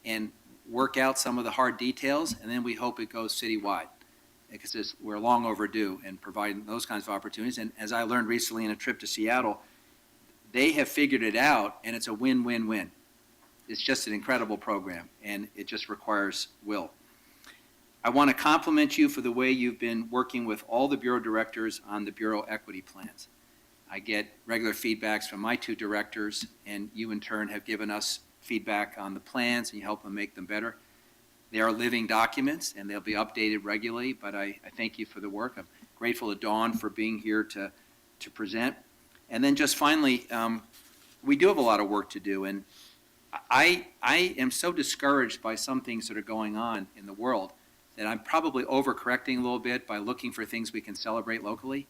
and work out some of the hard details, and then we hope it goes citywide, because we're long overdue in providing those kinds of opportunities. And as I learned recently in a trip to Seattle, they have figured it out, and it's a win-win-win. It's just an incredible program, and it just requires will. I want to compliment you for the way you've been working with all the Bureau directors on the Bureau equity plans. I get regular feedbacks from my two directors, and you in turn have given us feedback on the plans, and you help them make them better. They are living documents, and they'll be updated regularly, but I thank you for the work. I'm grateful to Dawn for being here to present. And then just finally, we do have a lot of work to do, and I am so discouraged by some things that are going on in the world that I'm probably overcorrecting a little bit by looking for things we can celebrate locally,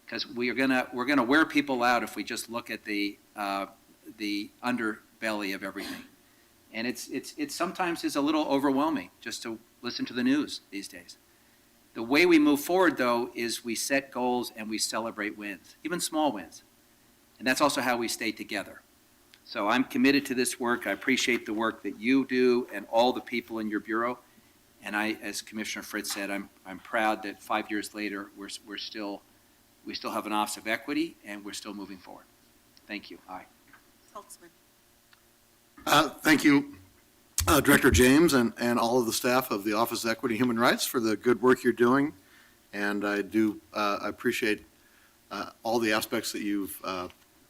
because we're gonna wear people out if we just look at the underbelly of everything. And it's sometimes is a little overwhelming just to listen to the news these days. The way we move forward, though, is we set goals and we celebrate wins, even small wins. And that's also how we stay together. So I'm committed to this work. I appreciate the work that you do and all the people in your bureau. And I, as Commissioner Fritz said, I'm proud that 5 years later we still have an Office of Equity and we're still moving forward. Thank you. Aye. Saltzman. Thank you, Director James, and all of the staff of the Office of Equity and Human Rights for the good work you're doing. And I appreciate all the aspects that you've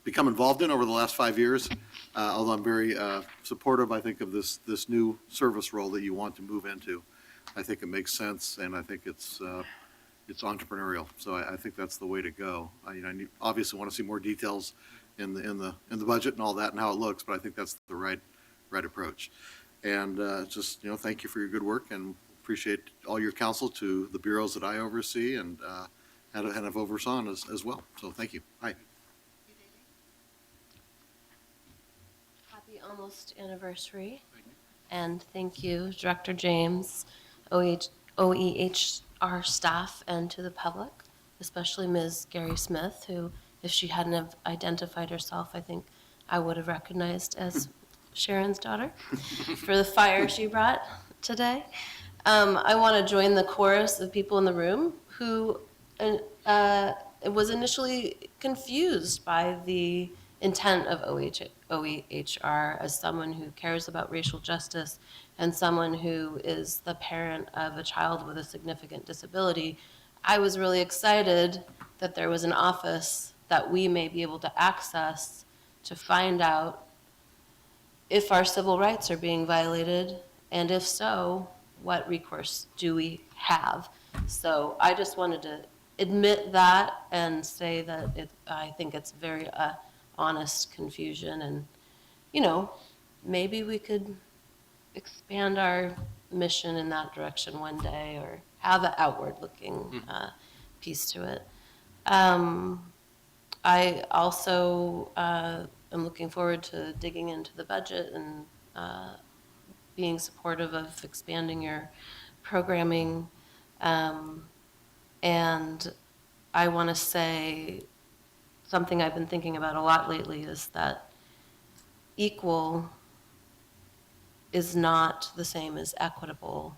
become involved in over the last 5 years, although I'm very supportive, I think, of this new service role that you want to move into. I think it makes sense, and I think it's entrepreneurial. So I think that's the way to go. I obviously want to see more details in the budget and all that and how it looks, but I think that's the right approach. And just thank you for your good work, and appreciate all your counsel to the bureaus that I oversee and have oversawn as well. So thank you. Hi. Happy almost anniversary, and thank you, Director James, OEHR staff, and to the public, especially Ms. Gary Smith, who, if she hadn't have identified herself, I think I would have recognized as Sharon's daughter for the fire she brought today. I want to join the chorus of people in the room who was initially confused by the intent of OEHR as someone who cares about racial justice and someone who is the parent of a child with a significant disability, I was really excited that there was an office that we may be able to access to find out if our civil rights are being violated, and if so, what recourse do we have? So I just wanted to admit that and say that I think it's very honest confusion, and, you know, maybe we could expand our mission in that direction one day, or have an outward-looking piece to it. I also am looking forward to digging into the budget and being supportive of expanding your programming. And I want to say something I've been thinking about a lot lately is that equal is not the same as equitable.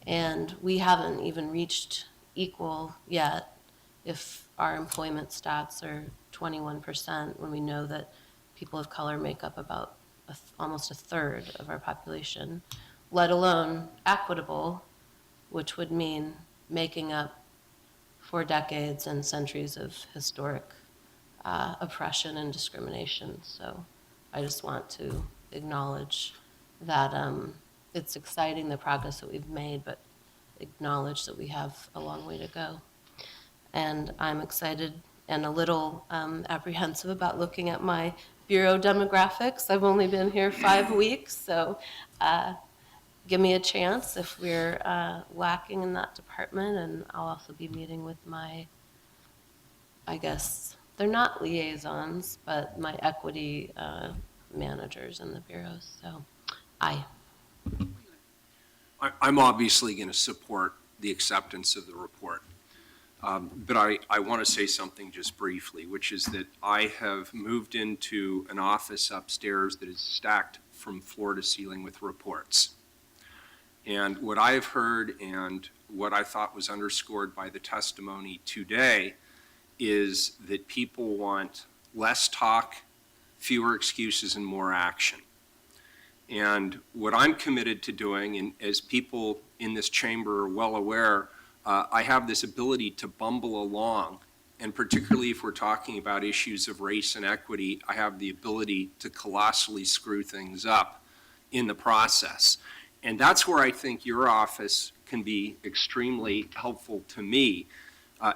And we haven't even reached equal yet if our employment stats are 21%, when we know that people of color make up about almost a third of our population, let alone equitable, which would mean making up for decades and centuries of historic oppression and discrimination. So I just want to acknowledge that it's exciting, the progress that we've made, but acknowledge that we have a long way to go. And I'm excited and a little apprehensive about looking at my bureau demographics. I've only been here 5 weeks, so give me a chance if we're lacking in that department. And I'll also be meeting with my, I guess, they're not liaisons, but my equity managers in the bureaus. So, I'm obviously going to support the acceptance of the report. But I want to say something just briefly, which is that I have moved into an office upstairs that is stacked from floor to ceiling with reports. And what I have heard and what I thought was underscored by the testimony today is that people want less talk, fewer excuses, and more action. And what I'm committed to doing, and as people in this chamber are well aware, I have this ability to bumble along, and particularly if we're talking about issues of race and equity, I have the ability to colossally screw things up in the process. And that's where I think your office can be extremely helpful to me.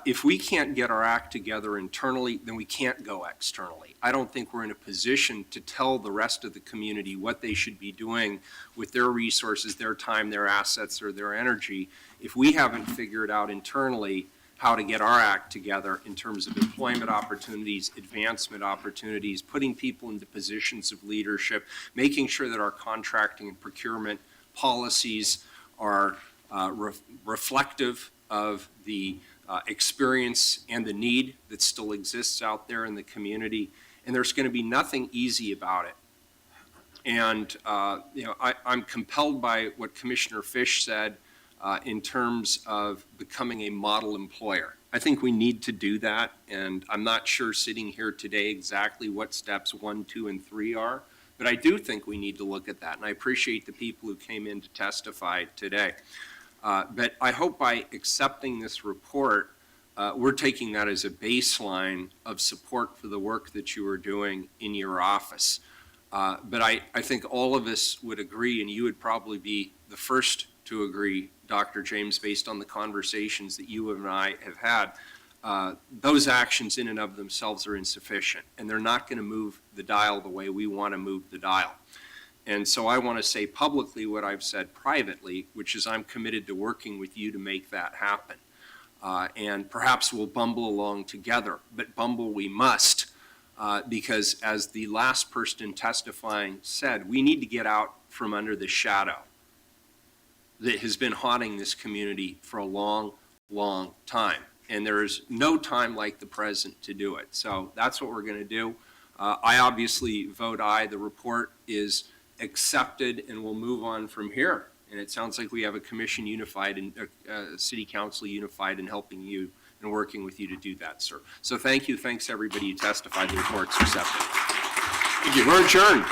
If we can't get our act together internally, then we can't go externally. I don't think we're in a position to tell the rest of the community what they should be doing with their resources, their time, their assets, or their energy if we haven't figured out internally how to get our act together in terms of employment opportunities, advancement opportunities, putting people into positions of leadership, making sure that our contracting and procurement policies are reflective of the experience and the need that still exists out there in the community. And there's going to be nothing easy about it. And I'm compelled by what Commissioner Fish said in terms of becoming a model employer. I think we need to do that, and I'm not sure sitting here today exactly what steps 1, 2, and 3 are, but I do think we need to look at that, and I appreciate the people who came in to testify today. But I hope by accepting this report, we're taking that as a baseline of support for the work that you are doing in your office. But I think all of us would agree, and you would probably be the first to agree, Dr. James, based on the conversations that you and I have had, those actions in and of themselves are insufficient, and they're not going to move the dial the way we want to move the dial. And so I want to say publicly what I've said privately, which is I'm committed to working with you to make that happen. And perhaps we'll bumble along together, but bumble we must, because as the last person testifying said, we need to get out from under the shadow that has been haunting this community for a long, long time. And there is no time like the present to do it. So that's what we're going to do. I obviously vote aye. The report is accepted, and we'll move on from here. And it sounds like we have a commission unified and city council unified in helping you and working with you to do that, sir. So thank you. Thanks, everybody who testified. The report's receptive. Thank you. We're adjourned.